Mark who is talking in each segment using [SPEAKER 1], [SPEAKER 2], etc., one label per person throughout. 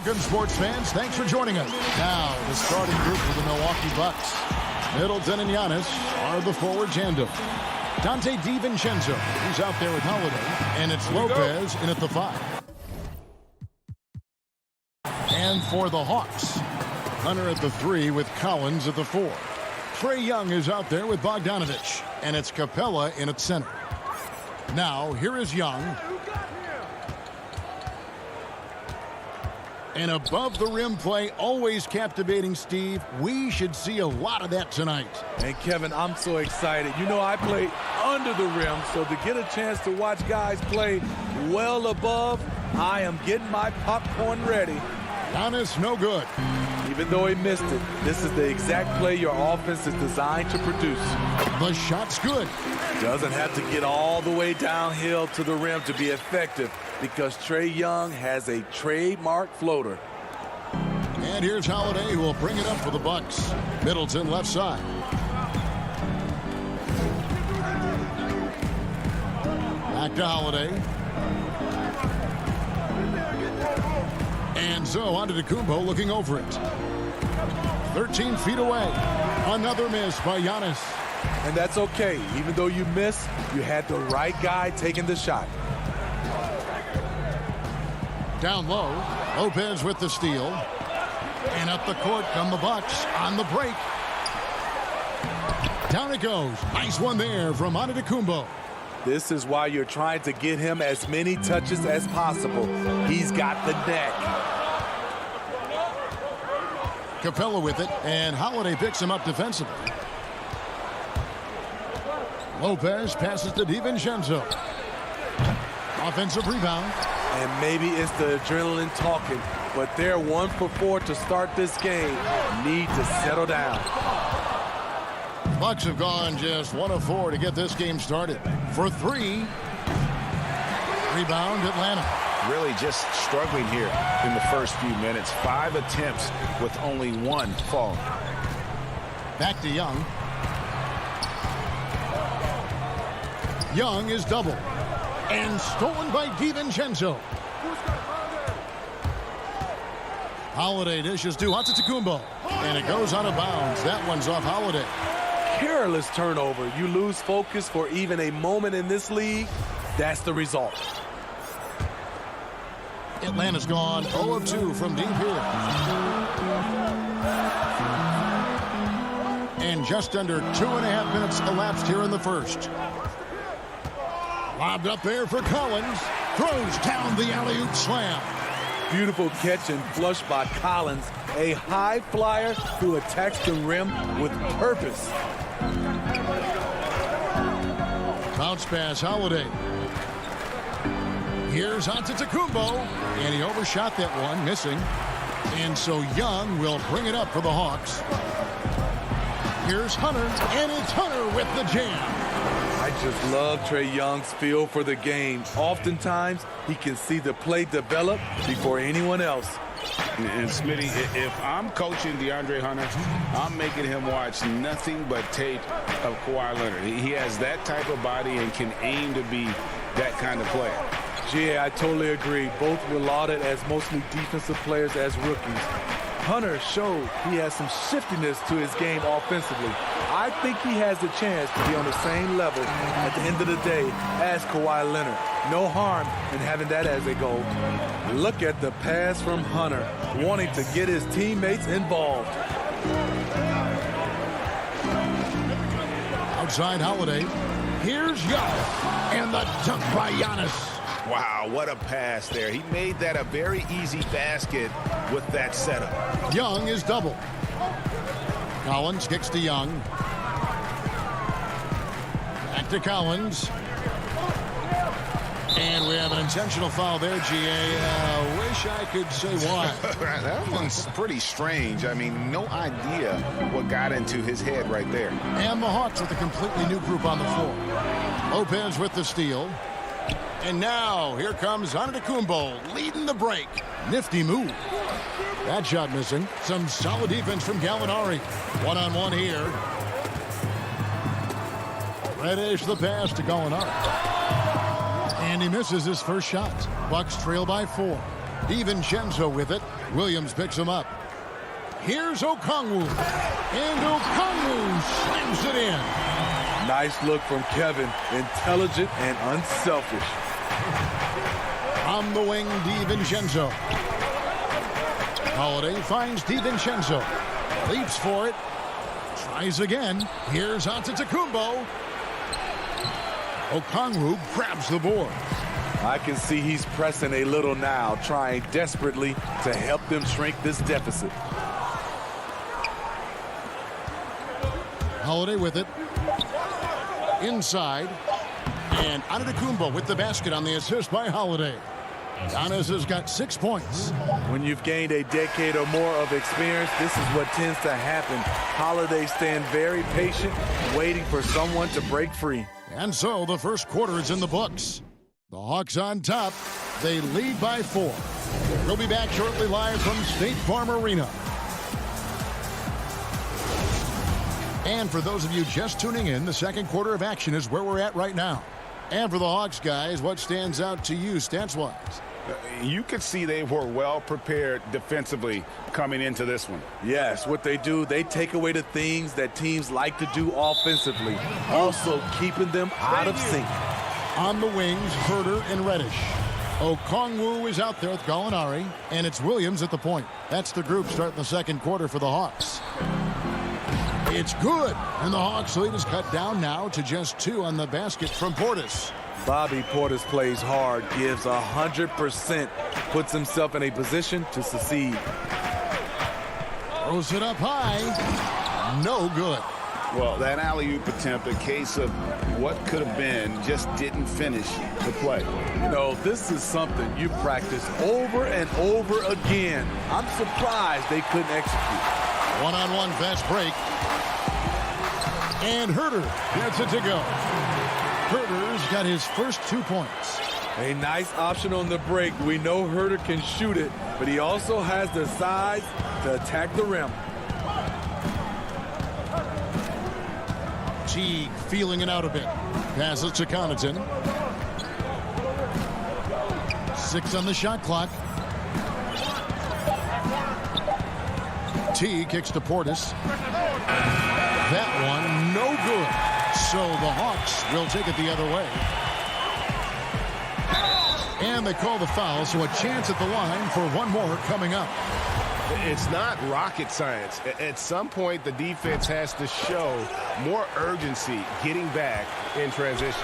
[SPEAKER 1] Welcome, sports fans. Thanks for joining us. Now, the starting group for the Milwaukee Bucks. Middleton and Giannis are the forward tandem. Dante DiVincenzo, he's out there with Holiday. And it's Lopez in at the 5. And for the Hawks, Hunter at the 3 with Collins at the 4. Trae Young is out there with Bogdanovich. And it's Capella in at center. Now, here is Young. And above the rim play, always captivating, Steve. We should see a lot of that tonight.
[SPEAKER 2] And Kevin, I'm so excited. You know, I played under the rim, so to get a chance to watch guys play well above, I am getting my popcorn ready.
[SPEAKER 1] Giannis, no good.
[SPEAKER 2] Even though he missed it, this is the exact play your offense is designed to produce.
[SPEAKER 1] The shot's good.
[SPEAKER 2] Doesn't have to get all the way downhill to the rim to be effective because Trae Young has a trademark floater.
[SPEAKER 1] And here's Holiday, who will bring it up for the Bucks. Middleton left side. Back to Holiday. And so on to Antetokounmpo looking over it. 13 feet away. Another miss by Giannis.
[SPEAKER 2] And that's okay. Even though you missed, you had the right guy taking the shot.
[SPEAKER 1] Down low, Lopez with the steal. And up the court come the Bucks on the break. Down it goes. Nice one there from Antetokounmpo.
[SPEAKER 2] This is why you're trying to get him as many touches as possible. He's got the neck.
[SPEAKER 1] Capella with it, and Holiday picks him up defensively. Lopez passes to DiVincenzo. Offensive rebound.
[SPEAKER 2] And maybe it's the adrenaline talking, but they're 1 for 4 to start this game. Need to settle down.
[SPEAKER 1] Bucks have gone just 1 of 4 to get this game started. For 3. Rebound, Atlanta.
[SPEAKER 3] Really just struggling here in the first few minutes. 5 attempts with only 1 falling.
[SPEAKER 1] Back to Young. Young is double. And stolen by DiVincenzo. Holiday dishes to Antetokounmpo. And it goes out of bounds. That one's off Holiday.
[SPEAKER 2] Careless turnover. You lose focus for even a moment in this league. That's the result.
[SPEAKER 1] Atlanta's gone 0 of 2 from deep here. And just under 2.5 minutes elapsed here in the first. Lobbed up there for Collins. Throws down the alley-oop slam.
[SPEAKER 2] Beautiful catch and flush by Collins. A high flyer who attacks the rim with purpose.
[SPEAKER 1] Bounce pass, Holiday. Here's Antetokounmpo, and he overshot that one, missing. And so Young will bring it up for the Hawks. Here's Hunter, and it's Hunter with the jam.
[SPEAKER 2] I just love Trae Young's feel for the game. Oftentimes, he can see the play develop before anyone else.
[SPEAKER 3] And Smitty, if I'm coaching DeAndre Hunter, I'm making him watch nothing but tape of Kawhi Leonard. He has that type of body and can aim to be that kind of player.
[SPEAKER 2] Yeah, I totally agree. Both were lauded as mostly defensive players as rookies. Hunter showed he has some shiftiness to his game offensively. I think he has the chance to be on the same level at the end of the day as Kawhi Leonard. No harm in having that as a goal. Look at the pass from Hunter, wanting to get his teammates involved.
[SPEAKER 1] Outside Holiday. Here's Young. And the dunk by Giannis.
[SPEAKER 3] Wow, what a pass there. He made that a very easy basket with that setup.
[SPEAKER 1] Young is double. Collins kicks to Young. Back to Collins. And we have an intentional foul there, G.A. Wish I could say why.
[SPEAKER 3] That one's pretty strange. I mean, no idea what got into his head right there.
[SPEAKER 1] And the Hawks with a completely new group on the floor. Lopez with the steal. And now, here comes Antetokounmpo leading the break. Nifty move. That shot missing. Some solid defense from Gallinari. One-on-one here. Reddish the pass to Gallinari. And he misses his first shot. Bucks trail by 4. DiVincenzo with it. Williams picks him up. Here's Okongwu. And Okongwu slams it in.
[SPEAKER 2] Nice look from Kevin. Intelligent and unselfish.
[SPEAKER 1] On the wing, DiVincenzo. Holiday finds DiVincenzo. Leaps for it. Tries again. Here's Antetokounmpo. Okongwu grabs the board.
[SPEAKER 2] I can see he's pressing a little now, trying desperately to help them shrink this deficit.
[SPEAKER 1] Holiday with it. Inside. And Antetokounmpo with the basket on the assist by Holiday. Giannis has got 6 points.
[SPEAKER 2] When you've gained a decade or more of experience, this is what tends to happen. Holiday staying very patient, waiting for someone to break free.
[SPEAKER 1] And so the first quarter is in the books. The Hawks on top. They lead by 4. We'll be back shortly live from State Farm Arena. And for those of you just tuning in, the second quarter of action is where we're at right now. And for the Hawks guys, what stands out to you stats-wise?
[SPEAKER 3] You could see they were well prepared defensively coming into this one.
[SPEAKER 2] Yes, what they do, they take away the things that teams like to do offensively, also keeping them out of sync.
[SPEAKER 1] On the wings, Herter and Reddish. Okongwu is out there with Gallinari, and it's Williams at the point. That's the group starting the second quarter for the Hawks. It's good, and the Hawks lead is cut down now to just 2 on the basket from Portis.
[SPEAKER 2] Bobby Portis plays hard, gives 100%, puts himself in a position to succeed.
[SPEAKER 1] Throws it up high. No good.
[SPEAKER 3] Well, that alley-oop attempt, a case of what could have been, just didn't finish the play.
[SPEAKER 2] You know, this is something you practice over and over again. I'm surprised they couldn't execute.
[SPEAKER 1] One-on-one fast break. And Herter gets it to go. Herter's got his first 2 points.
[SPEAKER 2] A nice option on the break. We know Herter can shoot it, but he also has the size to attack the rim.
[SPEAKER 1] Teague feeling it out a bit. Passes to Connaughton. 6 on the shot clock. Teague kicks to Portis. That one, no good. So the Hawks will take it the other way. And they call the foul, so a chance at the line for one more coming up.
[SPEAKER 4] It's not rocket science. At some point, the defense has to show more urgency getting back in transition.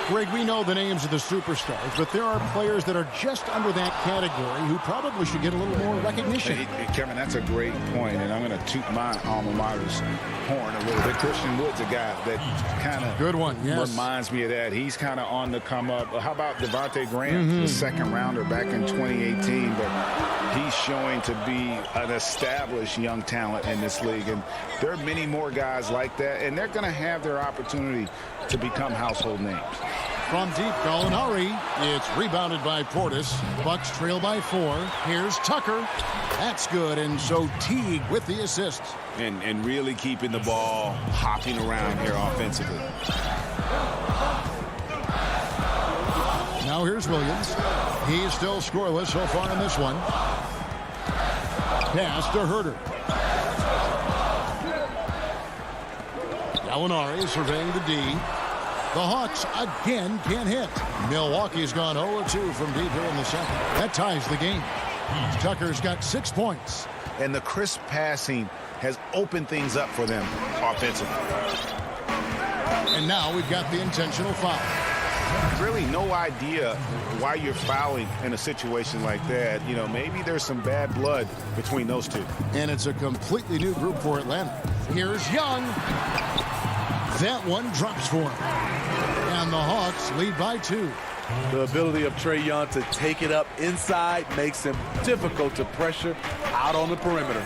[SPEAKER 1] Greg, we know the names of the superstars, but there are players that are just under that category who probably should get a little more recognition.
[SPEAKER 3] Hey, Kevin, that's a great point, and I'm going to toot my alma mater's horn a little bit. Christian Wood's a guy that kind of
[SPEAKER 1] good one, yes,
[SPEAKER 3] reminds me of that. He's kind of on the come up. How about Devontae Graham, the second rounder back in 2018, but he's showing to be an established young talent in this league, and there are many more guys like that, and they're going to have their opportunity to become household names.
[SPEAKER 1] From deep, Gallinari. It's rebounded by Portis. Bucks trail by 4. Here's Tucker. That's good, and so Teague with the assist.
[SPEAKER 3] And really keeping the ball hopping around here offensively.
[SPEAKER 1] Now here's Williams. He's still scoreless so far in this one. Pass to Herter. Gallinari surveying the D. The Hawks again can't hit. Milwaukee's gone 0-2 from deep here in the second. That ties the game. Tucker's got 6 points.
[SPEAKER 3] And the crisp passing has opened things up for them offensively.
[SPEAKER 1] And now we've got the intentional foul.
[SPEAKER 3] Really no idea why you're fouling in a situation like that. You know, maybe there's some bad blood between those two.
[SPEAKER 1] And it's a completely new group for Atlanta. Here's Young. That one drops for him. And the Hawks lead by 2.
[SPEAKER 2] The ability of Trae Young to take it up inside makes him difficult to pressure out on the perimeter.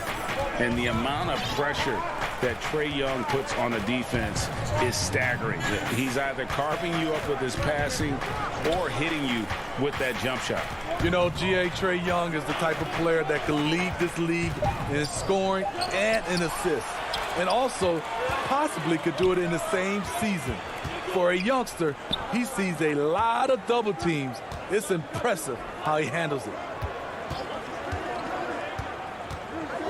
[SPEAKER 3] And the amount of pressure that Trae Young puts on the defense is staggering. He's either carving you up with his passing or hitting you with that jump shot.
[SPEAKER 2] You know, Trae Young is the type of player that can lead this league in scoring and in assists. And also possibly could do it in the same season. For a youngster, he sees a lot of double teams. It's impressive how he handles it.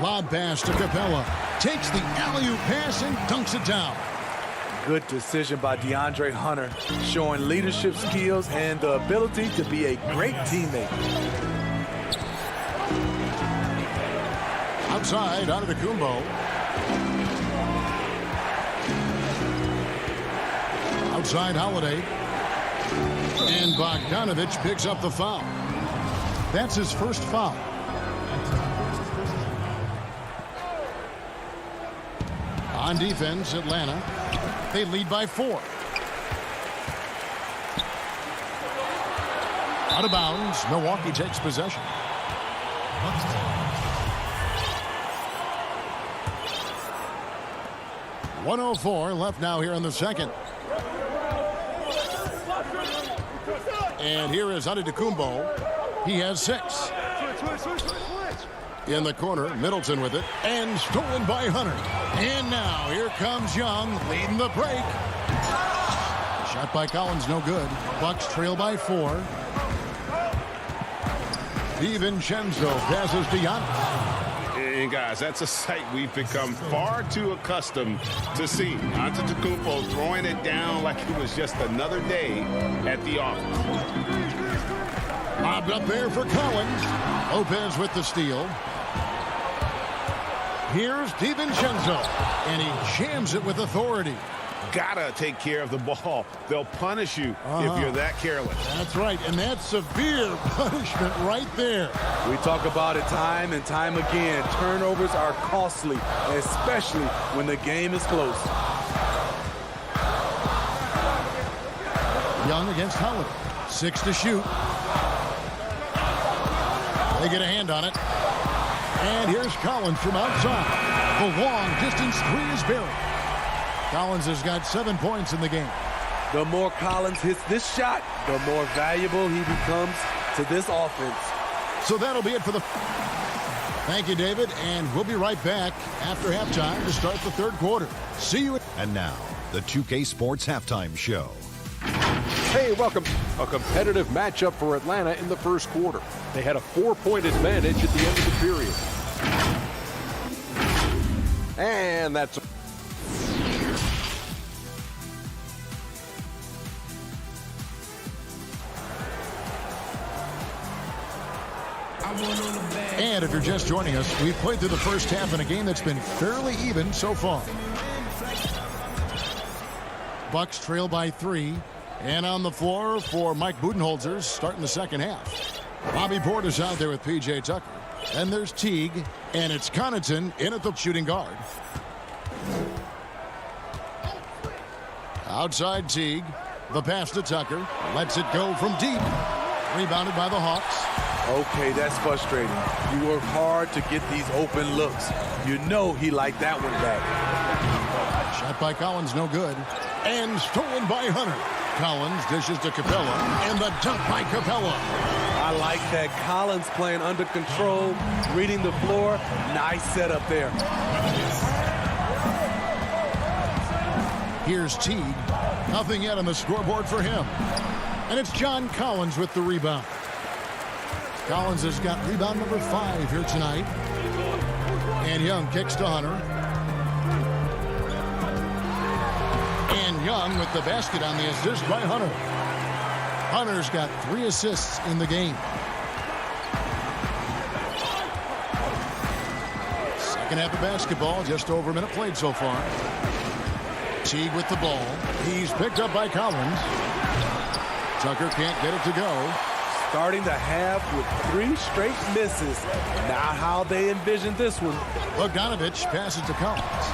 [SPEAKER 1] Lob pass to Capella. Takes the alley-oop pass and dunks it down.
[SPEAKER 2] Good decision by DeAndre Hunter, showing leadership skills and the ability to be a great teammate.
[SPEAKER 1] Outside, out of the Kumbo. Outside Holiday. And Bogdanovich picks up the foul. That's his first foul. On defense, Atlanta. They lead by 4. Out of bounds, Milwaukee takes possession. .104 left now here in the second. And here is Antetokounmpo. He has 6. In the corner, Middleton with it. And stolen by Hunter. And now here comes Young leading the break. Shot by Collins, no good. Bucks trail by 4. DiVincenzo passes to Giannis.
[SPEAKER 3] And guys, that's a sight we've become far too accustomed to seeing. Antetokounmpo throwing it down like it was just another day at the office.
[SPEAKER 1] Lobbed up there for Collins. Lopez with the steal. Here's DiVincenzo, and he jams it with authority.
[SPEAKER 3] Gotta take care of the ball. They'll punish you if you're that careless.
[SPEAKER 1] That's right, and that's severe punishment right there.
[SPEAKER 2] We talk about it time and time again. Turnovers are costly, especially when the game is close.
[SPEAKER 1] Young against Holiday. 6 to shoot. They get a hand on it. And here's Collins from outside. The long distance 3 is buried. Collins has got 7 points in the game.
[SPEAKER 2] The more Collins hits this shot, the more valuable he becomes to this offense.
[SPEAKER 1] So that'll be it for the... Thank you, David, and we'll be right back after halftime to start the third quarter. See you.
[SPEAKER 5] And now, the 2K Sports Halftime Show.
[SPEAKER 6] Hey, welcome. A competitive matchup for Atlanta in the first quarter. They had a 4-point advantage at the end of the period. And that's...
[SPEAKER 1] And if you're just joining us, we've played through the first half in a game that's been fairly even so far. Bucks trail by 3. And on the floor for Mike Budenholzer starting the second half. Bobby Portis out there with P.J. Tucker. And there's Teague. And it's Connaughton in at the shooting guard. Outside Teague. The pass to Tucker. Lets it go from deep. Rebounded by the Hawks.
[SPEAKER 2] Okay, that's frustrating. You work hard to get these open looks. You know he liked that one back.
[SPEAKER 1] Shot by Collins, no good. And stolen by Hunter. Collins dishes to Capella. And the dunk by Capella.
[SPEAKER 2] I like that. Collins playing under control, reading the floor. Nice setup there.
[SPEAKER 1] Here's Teague. Nothing yet on the scoreboard for him. And it's John Collins with the rebound. Collins has got rebound number 5 here tonight. And Young kicks to Hunter. And Young with the basket on the assist by Hunter. Hunter's got 3 assists in the game. Second half of basketball, just over a minute played so far. Teague with the ball. He's picked up by Collins. Tucker can't get it to go.
[SPEAKER 2] Starting the half with 3 straight misses. Not how they envisioned this one.
[SPEAKER 1] Bogdanovich passes to Collins.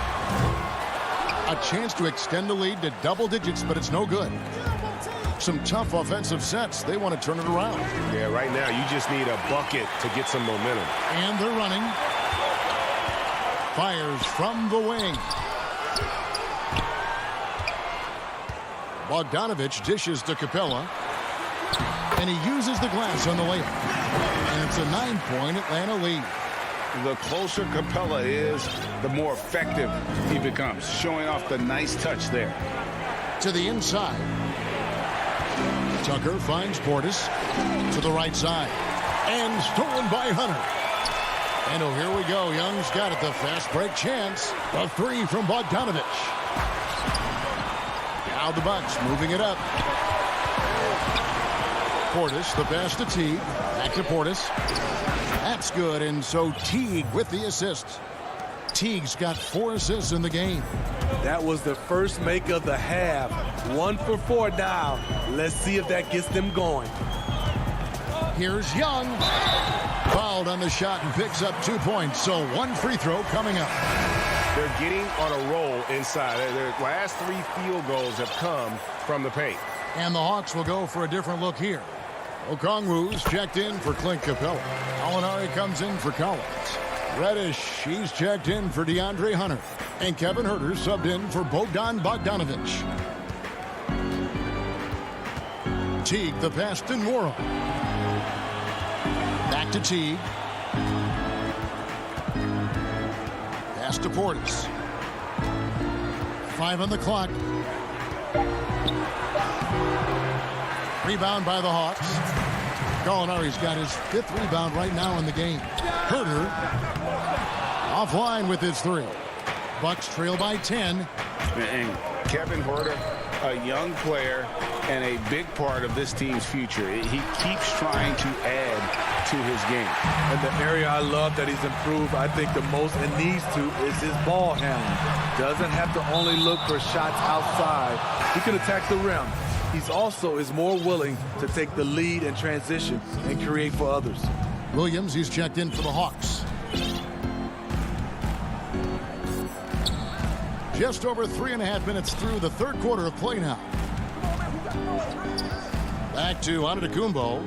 [SPEAKER 1] A chance to extend the lead to double digits, but it's no good. Some tough offensive sets. They want to turn it around.
[SPEAKER 4] Yeah, right now you just need a bucket to get some momentum.
[SPEAKER 1] And they're running. Fires from the wing. Bogdanovich dishes to Capella. And he uses the glass on the layup. And it's a 9-point Atlanta lead.
[SPEAKER 3] The closer Capella is, the more effective he becomes, showing off the nice touch there.
[SPEAKER 1] To the inside. Tucker finds Portis to the right side. And stolen by Hunter. And oh, here we go. Young's got it. The fast break chance. The three from Bogdanovich. Now the Bucks moving it up. Portis, the pass to Teague. Back to Portis. That's good, and so Teague with the assist. Teague's got 4 assists in the game.
[SPEAKER 2] That was the first make of the half. 1 for 4 now. Let's see if that gets them going.
[SPEAKER 1] Here's Young. Fouled on the shot and picks up 2 points, so 1 free throw coming up.
[SPEAKER 4] They're getting on a roll inside. Their last 3 field goals have come from the paint.
[SPEAKER 1] And the Hawks will go for a different look here. Okongwu's checked in for Clint Capella. Alinari comes in for Collins. Reddish, he's checked in for DeAndre Hunter. And Kevin Huerter subbed in for Bogdan Bogdanovich. Teague, the pass to Nwora. Back to Teague. Pass to Portis. 5 on the clock. Rebound by the Hawks. Gallinari's got his 5th rebound right now in the game. Huerter offline with his 3. Bucks trail by 10.
[SPEAKER 3] And Kevin Huerter, a young player and a big part of this team's future. He keeps trying to add to his game.
[SPEAKER 2] And the area I love that he's improved, I think the most and needs to, is his ball handling. Doesn't have to only look for shots outside. He can attack the rim. He's also is more willing to take the lead in transition and create for others.
[SPEAKER 1] Williams, he's checked in for the Hawks. Just over 3.5 minutes through the 3rd quarter of play now. Back to Antetokounmpo.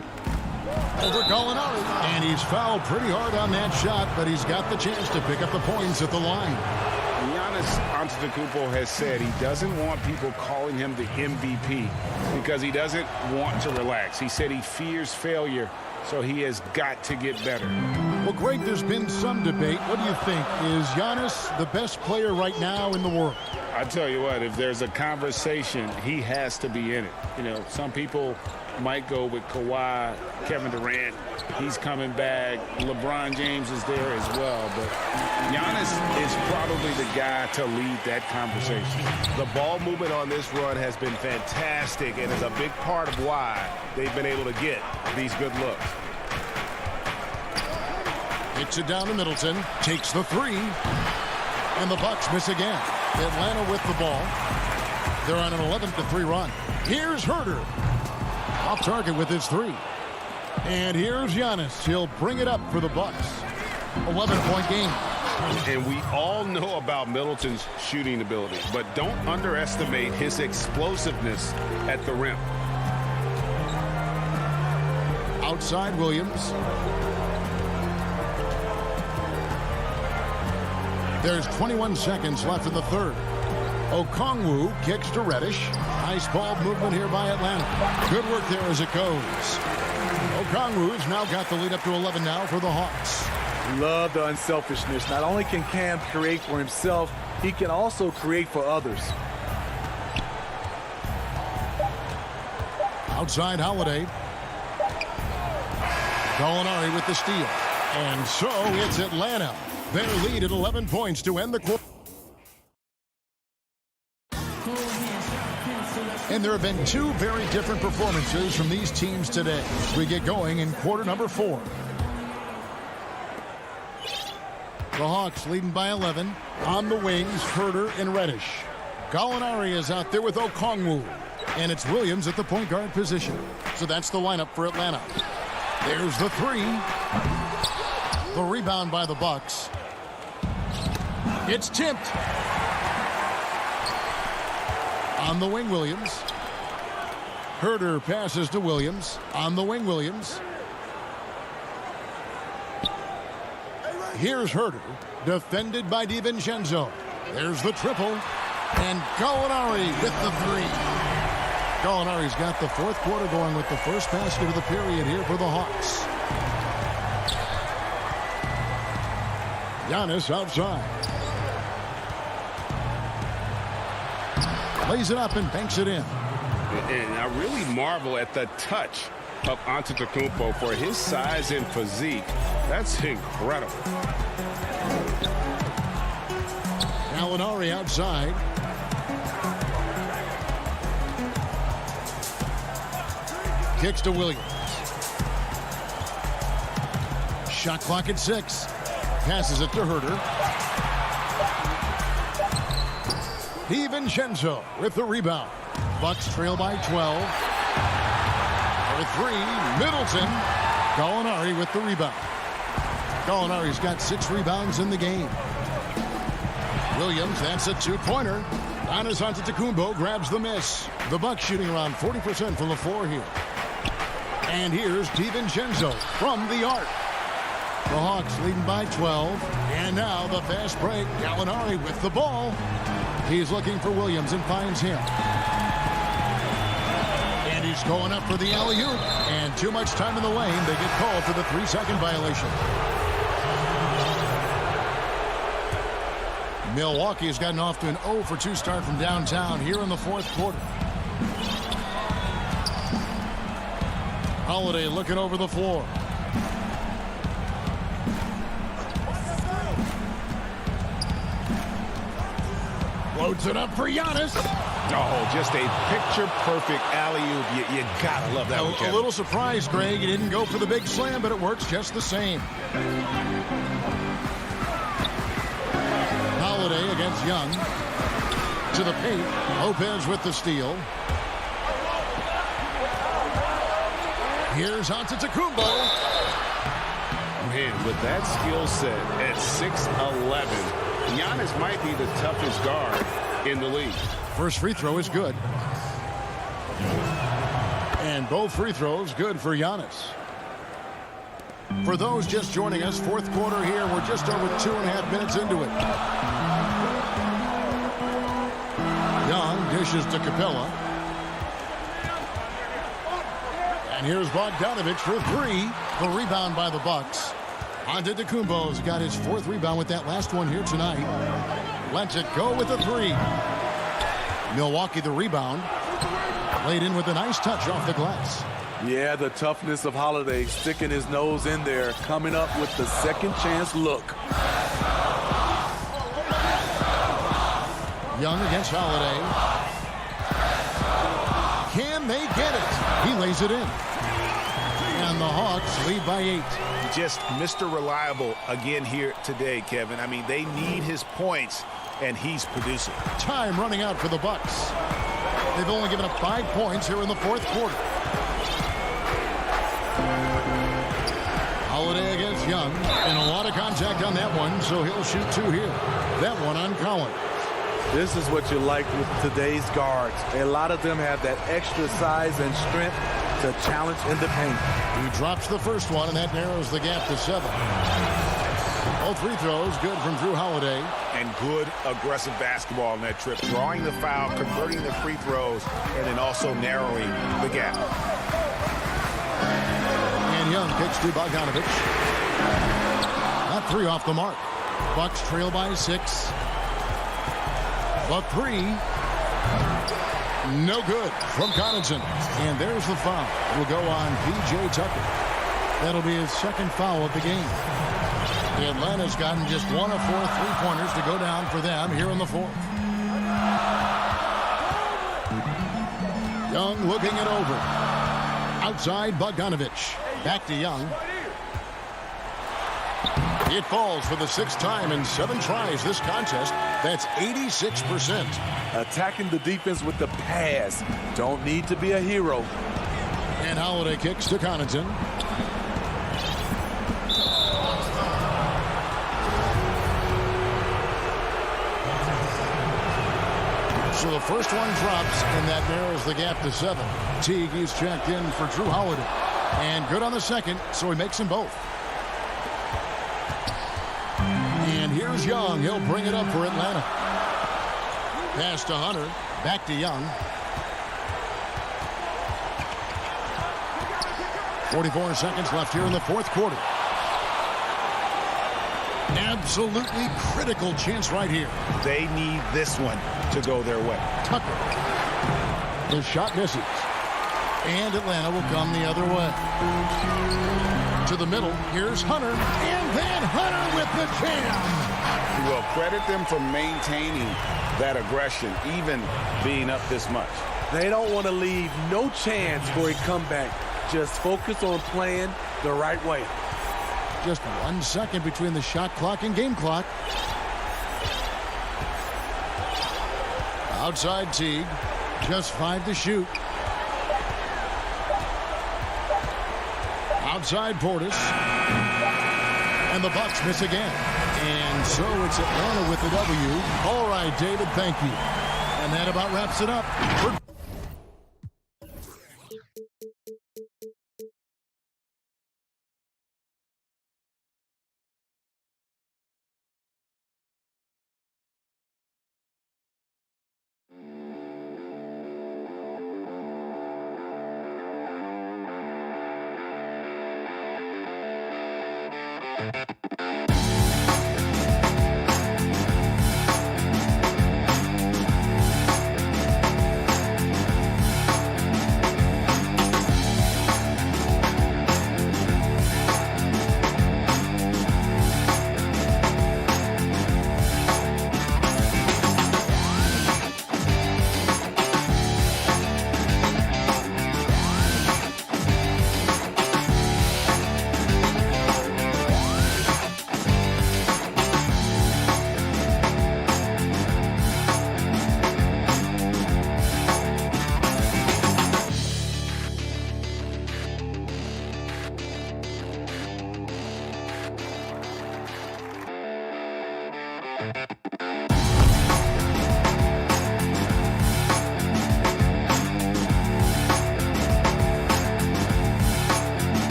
[SPEAKER 1] Over Gallinari. And he's fouled pretty hard on that shot, but he's got the chance to pick up the points at the line.
[SPEAKER 3] Giannis Antetokounmpo has said he doesn't want people calling him the MVP because he doesn't want to relax. He said he fears failure, so he has got to get better.
[SPEAKER 1] Well, Greg, there's been some debate. What do you think? Is Giannis the best player right now in the world?
[SPEAKER 3] I tell you what, if there's a conversation, he has to be in it. You know, some people might go with Kawhi, Kevin Durant. He's coming back. LeBron James is there as well. But Giannis is probably the guy to lead that conversation.
[SPEAKER 4] The ball movement on this run has been fantastic and is a big part of why they've been able to get these good looks.
[SPEAKER 1] Hits it down to Middleton. Takes the 3. And the Bucks miss again. Atlanta with the ball. They're on an 11-3 run. Here's Huerter. Off target with his 3. And here's Giannis. He'll bring it up for the Bucks. 11-point game.
[SPEAKER 3] And we all know about Middleton's shooting ability, but don't underestimate his explosiveness at the rim.
[SPEAKER 1] Outside Williams. There's 21 seconds left in the 3rd. Okongwu kicks to Reddish. Nice ball movement here by Atlanta. Good work there as it goes. Okongwu's now got the lead up to 11 now for the Hawks.
[SPEAKER 2] Love the unselfishness. Not only can Cam create for himself, he can also create for others.
[SPEAKER 1] Outside Holiday. Gallinari with the steal. And so it's Atlanta. Their lead at 11 points to end the quarter. And there have been 2 very different performances from these teams today as we get going in quarter number 4. The Hawks leading by 11. On the wings, Huerter and Reddish. Gallinari is out there with Okongwu. And it's Williams at the point guard position. So that's the lineup for Atlanta. There's the 3. The rebound by the Bucks. It's tipped. On the wing, Williams. Huerter passes to Williams. On the wing, Williams. Here's Huerter, defended by DiVincenzo. There's the triple. And Gallinari with the 3. Gallinari's got the 4th quarter going with the first basket of the period here for the Hawks. Giannis outside. Lays it up and banks it in.
[SPEAKER 3] And I really marvel at the touch of Antetokounmpo for his size and physique. That's incredible.
[SPEAKER 1] Gallinari outside. Kicks to Williams. Shot clock at 6. Passes it to Herter. DiVincenzo with the rebound. Bucks trail by 12. For 3, Middleton. Gallinari with the rebound. Gallinari's got 6 rebounds in the game. Williams, that's a 2-pointer. Giannis Antetokounmpo grabs the miss. The Bucks shooting around 40% from the floor here. And here's DiVincenzo from the arc. The Hawks leading by 12. And now the fast break. Gallinari with the ball. He's looking for Williams and finds him. And he's going up for the alley-oop. And too much time in the lane. They get called for the 3-second violation. Milwaukee has gotten off to an 0-for-2 start from downtown here in the fourth quarter. Holiday looking over the floor. Loads it up for Giannis.
[SPEAKER 4] Oh, just a picture-perfect alley-oop. You gotta love that one, Kevin.
[SPEAKER 1] A little surprised, Greg. He didn't go for the big slam, but it works just the same. Holiday against Young. To the paint. Lopez with the steal. Here's Antetokounmpo.
[SPEAKER 3] Man, with that skill set at 6'11", Giannis might be the toughest guard in the league.
[SPEAKER 1] First free throw is good. And both free throws good for Giannis. For those just joining us, fourth quarter here. We're just over 2.5 minutes into it. Young dishes to Capella. And here's Bogdanovich for 3. The rebound by the Bucks. Antetokounmpo's got his 4th rebound with that last one here tonight. Lets it go with a 3. Milwaukee the rebound. Laid in with a nice touch off the glass.
[SPEAKER 2] Yeah, the toughness of Holiday, sticking his nose in there, coming up with the second chance look.
[SPEAKER 1] Young against Holiday. Can they get it? He lays it in. And the Hawks lead by 8.
[SPEAKER 4] Just Mr. Reliable again here today, Kevin. I mean, they need his points, and he's producing.
[SPEAKER 1] Time running out for the Bucks. They've only given up 5 points here in the fourth quarter. Holiday against Young. And a lot of contact on that one, so he'll shoot 2 here. That one on Collins.
[SPEAKER 2] This is what you like with today's guards. A lot of them have that extra size and strength to challenge in the paint.
[SPEAKER 1] He drops the first one, and that narrows the gap to 7. All 3 throws good from Drew Holiday.
[SPEAKER 4] And good aggressive basketball on that trip. Drawing the foul, converting the free throws, and then also narrowing the gap.
[SPEAKER 1] And Young kicks to Bogdanovich. Not 3 off the mark. Bucks trail by 6. But 3. No good from Connaughton. And there's the foul. It will go on P.J. Tucker. That'll be his 2nd foul of the game. Atlanta's gotten just 1 of 4 3-pointers to go down for them here in the 4th. Young looking it over. Outside Bogdanovich. Back to Young. It falls for the 6th time in 7 tries this contest. That's 86%.
[SPEAKER 2] Attacking the defense with the pass. Don't need to be a hero.
[SPEAKER 1] And Holiday kicks to Connaughton. So the first one drops, and that narrows the gap to 7. Teague is checked in for Drew Holiday. And good on the second, so he makes them both. And here's Young. He'll bring it up for Atlanta. Pass to Hunter. Back to Young. 44 seconds left here in the fourth quarter. Absolutely critical chance right here.
[SPEAKER 4] They need this one to go their way.
[SPEAKER 1] Tucker. His shot misses. And Atlanta will come the other way. To the middle, here's Hunter. And then Hunter with the jam.
[SPEAKER 3] Well, credit them for maintaining that aggression, even being up this much.
[SPEAKER 2] They don't want to leave no chance for a comeback. Just focus on playing the right way.
[SPEAKER 1] Just 1 second between the shot clock and game clock. Outside Teague. Just 5 to shoot. Outside Portis. And the Bucks miss again. And so it's Atlanta with the W. All right, David, thank you. And that about wraps it up.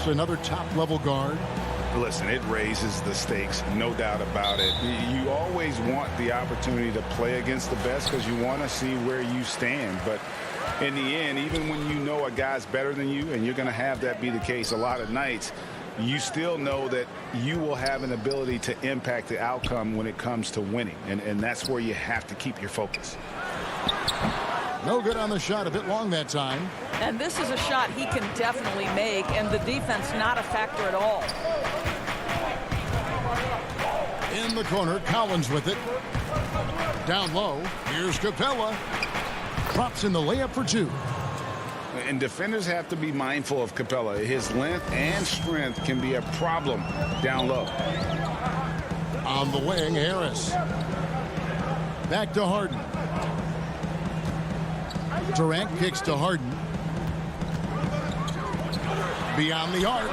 [SPEAKER 1] Another top-level guard.
[SPEAKER 3] Listen, it raises the stakes, no doubt about it. You always want the opportunity to play against the best because you want to see where you stand. But in the end, even when you know a guy's better than you, and you're going to have that be the case a lot of nights, you still know that you will have an ability to impact the outcome when it comes to winning. And that's where you have to keep your focus.
[SPEAKER 1] No good on the shot, a bit long that time.
[SPEAKER 7] And this is a shot he can definitely make, and the defense not a factor at all.
[SPEAKER 1] In the corner, Collins with it. Down low, here's Capella. Drops in the layup for two.
[SPEAKER 3] And defenders have to be mindful of Capella. His length and strength can be a problem down low.
[SPEAKER 1] On the wing, Harris. Back to Harden. Durant kicks to Harden. Beyond the arc.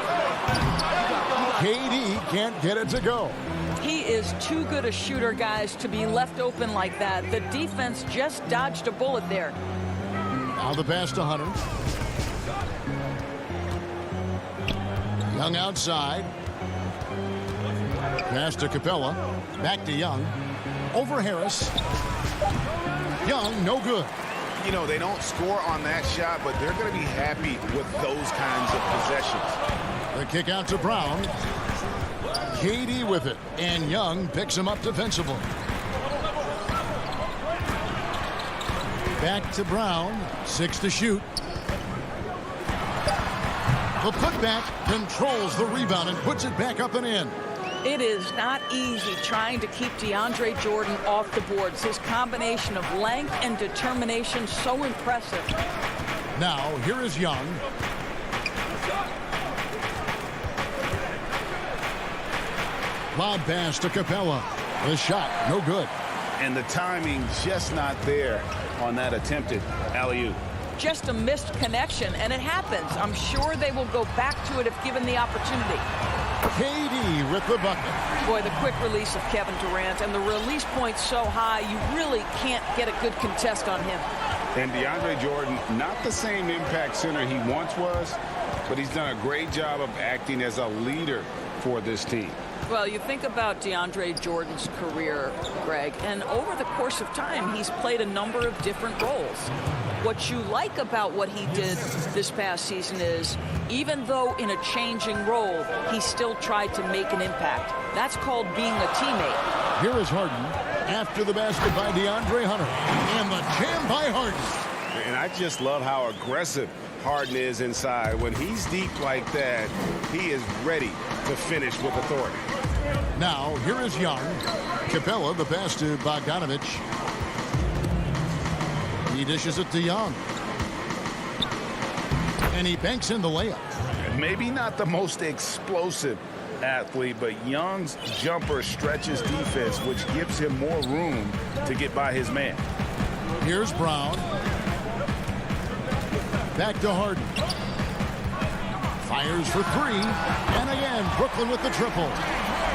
[SPEAKER 1] KD can't get it to go.
[SPEAKER 7] He is too good a shooter, guys, to be left open like that. The defense just dodged a bullet there.
[SPEAKER 1] Now the pass to Hunter. Young outside. Pass to Capella. Back to Young. Over Harris. Young, no good.
[SPEAKER 3] You know, they don't score on that shot, but they're going to be happy with those kinds of possessions.
[SPEAKER 1] The kick out to Brown. KD with it, and Young picks him up defensively. Back to Brown. 6 to shoot. The putback controls the rebound and puts it back up and in.
[SPEAKER 7] It is not easy trying to keep DeAndre Jordan off the boards. His combination of length and determination so impressive.
[SPEAKER 1] Now, here is Young. Lob pass to Capella. The shot, no good.
[SPEAKER 3] And the timing just not there on that attempted alley-oop.
[SPEAKER 7] Just a missed connection, and it happens. I'm sure they will go back to it if given the opportunity.
[SPEAKER 1] KD with the bucket.
[SPEAKER 7] Boy, the quick release of Kevin Durant, and the release point so high, you really can't get a good contest on him.
[SPEAKER 3] And DeAndre Jordan, not the same impact center he once was, but he's done a great job of acting as a leader for this team.
[SPEAKER 7] Well, you think about DeAndre Jordan's career, Greg, and over the course of time, he's played a number of different roles. What you like about what he did this past season is, even though in a changing role, he still tried to make an impact. That's called being a teammate.
[SPEAKER 1] Here is Harden after the basket by DeAndre Hunter. And the jam by Harden.
[SPEAKER 4] And I just love how aggressive Harden is inside. When he's deep like that, he is ready to finish with authority.
[SPEAKER 1] Now, here is Young. Capella, the pass to Bogdanovich. He dishes it to Young. And he banks in the layup.
[SPEAKER 3] Maybe not the most explosive athlete, but Young's jumper stretches defense, which gives him more room to get by his man.
[SPEAKER 1] Here's Brown. Back to Harden. Fires for three. And again, Brooklyn with the triple.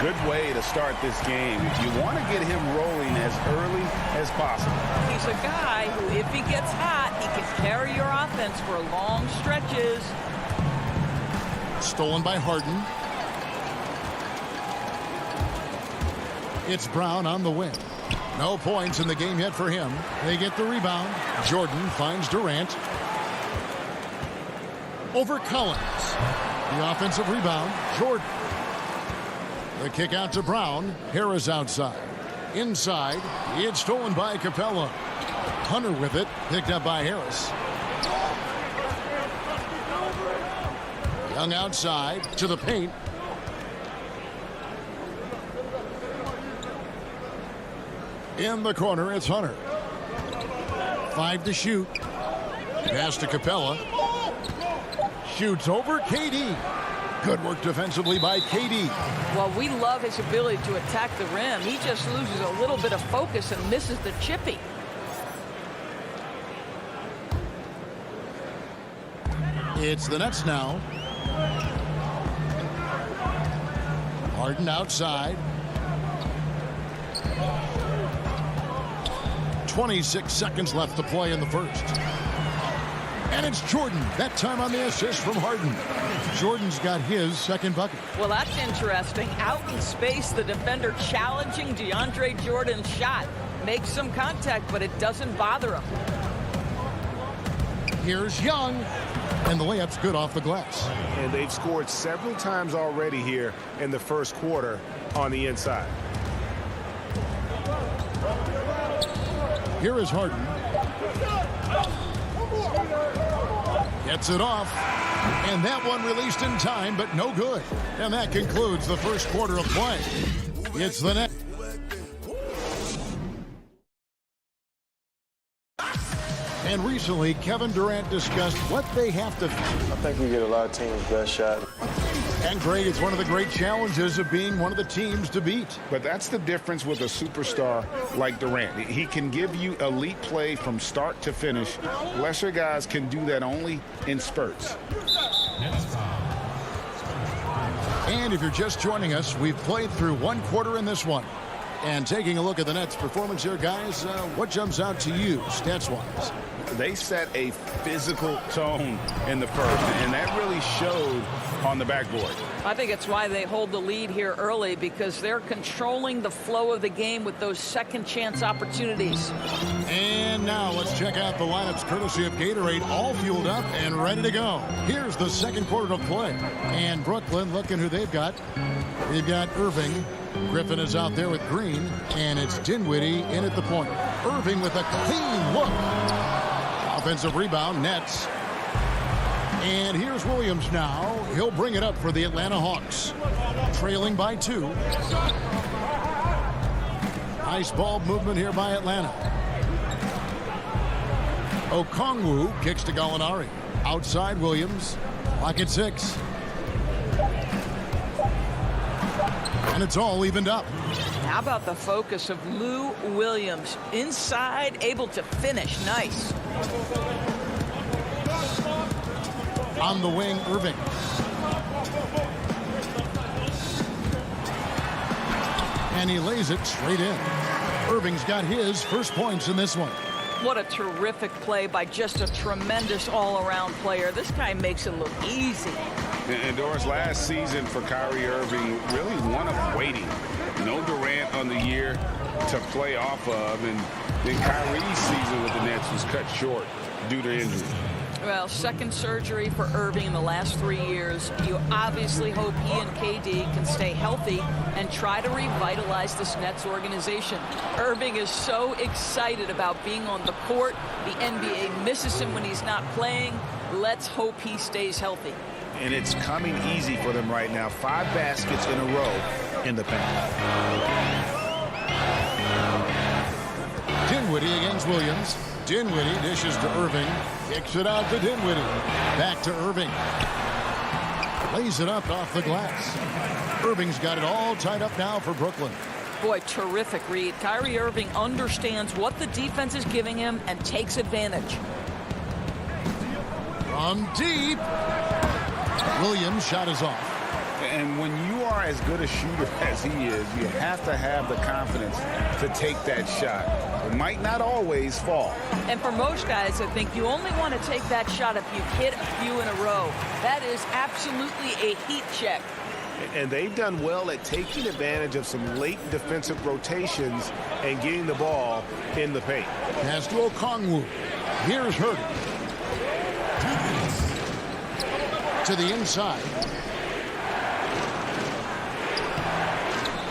[SPEAKER 3] Good way to start this game. You want to get him rolling as early as possible.
[SPEAKER 7] He's a guy who, if he gets hot, he can carry your offense for long stretches.
[SPEAKER 1] Stolen by Harden. It's Brown on the wing. No points in the game yet for him. They get the rebound. Jordan finds Durant. Over Collins. The offensive rebound, Jordan. The kick out to Brown. Harris outside. Inside, it's stolen by Capella. Hunter with it, picked up by Harris. Young outside to the paint. In the corner, it's Hunter. 5 to shoot. Pass to Capella. Shoots over KD. Good work defensively by KD.
[SPEAKER 7] Well, we love his ability to attack the rim. He just loses a little bit of focus and misses the chippy.
[SPEAKER 1] It's the Nets now. Harden outside. 26 seconds left to play in the first. And it's Jordan, that time on the assist from Harden. Jordan's got his second bucket.
[SPEAKER 7] Well, that's interesting. Out in space, the defender challenging DeAndre Jordan's shot. Makes some contact, but it doesn't bother him.
[SPEAKER 1] Here's Young. And the layup's good off the glass.
[SPEAKER 4] And they've scored several times already here in the first quarter on the inside.
[SPEAKER 1] Here is Harden. Gets it off. And that one released in time, but no good. And that concludes the first quarter of play. It's the net. And recently, Kevin Durant discussed what they have to...
[SPEAKER 8] I think we get a lot of teams' best shot.
[SPEAKER 1] And Greg, it's one of the great challenges of being one of the teams to beat.
[SPEAKER 3] But that's the difference with a superstar like Durant. He can give you elite play from start to finish. Lesser guys can do that only in spurts.
[SPEAKER 1] And if you're just joining us, we've played through one quarter in this one. And taking a look at the Nets' performance here, guys, what jumps out to you, stats-wise?
[SPEAKER 3] They set a physical tone in the first, and that really showed on the backboard.
[SPEAKER 7] I think it's why they hold the lead here early, because they're controlling the flow of the game with those second chance opportunities.
[SPEAKER 1] And now let's check out the lineups courtesy of Gatorade, all fueled up and ready to go. Here's the second quarter of play. And Brooklyn, looking who they've got. They've got Irving. Griffin is out there with Green, and it's Dinwiddie in at the point. Irving with a clean look. Offensive rebound, Nets. And here's Williams now. He'll bring it up for the Atlanta Hawks. Trailing by 2. Nice ball movement here by Atlanta. Okongwu kicks to Gallinari. Outside Williams. Clock at 6. And it's all evened up.
[SPEAKER 7] How about the focus of Lou Williams? Inside, able to finish. Nice.
[SPEAKER 1] On the wing, Irving. And he lays it straight in. Irving's got his first points in this one.
[SPEAKER 7] What a terrific play by just a tremendous all-around player. This guy makes it look easy.
[SPEAKER 3] And Doris, last season for Kyrie Irving, really one of waiting. No Durant on the year to play off of, and then Kyrie's season with the Nets was cut short due to injury.
[SPEAKER 7] Well, second surgery for Irving in the last 3 years. You obviously hope he and KD can stay healthy and try to revitalize this Nets organization. Irving is so excited about being on the court. The NBA misses him when he's not playing. Let's hope he stays healthy.
[SPEAKER 3] And it's coming easy for them right now. 5 baskets in a row in the paint.
[SPEAKER 1] Dinwiddie against Williams. Dinwiddie dishes to Irving. Kicks it out to Dinwiddie. Back to Irving. Lays it up off the glass. Irving's got it all tied up now for Brooklyn.
[SPEAKER 7] Boy, terrific read. Kyrie Irving understands what the defense is giving him and takes advantage.
[SPEAKER 1] From deep. Williams' shot is off.
[SPEAKER 3] And when you are as good a shooter as he is, you have to have the confidence to take that shot. It might not always fall.
[SPEAKER 7] And for most guys, I think you only want to take that shot if you've hit a few in a row. That is absolutely a heat check.
[SPEAKER 4] And they've done well at taking advantage of some late defensive rotations and getting the ball in the paint.
[SPEAKER 1] Pass to Okongwu. Here's Hurd. To the inside.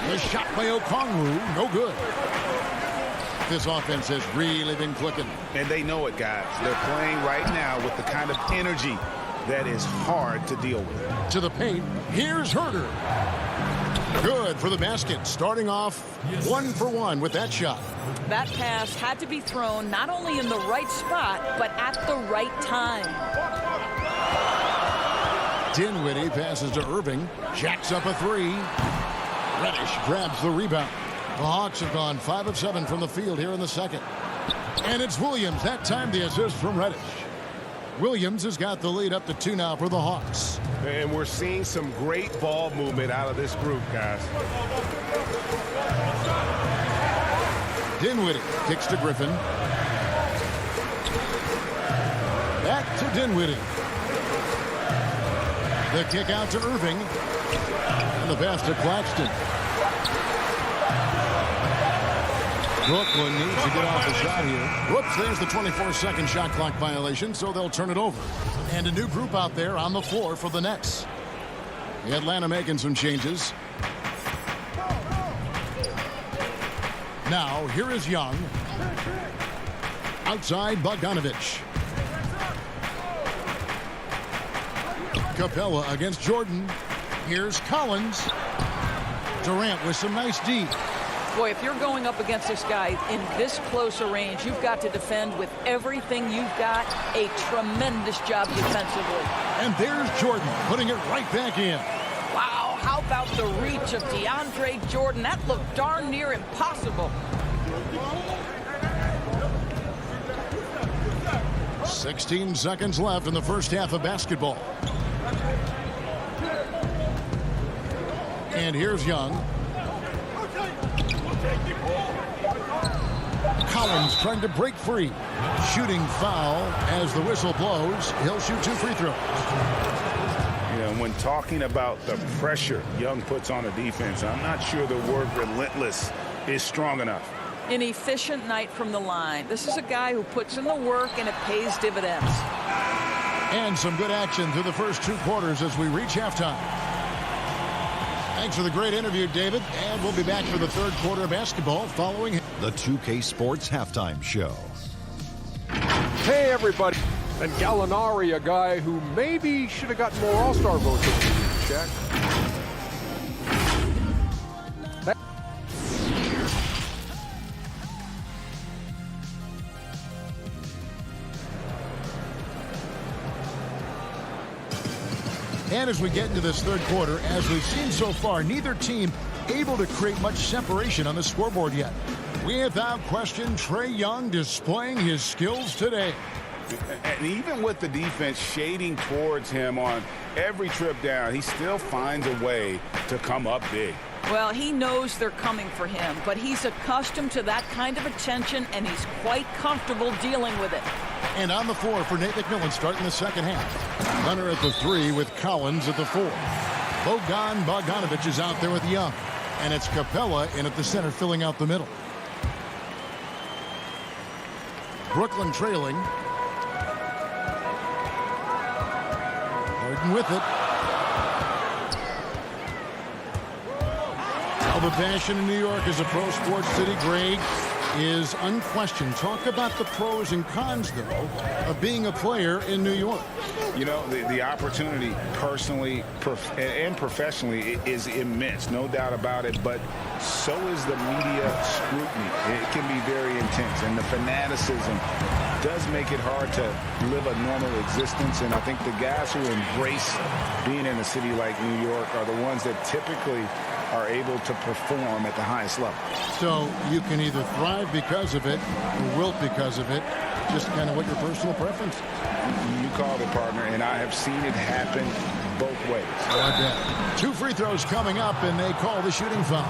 [SPEAKER 1] The shot by Okongwu, no good. This offense has really been clicking.
[SPEAKER 3] And they know it, guys. They're playing right now with the kind of energy that is hard to deal with.
[SPEAKER 1] To the paint, here's Herder. Good for the basket, starting off 1 for 1 with that shot.
[SPEAKER 7] That pass had to be thrown not only in the right spot, but at the right time.
[SPEAKER 1] Dinwiddie passes to Irving, jacks up a 3. Reddish grabs the rebound. The Hawks have gone 5 of 7 from the field here in the second. And it's Williams, that time the assist from Reddish. Williams has got the lead up to 2 now for the Hawks.
[SPEAKER 4] And we're seeing some great ball movement out of this group, guys.
[SPEAKER 1] Dinwiddie kicks to Griffin. Back to Dinwiddie. The kick out to Irving. And the pass to Claxton. Brooklyn needs to get off the shot here. Whoops, there's the 24-second shot clock violation, so they'll turn it over. And a new group out there on the floor for the Nets. The Atlanta making some changes. Now, here is Young. Outside, Bogdanovich. Capella against Jordan. Here's Collins. Durant with some nice D.
[SPEAKER 7] Boy, if you're going up against this guy in this close a range, you've got to defend with everything you've got. A tremendous job defensively.
[SPEAKER 1] And there's Jordan putting it right back in.
[SPEAKER 7] Wow, how about the reach of DeAndre Jordan? That looked darn near impossible.
[SPEAKER 1] 16 seconds left in the first half of basketball. And here's Young. Collins trying to break free. Shooting foul as the whistle blows. He'll shoot 2 free throws.
[SPEAKER 3] Yeah, when talking about the pressure Young puts on a defense, I'm not sure the word relentless is strong enough.
[SPEAKER 7] An efficient night from the line. This is a guy who puts in the work and it pays dividends.
[SPEAKER 1] And some good action through the first 2 quarters as we reach halftime. Thanks for the great interview, David. And we'll be back for the 3rd quarter of basketball following
[SPEAKER 5] The 2K Sports Halftime Show.
[SPEAKER 6] Hey, everybody. And Gallinari, a guy who maybe should have gotten more All-Star votes in the league, Shaq.
[SPEAKER 1] And as we get into this third quarter, as we've seen so far, neither team able to create much separation on the scoreboard yet. Without question, Trae Young displaying his skills today.
[SPEAKER 3] And even with the defense shading towards him on every trip down, he still finds a way to come up big.
[SPEAKER 7] Well, he knows they're coming for him, but he's accustomed to that kind of attention, and he's quite comfortable dealing with it.
[SPEAKER 1] And on the floor for Nate McMillan starting the second half. Hunter at the 3 with Collins at the 4. Bogdanovic is out there with Young. And it's Capella in at the center filling out the middle. Brooklyn trailing. Harden with it. Well, the passion in New York is a pro sports city, Greg, is unquestioned. Talk about the pros and cons, though, of being a player in New York.
[SPEAKER 3] You know, the opportunity personally and professionally is immense, no doubt about it, but so is the media scrutiny. It can be very intense, and the fanaticism does make it hard to live a normal existence, and I think the guys who embrace being in a city like New York are the ones that typically are able to perform at the highest level.
[SPEAKER 1] So you can either thrive because of it or wilt because of it, just kind of what your personal preference is.
[SPEAKER 3] You called it, partner, and I have seen it happen both ways.
[SPEAKER 1] Okay. 2 free throws coming up, and they call the shooting foul.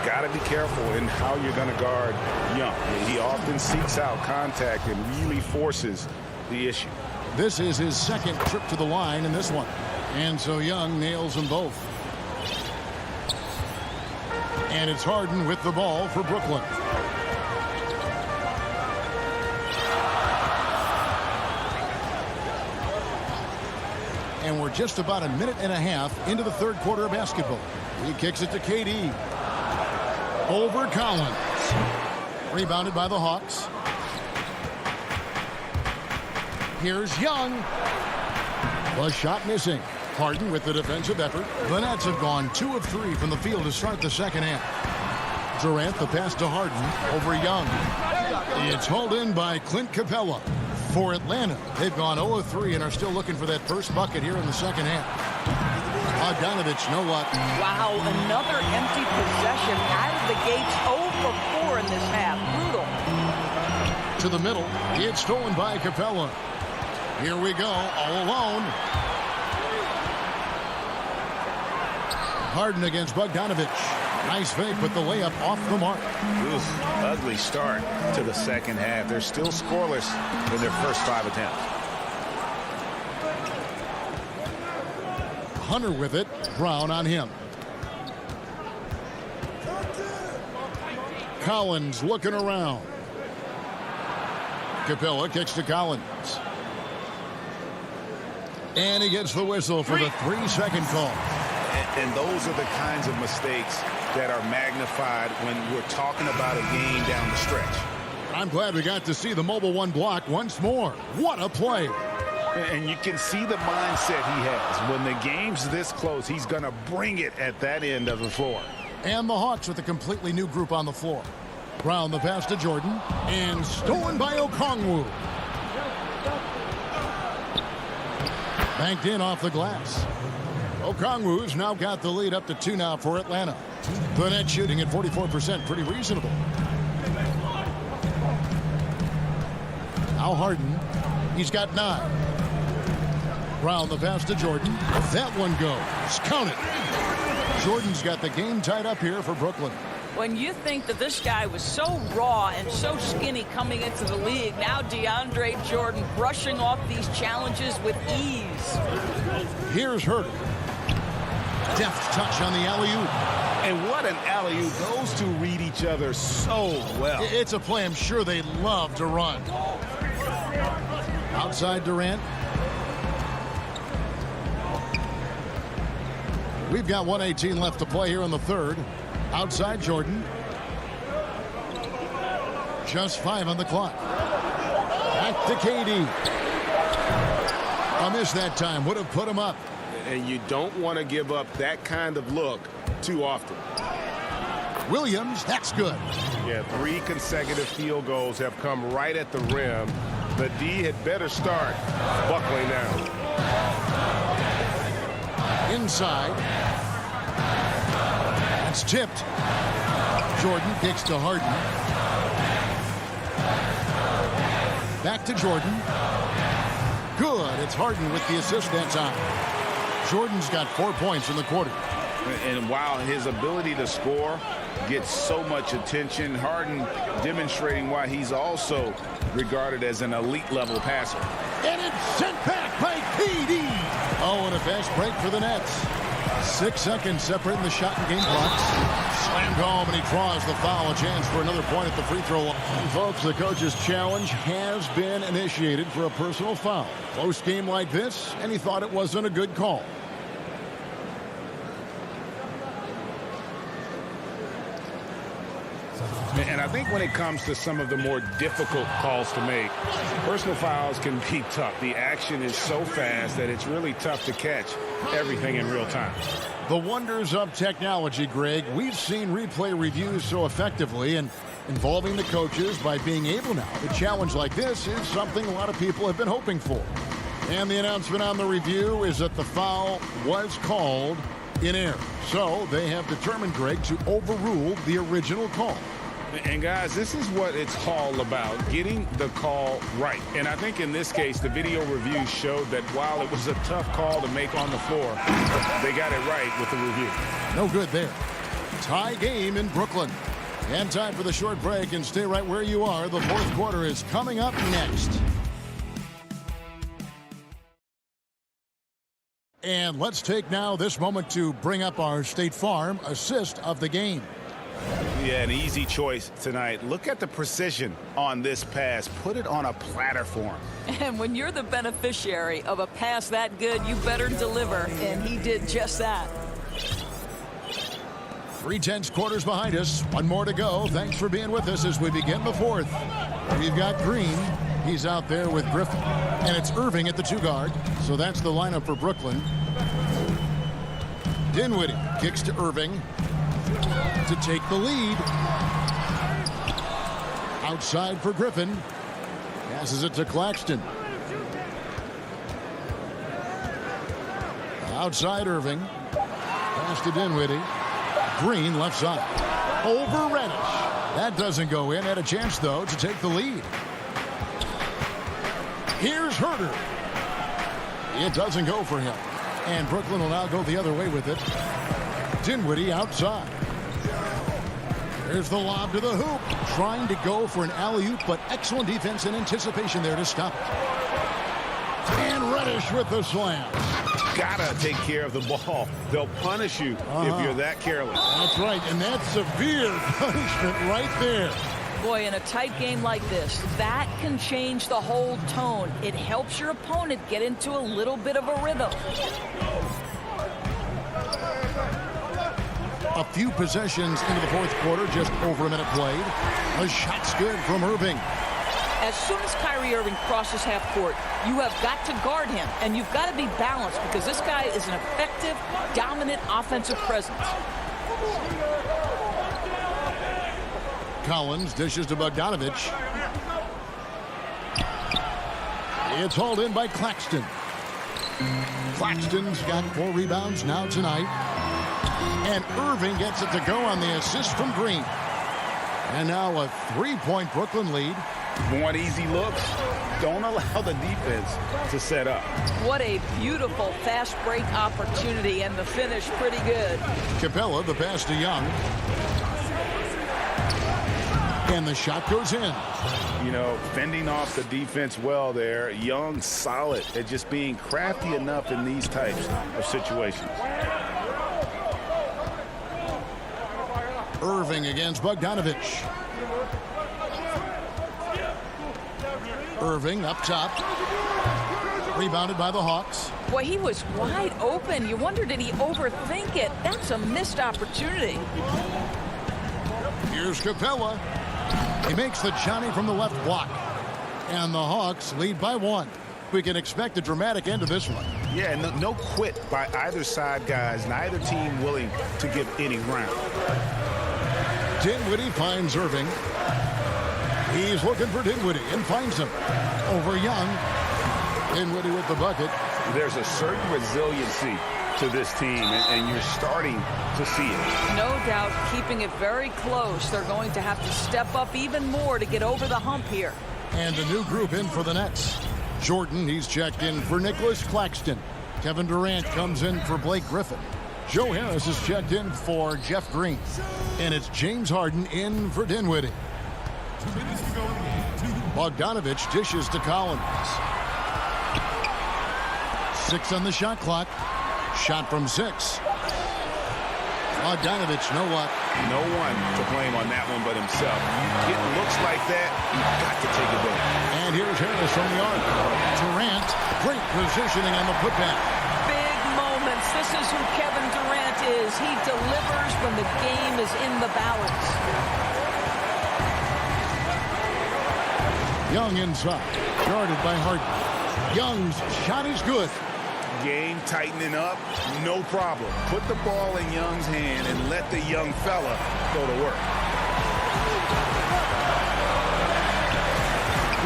[SPEAKER 3] Got to be careful in how you're going to guard Young. He often seeks out contact and really forces the issue.
[SPEAKER 1] This is his second trip to the line in this one. And so Young nails them both. And it's Harden with the ball for Brooklyn. And we're just about a minute and a half into the third quarter of basketball. He kicks it to KD. Over Collins. Rebounded by the Hawks. Here's Young. The shot missing. Harden with the defensive effort. The Nets have gone 2 of 3 from the field to start the second half. Durant the pass to Harden over Young. It's hauled in by Clint Capella. For Atlanta, they've gone 0 of 3 and are still looking for that first bucket here in the second half. Bogdanovic, no luck.
[SPEAKER 7] Wow, another empty possession out of the gates. 0 for 4 in this half. Brutal.
[SPEAKER 1] To the middle. It's stolen by Capella. Here we go, all alone. Harden against Bogdanovic. Nice fake, but the layup off the mark.
[SPEAKER 3] Oof, ugly start to the second half. They're still scoreless in their first 5 attempts.
[SPEAKER 1] Hunter with it. Brown on him. Collins looking around. Capella kicks to Collins. And he gets the whistle for the 3-second call.
[SPEAKER 3] And those are the kinds of mistakes that are magnified when we're talking about a game down the stretch.
[SPEAKER 1] I'm glad we got to see the Mobile One block once more. What a play.
[SPEAKER 3] And you can see the mindset he has. When the game's this close, he's going to bring it at that end of the floor.
[SPEAKER 1] And the Hawks with a completely new group on the floor. Brown the pass to Jordan. And stolen by Okongwu. Banked in off the glass. Okongwu's now got the lead up to 2 now for Atlanta. The net shooting at 44%, pretty reasonable. Now Harden, he's got 9. Brown the pass to Jordan. That one goes. Count it. Jordan's got the game tied up here for Brooklyn.
[SPEAKER 7] When you think that this guy was so raw and so skinny coming into the league, now DeAndre Jordan brushing off these challenges with ease.
[SPEAKER 1] Here's Herter. Deft touch on the alley-oop.
[SPEAKER 3] And what an alley-oop. Those two read each other so well.
[SPEAKER 1] It's a play I'm sure they love to run. Outside Durant. We've got 1:18 left to play here in the third. Outside Jordan. Just 5 on the clock. Back to KD. A miss that time would have put him up.
[SPEAKER 4] And you don't want to give up that kind of look too often.
[SPEAKER 1] Williams, that's good.
[SPEAKER 4] Yeah, 3 consecutive field goals have come right at the rim. The D had better start buckling now.
[SPEAKER 1] Inside. It's tipped. Jordan kicks to Harden. Back to Jordan. Good. It's Harden with the assist that time. Jordan's got 4 points in the quarter.
[SPEAKER 3] And while his ability to score gets so much attention, Harden demonstrating why he's also regarded as an elite level passer.
[SPEAKER 1] And it's sent back by KD. Oh, and a fast break for the Nets. 6 seconds separating the shot and game clocks. Slammed home, and he draws the foul. A chance for another point at the free throw line. And folks, the coach's challenge has been initiated for a personal foul. Close game like this, and he thought it wasn't a good call.
[SPEAKER 3] And I think when it comes to some of the more difficult calls to make, personal fouls can be tough. The action is so fast that it's really tough to catch everything in real time.
[SPEAKER 1] The wonders of technology, Greg. We've seen replay reviews so effectively, and involving the coaches by being able now to challenge like this is something a lot of people have been hoping for. And the announcement on the review is that the foul was called in error. So they have determined, Greg, to overrule the original call.
[SPEAKER 3] And guys, this is what it's all about, getting the call right. And I think in this case, the video review showed that while it was a tough call to make on the floor, they got it right with the review.
[SPEAKER 1] No good there. Tie game in Brooklyn. And time for the short break, and stay right where you are. The fourth quarter is coming up next. And let's take now this moment to bring up our State Farm assist of the game.
[SPEAKER 3] Yeah, an easy choice tonight. Look at the precision on this pass. Put it on a platter for him.
[SPEAKER 7] And when you're the beneficiary of a pass that good, you better deliver. And he did just that.
[SPEAKER 1] 3/10 quarters behind us. One more to go. Thanks for being with us as we begin the fourth. We've got Green. He's out there with Griffin. And it's Irving at the 2 guard. So that's the lineup for Brooklyn. Dinwiddie kicks to Irving to take the lead. Outside for Griffin. Passes it to Claxton. Outside Irving. Pass to Dinwiddie. Green left side. Over Reddish. That doesn't go in. Had a chance, though, to take the lead. Here's Herter. It doesn't go for him. And Brooklyn will now go the other way with it. Dinwiddie outside. There's the lob to the hoop. Trying to go for an alley-oop, but excellent defense and anticipation there to stop it. And Reddish with the slam.
[SPEAKER 3] Gotta take care of the ball. They'll punish you if you're that careless.
[SPEAKER 1] That's right, and that's severe punishment right there.
[SPEAKER 7] Boy, in a tight game like this, that can change the whole tone. It helps your opponent get into a little bit of a rhythm.
[SPEAKER 1] A few possessions into the fourth quarter, just over a minute played. A shot's good from Irving.
[SPEAKER 7] As soon as Kyrie Irving crosses half court, you have got to guard him, and you've got to be balanced because this guy is an effective, dominant offensive presence.
[SPEAKER 1] Collins dishes to Bogdanovich. It's hauled in by Claxton. Claxton's got 4 rebounds now tonight. And Irving gets it to go on the assist from Green. And now a 3-point Brooklyn lead.
[SPEAKER 3] Want easy looks? Don't allow the defense to set up.
[SPEAKER 7] What a beautiful fast break opportunity, and the finish pretty good.
[SPEAKER 1] Capella, the pass to Young. And the shot goes in.
[SPEAKER 3] You know, fending off the defense well there. Young solid at just being crafty enough in these types of situations.
[SPEAKER 1] Irving against Bogdanovich. Irving up top. Rebounded by the Hawks.
[SPEAKER 7] Boy, he was wide open. You wonder, did he overthink it? That's a missed opportunity.
[SPEAKER 1] Here's Capella. He makes the Johnny from the left block. And the Hawks lead by 1. We can expect a dramatic end to this one.
[SPEAKER 3] Yeah, no quit by either side, guys. Neither team willing to give any ground.
[SPEAKER 1] Dinwiddie finds Irving. He's looking for Dinwiddie and finds him. Over Young. Dinwiddie with the bucket.
[SPEAKER 3] There's a certain resiliency to this team, and you're starting to see it.
[SPEAKER 7] No doubt, keeping it very close. They're going to have to step up even more to get over the hump here.
[SPEAKER 1] And a new group in for the Nets. Jordan, he's checked in for Nicholas Claxton. Kevin Durant comes in for Blake Griffin. Joe Harris is checked in for Jeff Green. And it's James Harden in for Dinwiddie. Bogdanovich dishes to Collins. 6 on the shot clock. Shot from 6. Bogdanovich, no luck.
[SPEAKER 3] No one to blame on that one but himself. You get looks like that, you've got to take advantage.
[SPEAKER 1] And here's Harris from the arc. Durant, great positioning on the putback.
[SPEAKER 7] Big moments. This is who Kevin Durant is. He delivers when the game is in the balance.
[SPEAKER 1] Young inside, guarded by Harden. Young's shot is good.
[SPEAKER 3] Game tightening up, no problem. Put the ball in Young's hand and let the young fella go to work.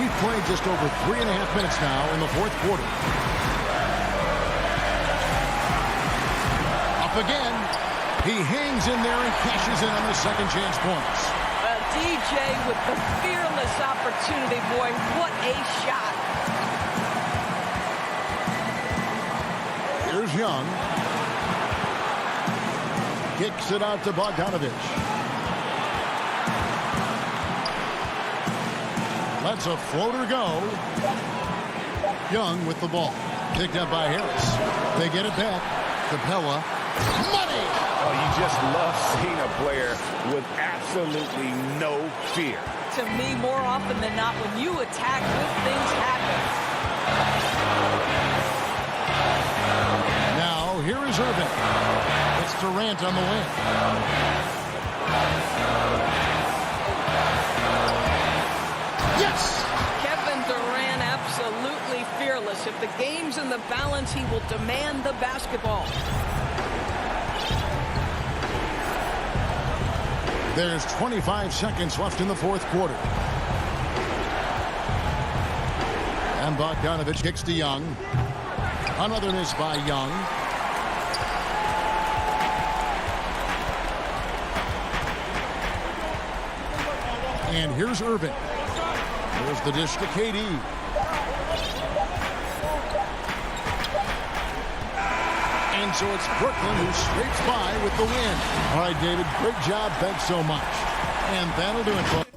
[SPEAKER 1] We've played just over 3.5 minutes now in the fourth quarter. Up again. He hangs in there and cashes in on the second chance points.
[SPEAKER 7] DJ with the fearless opportunity. Boy, what a shot.
[SPEAKER 1] Here's Young. Kicks it out to Bogdanovich. Lets a floater go. Young with the ball. Picked up by Harris. They get it back. Capella. Money!
[SPEAKER 3] Oh, you just love seeing a player with absolutely no fear.
[SPEAKER 7] To me, more often than not, when you attack, good things happen.
[SPEAKER 1] Now, here is Irving. It's Durant on the wing. Yes!
[SPEAKER 7] Kevin Durant, absolutely fearless. If the game's in the balance, he will demand the basketball.
[SPEAKER 1] There's 25 seconds left in the fourth quarter. And Bogdanovich kicks to Young. Another miss by Young. And here's Irving. Here's the dish to KD. And so it's Brooklyn who scrapes by with the win. All right, David, great job. Thanks so much. And that'll do it, folks.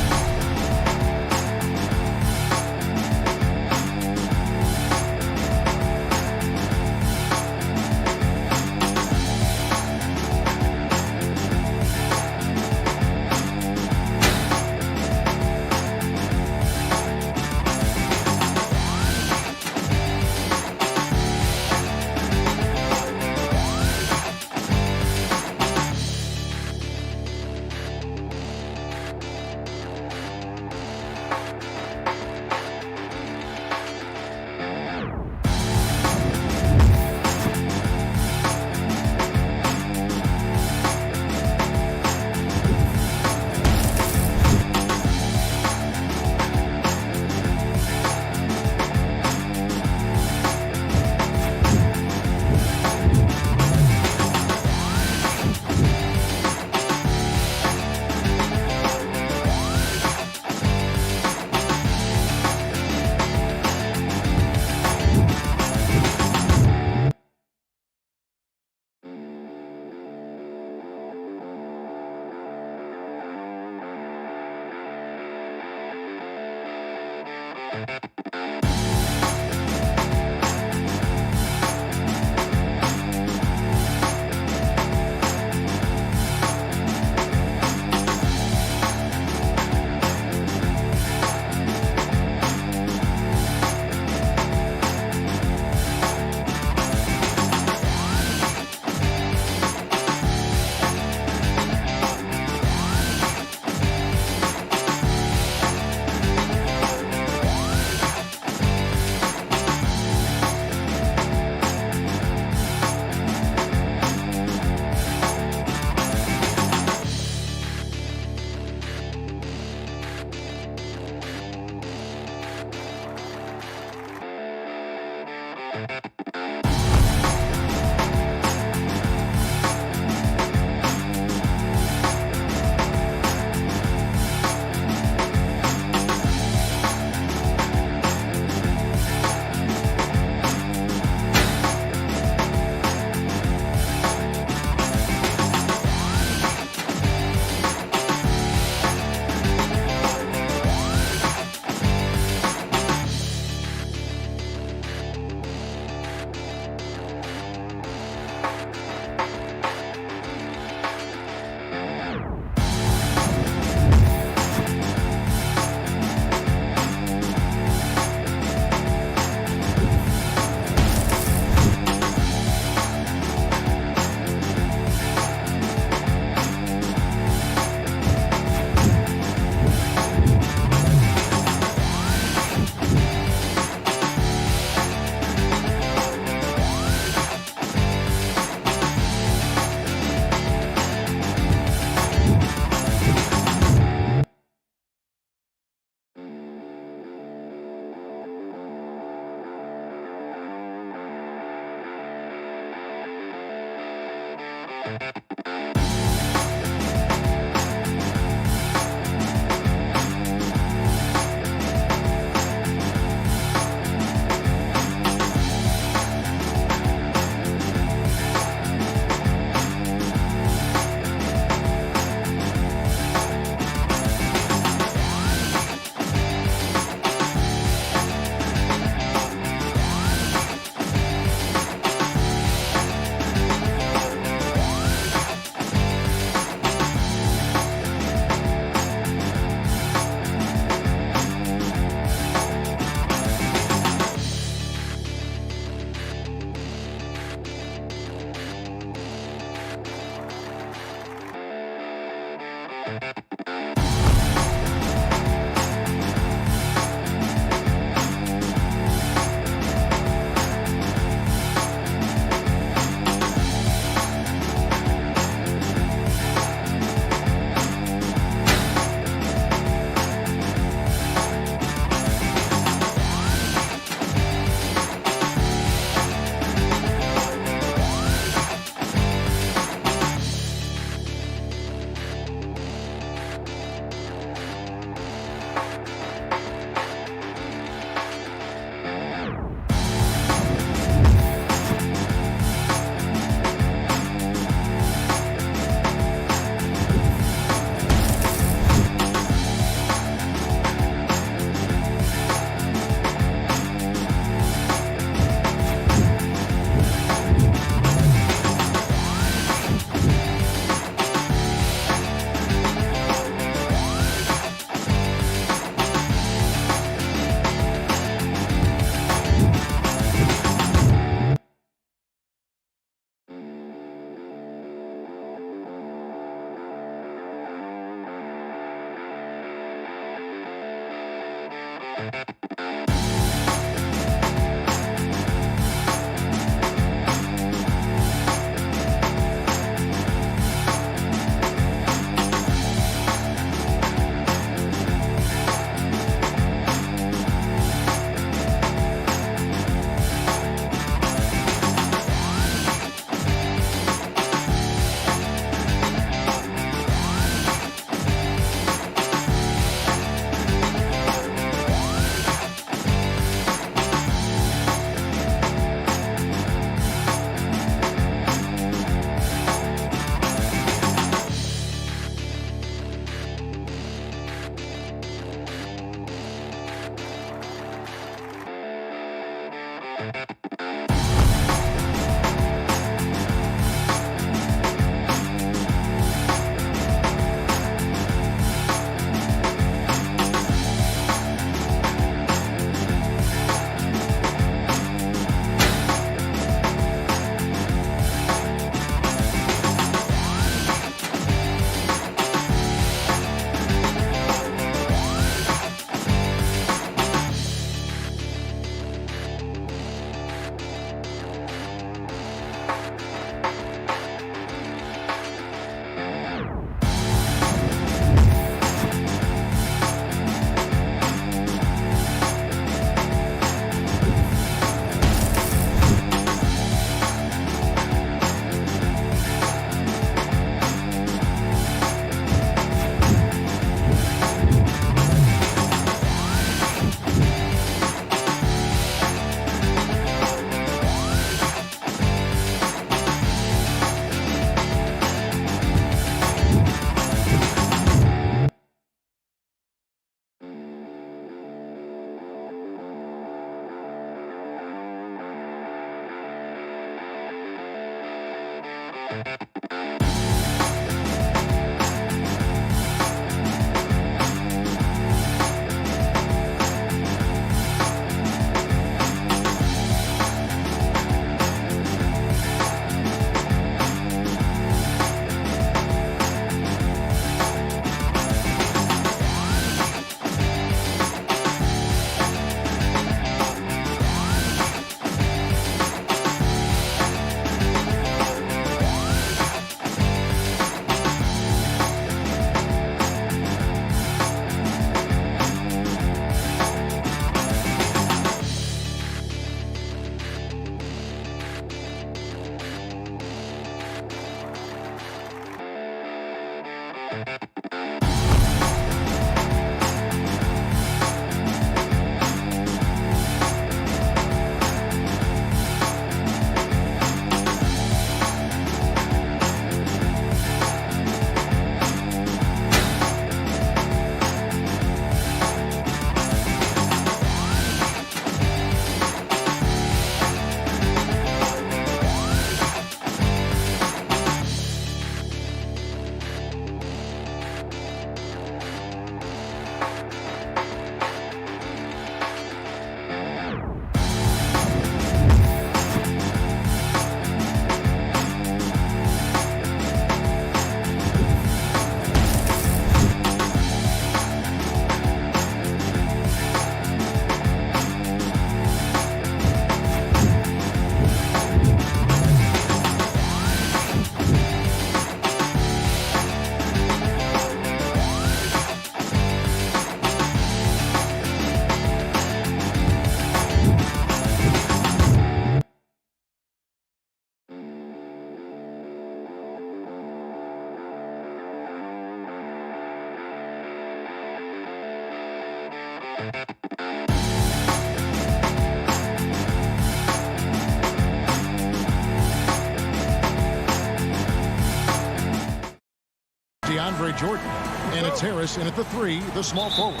[SPEAKER 1] DeAndre Jordan. And it's Harris in at the 3, the small forward.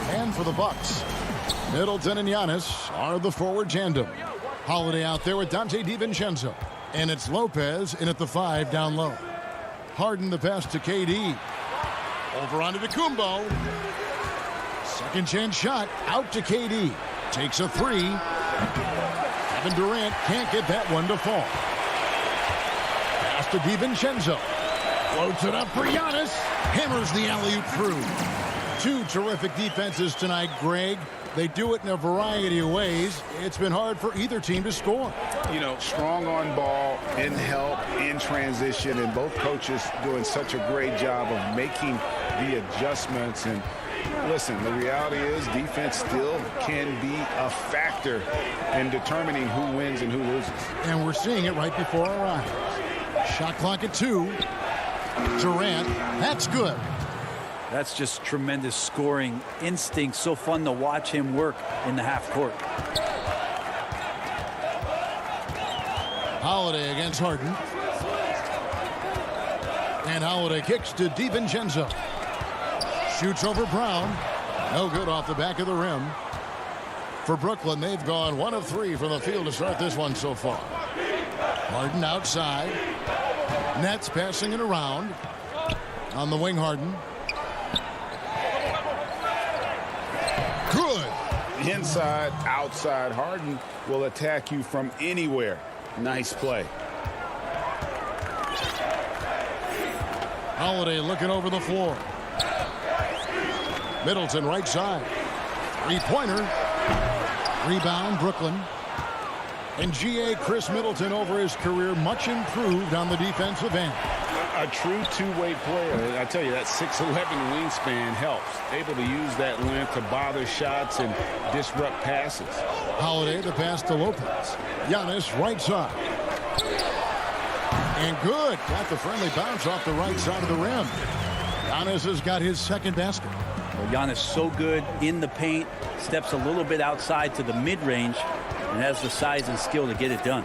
[SPEAKER 1] And for the Bucks, Middleton and Giannis are the forward tandem. Holiday out there with Dante DiVincenzo. And it's Lopez in at the 5 down low. Harden the pass to KD. Over onto Kumbo. Second chance shot out to KD. Takes a 3. Kevin Durant can't get that one to fall. Pass to DiVincenzo. Floats it up for Giannis. Hammers the alley-oop through. Two terrific defenses tonight, Greg. They do it in a variety of ways. It's been hard for either team to score.
[SPEAKER 3] You know, strong on ball, in help, in transition, and both coaches doing such a great job of making the adjustments. And listen, the reality is defense still can be a factor in determining who wins and who loses.
[SPEAKER 1] And we're seeing it right before our eyes. Shot clock at 2. Durant, that's good.
[SPEAKER 9] That's just tremendous scoring instinct. So fun to watch him work in the half court.
[SPEAKER 1] Holiday against Harden. And Holiday kicks to DiVincenzo. Shoots over Brown. No good off the back of the rim. For Brooklyn, they've gone 1 of 3 from the field to start this one so far. Harden outside. Nets passing it around. On the wing, Harden. Good.
[SPEAKER 3] Inside, outside. Harden will attack you from anywhere. Nice play.
[SPEAKER 1] Holiday looking over the floor. Middleton right side. Three-pointer. Rebound, Brooklyn. And G.A. Chris Middleton over his career, much improved on the defensive end.
[SPEAKER 3] A true two-way player. I tell you, that 6'11" wingspan helps. Able to use that length to bother shots and disrupt passes.
[SPEAKER 1] Holiday the pass to Lopez. Giannis right side. And good. Got the friendly bounce off the right side of the rim. Giannis has got his second basket.
[SPEAKER 9] Well, Giannis so good in the paint. Steps a little bit outside to the mid-range and has the size and skill to get it done.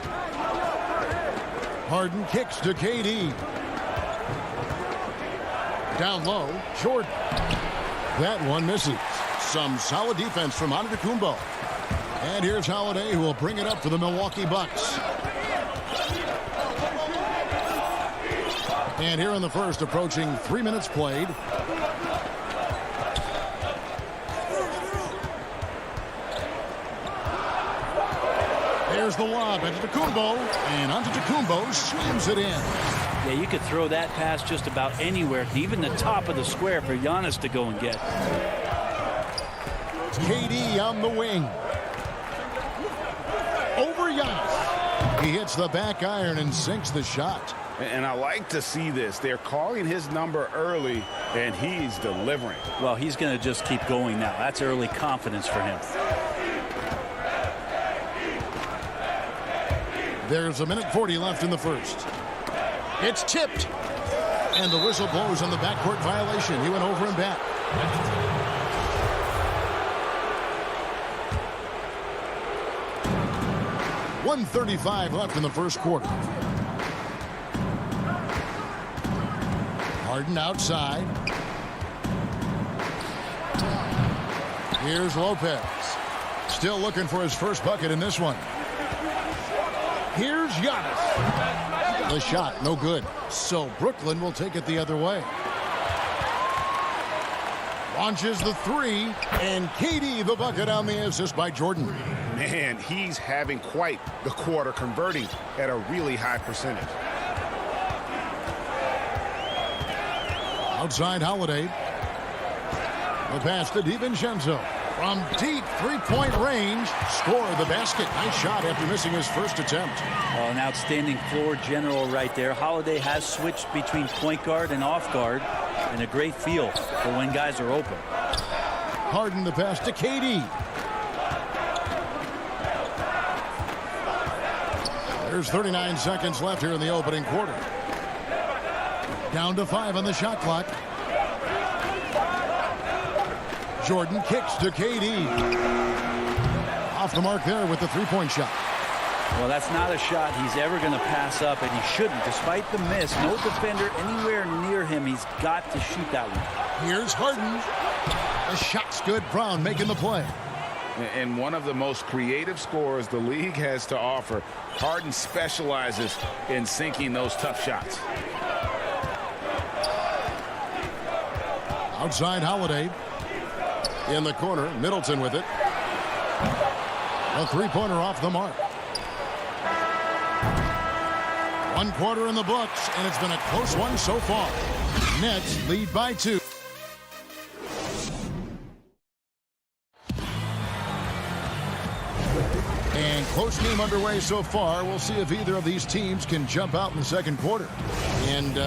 [SPEAKER 1] Harden kicks to KD. Down low, Jordan. That one misses. Some solid defense from Antetokounmpo. And here's Holiday, who will bring it up for the Milwaukee Bucks. And here in the first, approaching 3 minutes played. There's the lob, Antetokounmpo, and Antetokounmpo slams it in.
[SPEAKER 9] Yeah, you could throw that pass just about anywhere, even the top of the square for Giannis to go and get.
[SPEAKER 1] KD on the wing. Over Giannis. He hits the back iron and sinks the shot.
[SPEAKER 3] And I like to see this. They're calling his number early, and he's delivering.
[SPEAKER 9] Well, he's going to just keep going now. That's early confidence for him.
[SPEAKER 1] There's 1:40 left in the first. It's tipped. And the whistle blows on the backcourt violation. He went over and back. .135 left in the first quarter. Harden outside. Here's Lopez. Still looking for his first bucket in this one. Here's Giannis. The shot, no good. So Brooklyn will take it the other way. Launches the three, and KD the bucket on the assist by Jordan.
[SPEAKER 4] Man, he's having quite the quarter, converting at a really high percentage.
[SPEAKER 1] Outside Holiday. The pass to DiVincenzo. From deep three-point range, score the basket. Nice shot after missing his first attempt.
[SPEAKER 9] Oh, an outstanding floor general right there. Holiday has switched between point guard and off guard, and a great feel for when guys are open.
[SPEAKER 1] Harden the pass to KD. There's 39 seconds left here in the opening quarter. Down to 5 on the shot clock. Jordan kicks to KD. Off the mark there with the three-point shot.
[SPEAKER 9] Well, that's not a shot he's ever going to pass up, and he shouldn't. Despite the miss, no defender anywhere near him. He's got to shoot that one.
[SPEAKER 1] Here's Harden. The shot's good. Brown making the play.
[SPEAKER 3] And one of the most creative scorers the league has to offer. Harden specializes in sinking those tough shots.
[SPEAKER 1] Outside Holiday. In the corner, Middleton with it. A three-pointer off the mark. 1 quarter in the books, and it's been a close one so far. Nets lead by 2. And close game underway so far. We'll see if either of these teams can jump out in the second quarter. And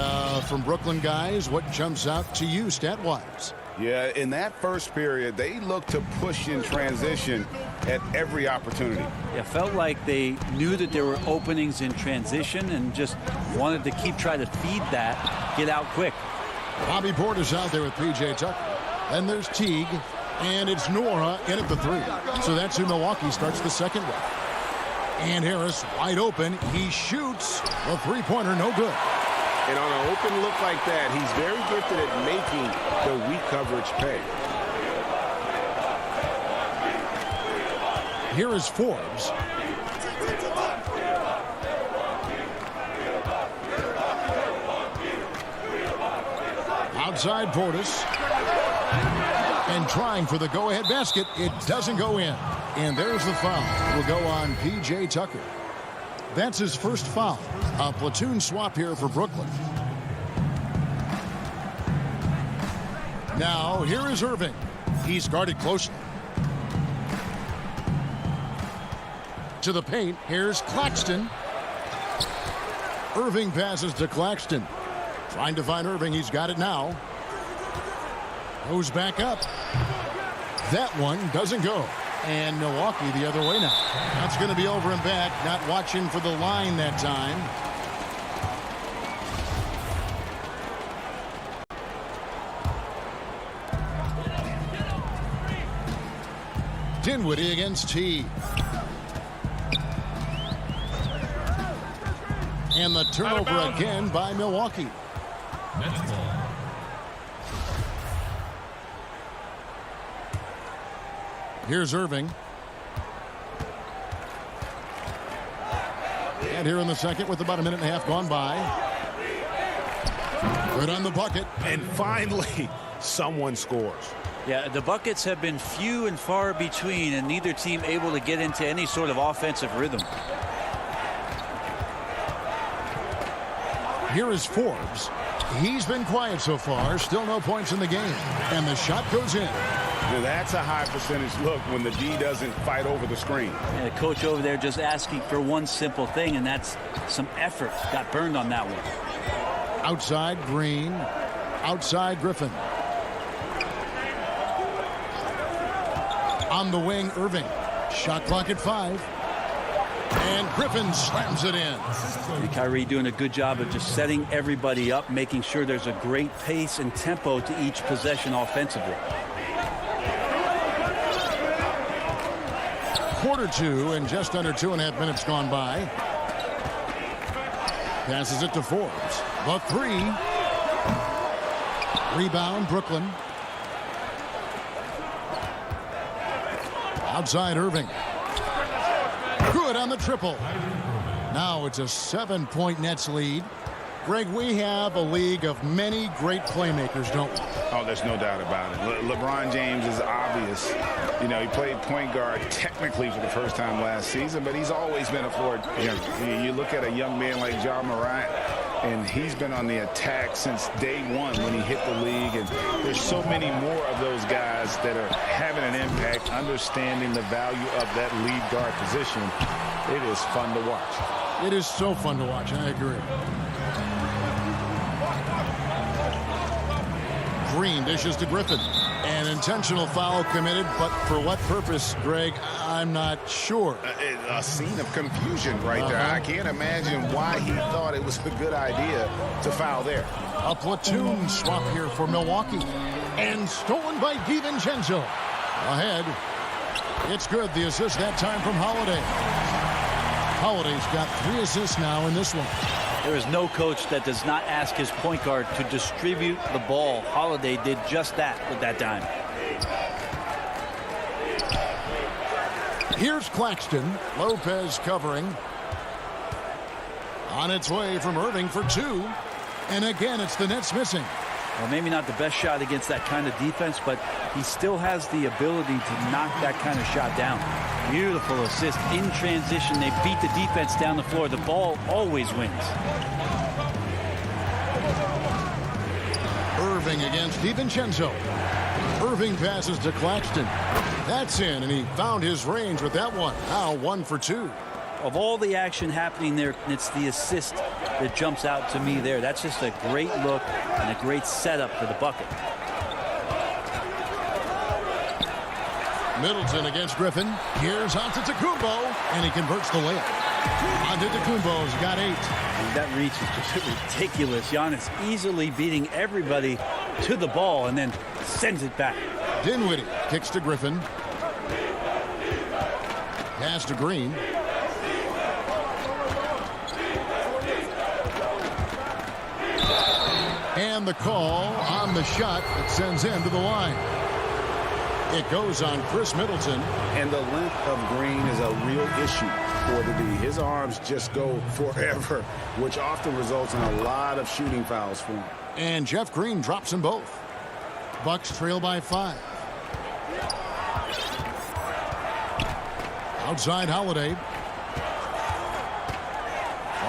[SPEAKER 1] from Brooklyn guys, what jumps out to you stat-wise?
[SPEAKER 3] Yeah, in that first period, they looked to push in transition at every opportunity.
[SPEAKER 9] It felt like they knew that there were openings in transition and just wanted to keep trying to feed that, get out quick.
[SPEAKER 1] Bobby Portis out there with P.J. Tucker. Then there's Teague, and it's Nora in at the three. So that's who Milwaukee starts the second with. And Harris wide open. He shoots. A three-pointer, no good.
[SPEAKER 4] And on an open look like that, he's very gifted at making the weak coverage pay.
[SPEAKER 1] Here is Forbes. Outside Portis. And trying for the go-ahead basket. It doesn't go in. And there's the foul. Will go on P.J. Tucker. That's his first foul. A platoon swap here for Brooklyn. Now, here is Irving. He's guarded closely. To the paint, here's Claxton. Irving passes to Claxton. Trying to find Irving, he's got it now. Goes back up. That one doesn't go. And Milwaukee the other way now. That's going to be over and back. Not watching for the line that time. Dinwiddie against T. And the turnover again by Milwaukee. Here's Irving. And here in the second with about a minute and a half gone by. Good on the bucket.
[SPEAKER 4] And finally, someone scores.
[SPEAKER 9] Yeah, the buckets have been few and far between, and neither team able to get into any sort of offensive rhythm.
[SPEAKER 1] Here is Forbes. He's been quiet so far. Still no points in the game. And the shot goes in.
[SPEAKER 3] Now that's a high percentage look when the D doesn't fight over the screen.
[SPEAKER 9] And the coach over there just asking for one simple thing, and that's some effort. Got burned on that one.
[SPEAKER 1] Outside Green. Outside Griffin. On the wing, Irving. Shot clock at 5. And Griffin slams it in.
[SPEAKER 9] Kyrie doing a good job of just setting everybody up, making sure there's a great pace and tempo to each possession offensively.
[SPEAKER 1] Quarter two and just under 2.5 minutes gone by. Passes it to Forbes. The three. Rebound, Brooklyn. Outside Irving. Good on the triple. Now it's a 7-point Nets lead. Greg, we have a league of many great playmakers, don't we?
[SPEAKER 3] Oh, there's no doubt about it. LeBron James is obvious. You know, he played point guard technically for the first time last season, but he's always been a floor general. You look at a young man like Ja Morant, and he's been on the attack since day one when he hit the league. And there's so many more of those guys that are having an impact, understanding the value of that lead guard position. It is fun to watch.
[SPEAKER 1] It is so fun to watch, I agree. Green dishes to Griffin. An intentional foul committed, but for what purpose, Greg, I'm not sure.
[SPEAKER 3] A scene of confusion right there. I can't imagine why he thought it was a good idea to foul there.
[SPEAKER 1] A platoon swap here for Milwaukee. And stolen by DiVincenzo. Ahead. It's good. The assist that time from Holiday. Holiday's got 3 assists now in this one.
[SPEAKER 9] There is no coach that does not ask his point guard to distribute the ball. Holiday did just that with that dime.
[SPEAKER 1] Here's Claxton. Lopez covering. On its way from Irving for 2. And again, it's the Nets missing.
[SPEAKER 9] Well, maybe not the best shot against that kind of defense, but he still has the ability to knock that kind of shot down. Beautiful assist in transition. They beat the defense down the floor. The ball always wins.
[SPEAKER 1] Irving against DiVincenzo. Irving passes to Claxton. That's in, and he found his range with that one. Now 1 for 2.
[SPEAKER 9] Of all the action happening there, it's the assist that jumps out to me there. That's just a great look and a great setup for the bucket.
[SPEAKER 1] Middleton against Griffin. Here's Antetokounmpo, and he converts the layup. Antetokounmpo's got 8.
[SPEAKER 9] And that reach is just ridiculous. Giannis easily beating everybody to the ball and then sends it back.
[SPEAKER 1] Dinwiddie kicks to Griffin. Pass to Green. And the call on the shot that sends him to the line. It goes on Chris Middleton.
[SPEAKER 3] And the length of Green is a real issue for the D. His arms just go forever, which often results in a lot of shooting fouls for him.
[SPEAKER 1] And Jeff Green drops them both. Bucks trail by 5. Outside Holiday.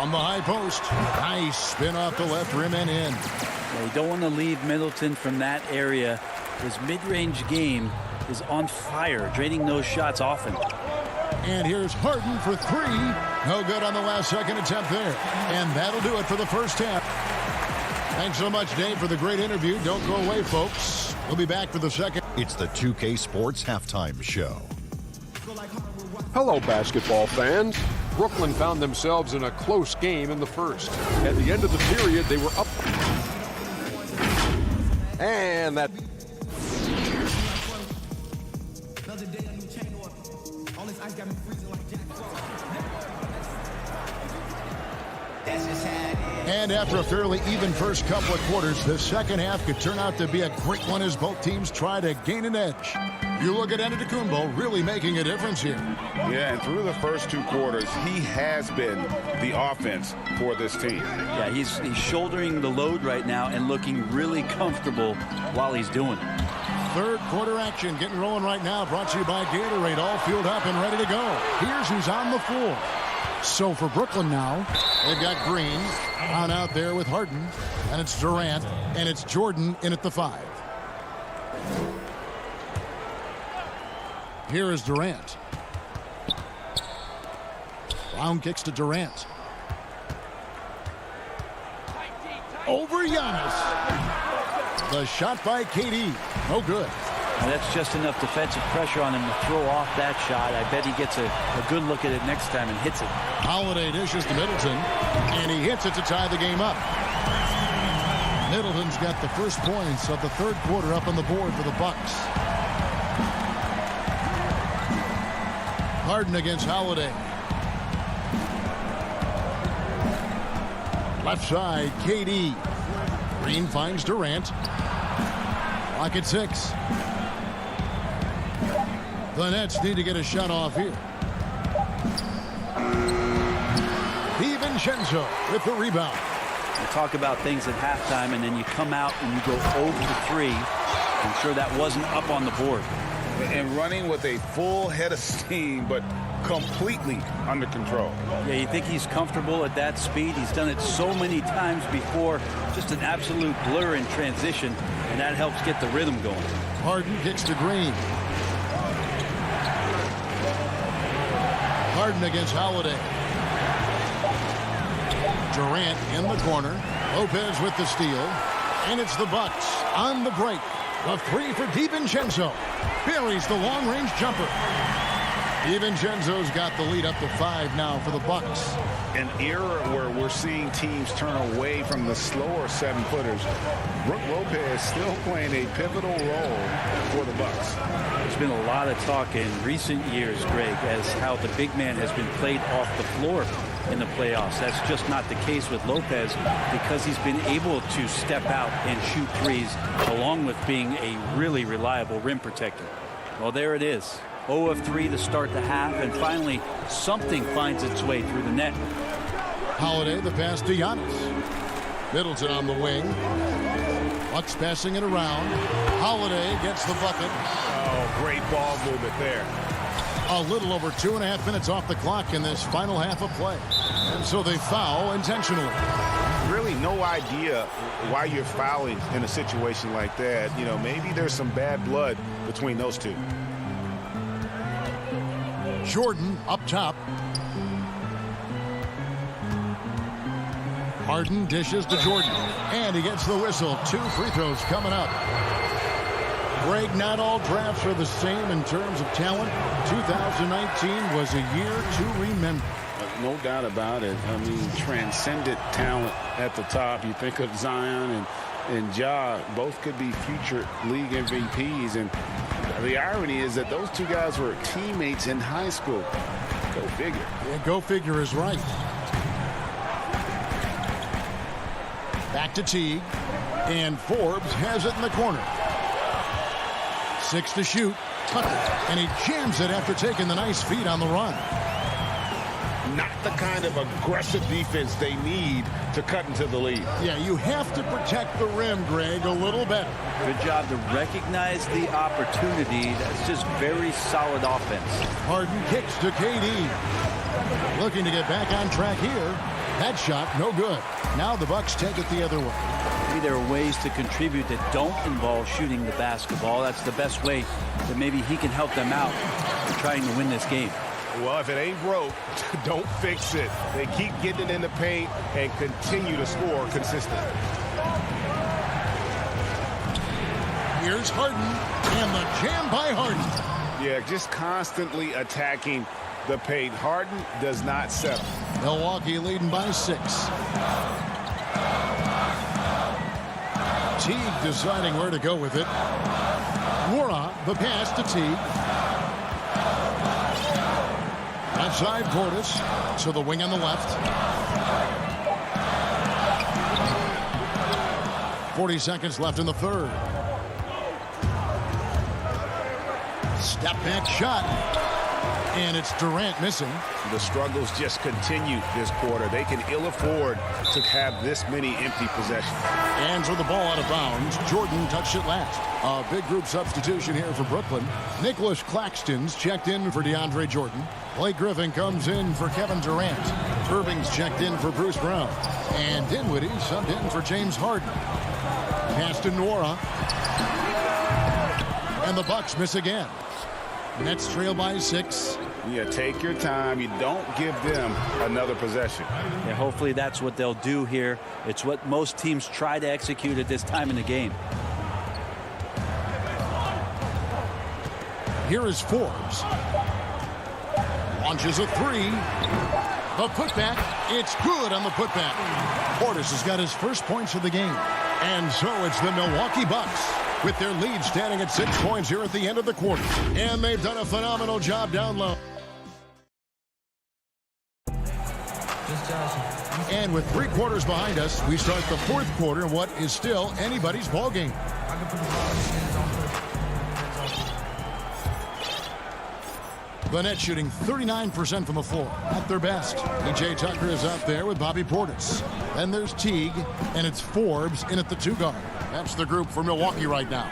[SPEAKER 1] On the high post. Nice spin off the left rim and in.
[SPEAKER 9] Yeah, you don't want to leave Middleton from that area. His mid-range game is on fire, draining those shots often.
[SPEAKER 1] And here's Harden for 3. No good on the last second attempt there. And that'll do it for the first half. Thanks so much, Dave, for the great interview. Don't go away, folks. We'll be back for the second.
[SPEAKER 5] It's the 2K Sports Halftime Show.
[SPEAKER 6] Hello, basketball fans. Brooklyn found themselves in a close game in the first. At the end of the period, they were up. And that...
[SPEAKER 1] And after a fairly even first couple of quarters, the second half could turn out to be a great one as both teams try to gain an edge. You look at Antetokounmpo really making a difference here.
[SPEAKER 3] Yeah, and through the first 2 quarters, he has been the offense for this team.
[SPEAKER 9] Yeah, he's shouldering the load right now and looking really comfortable while he's doing it.
[SPEAKER 1] Third quarter action getting rolling right now, brought to you by Gatorade, all fueled up and ready to go. Here's who's on the floor. So for Brooklyn now, they've got Green on out there with Harden, and it's Durant, and it's Jordan in at the 5. Here is Durant. Brown kicks to Durant. Over Giannis. The shot by KD. No good.
[SPEAKER 9] And that's just enough defensive pressure on him to throw off that shot. I bet he gets a good look at it next time and hits it.
[SPEAKER 1] Holiday dishes to Middleton, and he hits it to tie the game up. Middleton's got the first points of the third quarter up on the board for the Bucks. Harden against Holiday. Left side, KD. Green finds Durant. Clock at 6. The Nets need to get a shot off here. DiVincenzo with the rebound.
[SPEAKER 9] You talk about things at halftime, and then you come out and you go 0 for 3. I'm sure that wasn't up on the board.
[SPEAKER 3] And running with a full head of steam, but completely under control.
[SPEAKER 9] Yeah, you think he's comfortable at that speed. He's done it so many times before. Just an absolute blur in transition, and that helps get the rhythm going.
[SPEAKER 1] Harden kicks to Green. Harden against Holiday. Durant in the corner. Lopez with the steal. And it's the Bucks on the break. A 3 for DiVincenzo. Buries the long-range jumper. DiVincenzo's got the lead up to 5 now for the Bucks.
[SPEAKER 3] An era where we're seeing teams turn away from the slower 7-footers. Brook Lopez still playing a pivotal role for the Bucks.
[SPEAKER 9] There's been a lot of talk in recent years, Greg, as how the big man has been played off the floor in the playoffs. That's just not the case with Lopez because he's been able to step out and shoot threes along with being a really reliable rim protector. Well, there it is. 0 of 3 to start the half, and finally something finds its way through the net.
[SPEAKER 1] Holiday, the pass to Giannis. Middleton on the wing. Bucks passing it around. Holiday gets the bucket.
[SPEAKER 4] Oh, great ball movement there.
[SPEAKER 1] A little over 2.5 minutes off the clock in this final half of play. And so they foul intentionally.
[SPEAKER 4] Really no idea why you're fouling in a situation like that. You know, maybe there's some bad blood between those two.
[SPEAKER 1] Jordan up top. Harden dishes to Jordan. And he gets the whistle. 2 free throws coming up. Greg, not all drafts are the same in terms of talent. 2019 was a year to remember.
[SPEAKER 3] No doubt about it. I mean, transcendent talent at the top. You think of Zion and Ja, both could be future league MVPs. And the irony is that those two guys were teammates in high school. Go figure.
[SPEAKER 1] Yeah, go figure is right. Back to Teague. And Forbes has it in the corner. 6 to shoot. Tucker. And he jams it after taking the nice feed on the run.
[SPEAKER 3] Not the kind of aggressive defense they need to cut into the lead.
[SPEAKER 1] Yeah, you have to protect the rim, Greg, a little better.
[SPEAKER 9] Good job to recognize the opportunity. That's just very solid offense.
[SPEAKER 1] Harden kicks to KD. Looking to get back on track here. That shot, no good. Now the Bucks take it the other way.
[SPEAKER 9] Maybe there are ways to contribute that don't involve shooting the basketball. That's the best way that maybe he can help them out in trying to win this game.
[SPEAKER 4] Well, if it ain't broke, don't fix it. They keep getting it in the paint and continue to score consistently.
[SPEAKER 1] Here's Harden, and the jam by Harden.
[SPEAKER 4] Yeah, just constantly attacking the paint. Harden does not settle.
[SPEAKER 1] Milwaukee leading by 6. Teague deciding where to go with it. Wara, the pass to Teague. Outside Portis to the wing on the left. 40 seconds left in the third. Step back shot. And it's Durant missing.
[SPEAKER 4] The struggles just continue this quarter. They can ill afford to have this many empty possessions.
[SPEAKER 1] And with the ball out of bounds, Jordan touched it last. A big group substitution here for Brooklyn. Nicholas Claxton's checked in for DeAndre Jordan. Blake Griffin comes in for Kevin Durant. Irving's checked in for Bruce Brown. And Dinwiddie subbed in for James Harden. Pass to Nora. And the Bucks miss again. Nets trail by 6.
[SPEAKER 3] Yeah, take your time. You don't give them another possession.
[SPEAKER 9] Yeah, hopefully that's what they'll do here. It's what most teams try to execute at this time in the game.
[SPEAKER 1] Here is Forbes. Launches a three. The putback. It's good on the putback. Portis has got his first points of the game. And so it's the Milwaukee Bucks with their lead standing at 6 points here at the end of the quarter. And they've done a phenomenal job down low. And with 3 quarters behind us, we start the 4th quarter in what is still anybody's ball game. The Nets shooting 39% from the floor at their best. P.J. Tucker is out there with Bobby Portis. Then there's Teague, and it's Forbes in at the 2 guard. That's the group for Milwaukee right now.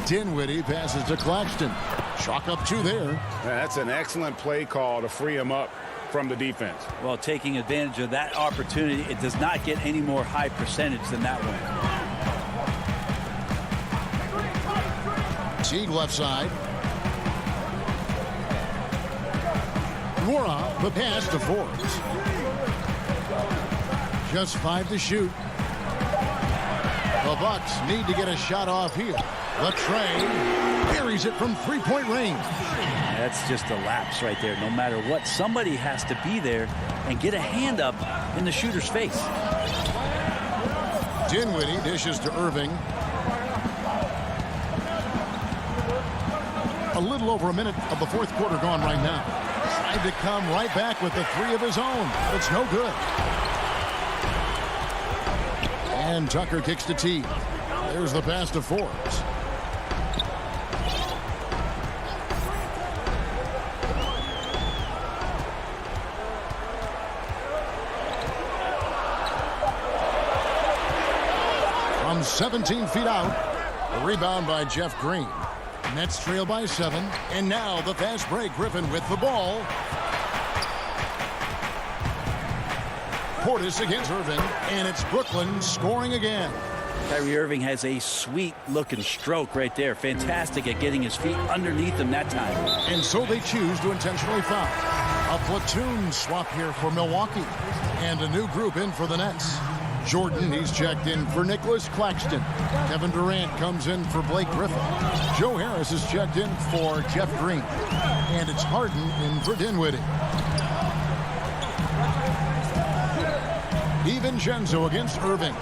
[SPEAKER 1] Dinwiddie passes to Claxton. Chalk up 2 there.
[SPEAKER 3] That's an excellent play call to free him up from the defense.
[SPEAKER 9] Well, taking advantage of that opportunity, it does not get any more high percentage than that one.
[SPEAKER 1] Teague left side. Nora, the pass to Forbes. Just 5 to shoot. The Bucks need to get a shot off here. Latrey buries it from 3-point range.
[SPEAKER 9] That's just a lapse right there. No matter what, somebody has to be there and get a hand up in the shooter's face.
[SPEAKER 1] Dinwiddie dishes to Irving. A little over a minute of the 4th quarter gone right now. Tried to come right back with the 3 of his own. It's no good. And Tucker kicks to Teague. There's the pass to Forbes. From 17 feet out. A rebound by Jeff Green. Nets trail by 7. And now the fast break. Griffin with the ball. Portis against Irving. And it's Brooklyn scoring again.
[SPEAKER 9] Kyrie Irving has a sweet-looking stroke right there. Fantastic at getting his feet underneath him that time.
[SPEAKER 1] And so they choose to intentionally foul. A platoon swap here for Milwaukee. And a new group in for the Nets. Jordan, he's checked in for Nicholas Claxton. Kevin Durant comes in for Blake Griffin. Joe Harris is checked in for Jeff Green. And it's Harden in for Dinwiddie. DiVincenzo against Irving.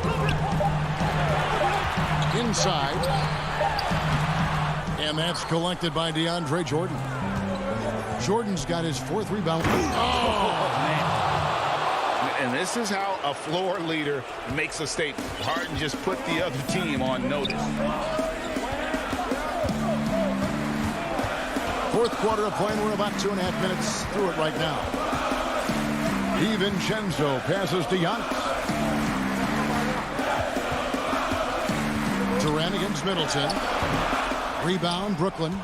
[SPEAKER 1] Inside. And that's collected by DeAndre Jordan. Jordan's got his 4th rebound.
[SPEAKER 3] Oh, man. And this is how a floor leader makes a statement. Harden just put the other team on notice.
[SPEAKER 1] 4th quarter of play. We're about 2.5 minutes through it right now. DiVincenzo passes to Giannis. Durant against Middleton. Rebound, Brooklyn.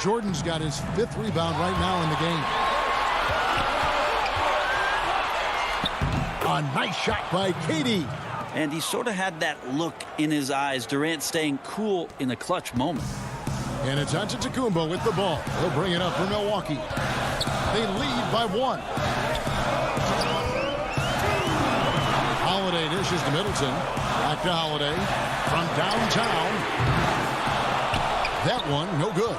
[SPEAKER 1] Jordan's got his 5th rebound right now in the game. A nice shot by Katie.
[SPEAKER 9] And he sort of had that look in his eyes. Durant staying cool in a clutch moment.
[SPEAKER 1] And it's Antetokounmpo with the ball. He'll bring it up for Milwaukee. They lead by 1. Holiday dishes to Middleton. Back to Holiday from downtown. That one, no good.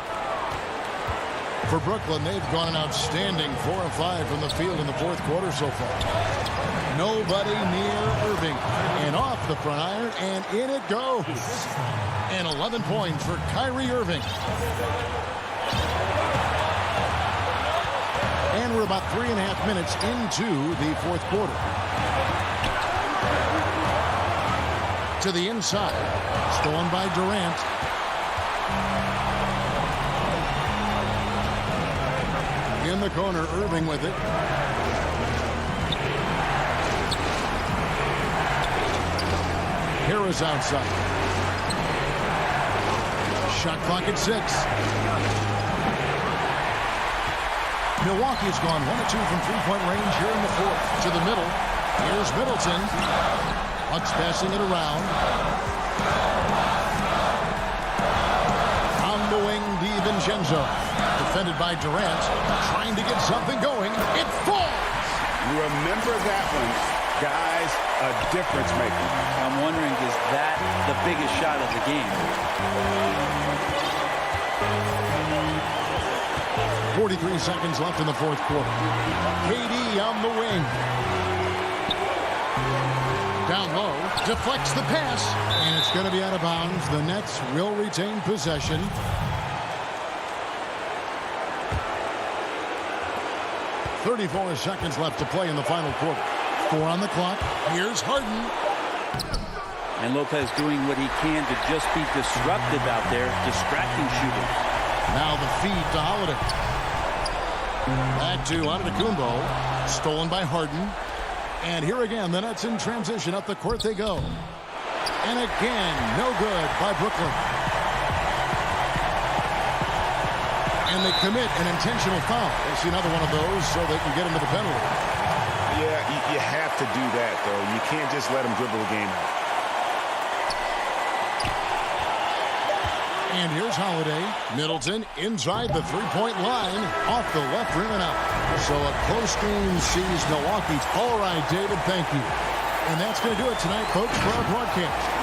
[SPEAKER 1] For Brooklyn, they've gone an outstanding 4 of 5 from the field in the 4th quarter so far. Nobody near Irving. And off the front iron, and in it goes. And 11 points for Kyrie Irving. And we're about 3.5 minutes into the 4th quarter. To the inside. Stolen by Durant. In the corner, Irving with it. Harris outside. Shot clock at 6. Milwaukee's gone 1 of 2 from 3-point range here in the 4th. To the middle. Here's Middleton. Bucks passing it around. On the wing, DiVincenzo. Defended by Durant. Trying to get something going. It falls!
[SPEAKER 3] Remember that one, guys. a difference maker.
[SPEAKER 9] I'm wondering, is that the biggest shot of the game?
[SPEAKER 1] 43 seconds left in the fourth quarter. KD on the wing. Down low, deflects the pass, and it's going to be out of bounds. The Nets will retain possession. .34 seconds left to play in the final quarter. 4 on the clock. Here's Harden.
[SPEAKER 9] And Lopez doing what he can to just be disruptive out there, distracting shooters.
[SPEAKER 1] Now the feed to Holiday. Back to Antetokounmpo. Stolen by Harden. And here again, the Nets in transition. Up the court they go. And again, no good by Brooklyn. And they commit an intentional foul. We'll see another one of those so they can get into the penalty.
[SPEAKER 3] Yeah, you have to do that, though. You can't just let them dribble the game out.
[SPEAKER 1] And here's Holiday. Middleton inside the three-point line. Off the left rim and out. So a close game sees Milwaukee. All right, David, thank you. And that's going to do it tonight, folks, for our broadcast.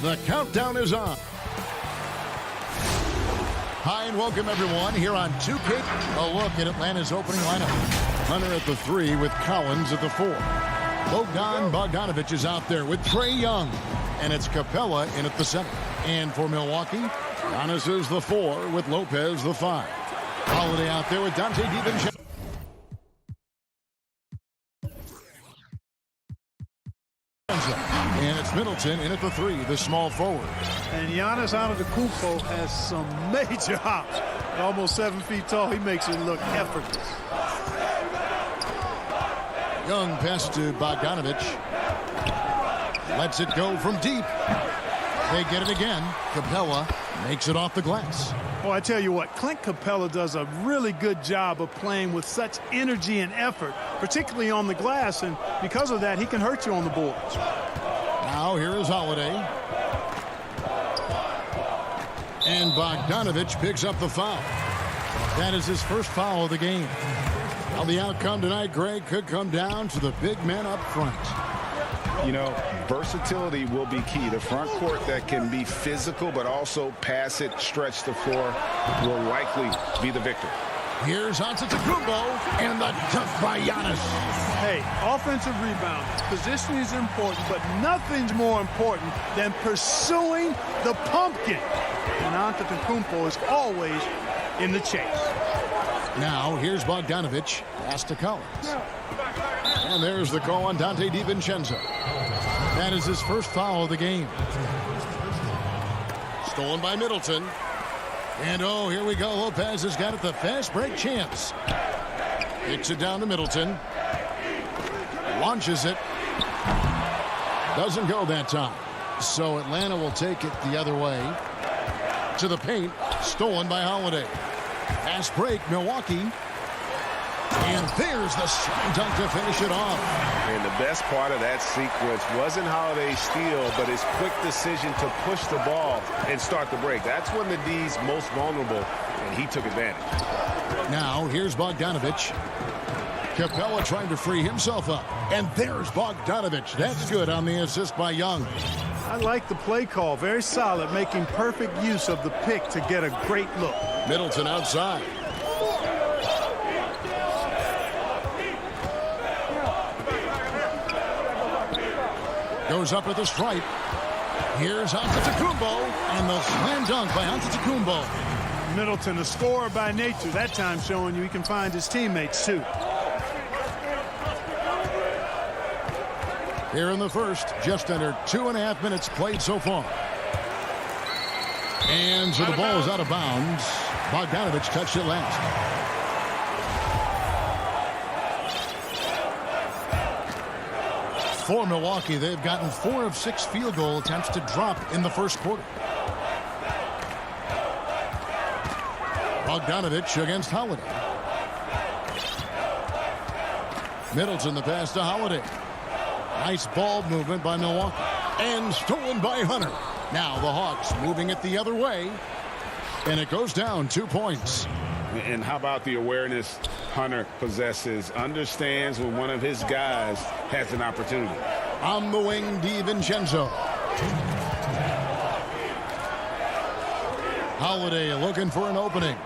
[SPEAKER 1] The countdown is on. Hi and welcome everyone here on 2K. A look at Atlanta's opening lineup. Hunter at the 3 with Collins at the 4. Bogdan Bogdanovic is out there with Trae Young. And it's Capella in at the center. And for Milwaukee, Giannis is the 4 with Lopez the 5. Holiday out there with Dante DiVincenzo. And it's Middleton in at the 3, the small forward.
[SPEAKER 10] And Giannis Antetokounmpo has some major hops. At almost 7 feet tall, he makes it look effortless.
[SPEAKER 1] Young pass to Bogdanovic. Lets it go from deep. They get it again. Capella makes it off the glass.
[SPEAKER 10] Well, I tell you what, Clint Capella does a really good job of playing with such energy and effort, particularly on the glass, and because of that, he can hurt you on the boards.
[SPEAKER 1] Now here is Holiday. And Bogdanovic picks up the foul. That is his first foul of the game. Well, the outcome tonight, Greg, could come down to the big men up front.
[SPEAKER 3] You know, versatility will be key. The front court that can be physical but also pass it, stretch the floor will likely be the victor.
[SPEAKER 1] Here's Antetokounmpo and the dunk by Giannis.
[SPEAKER 10] Hey, offensive rebound. Positioning is important, but nothing's more important than pursuing the pumpkin. And Antetokounmpo is always in the chase.
[SPEAKER 1] Now, here's Bogdanovic. Pass to Collins. And there's the call on Dante DiVincenzo. That is his first foul of the game. Stolen by Middleton. And oh, here we go. Lopez has got it, the fast break chance. Kicks it down to Middleton. Launches it. Doesn't go that time. So Atlanta will take it the other way. To the paint. Stolen by Holiday. Fast break, Milwaukee. And there's the slam dunk to finish it off.
[SPEAKER 4] And the best part of that sequence wasn't Holiday's steal, but his quick decision to push the ball and start the break. That's when the D's most vulnerable, and he took advantage.
[SPEAKER 1] Now, here's Bogdanovic. Capella trying to free himself up. And there's Bogdanovic. That's good on the assist by Young.
[SPEAKER 10] I like the play call. Very solid, making perfect use of the pick to get a great look.
[SPEAKER 1] Middleton outside. Goes up at the stripe. Here's Antetokounmpo, and the slam dunk by Antetokounmpo.
[SPEAKER 10] Middleton, a scorer by nature, that time showing you he can find his teammates too.
[SPEAKER 1] Here in the first, just under 2.5 minutes played so far. And so the ball is out of bounds. Bogdanovic touched it last. For Milwaukee, they've gotten 4 of 6 field goal attempts to drop in the first quarter. Bogdanovic against Holiday. Middleton the pass to Holiday. Nice ball movement by Milwaukee. And stolen by Hunter. Now the Hawks moving it the other way. And it goes down 2 points.
[SPEAKER 3] And how about the awareness Hunter possesses, understands when one of his guys has an opportunity.
[SPEAKER 1] On the wing, DiVincenzo. Holiday looking for an opening.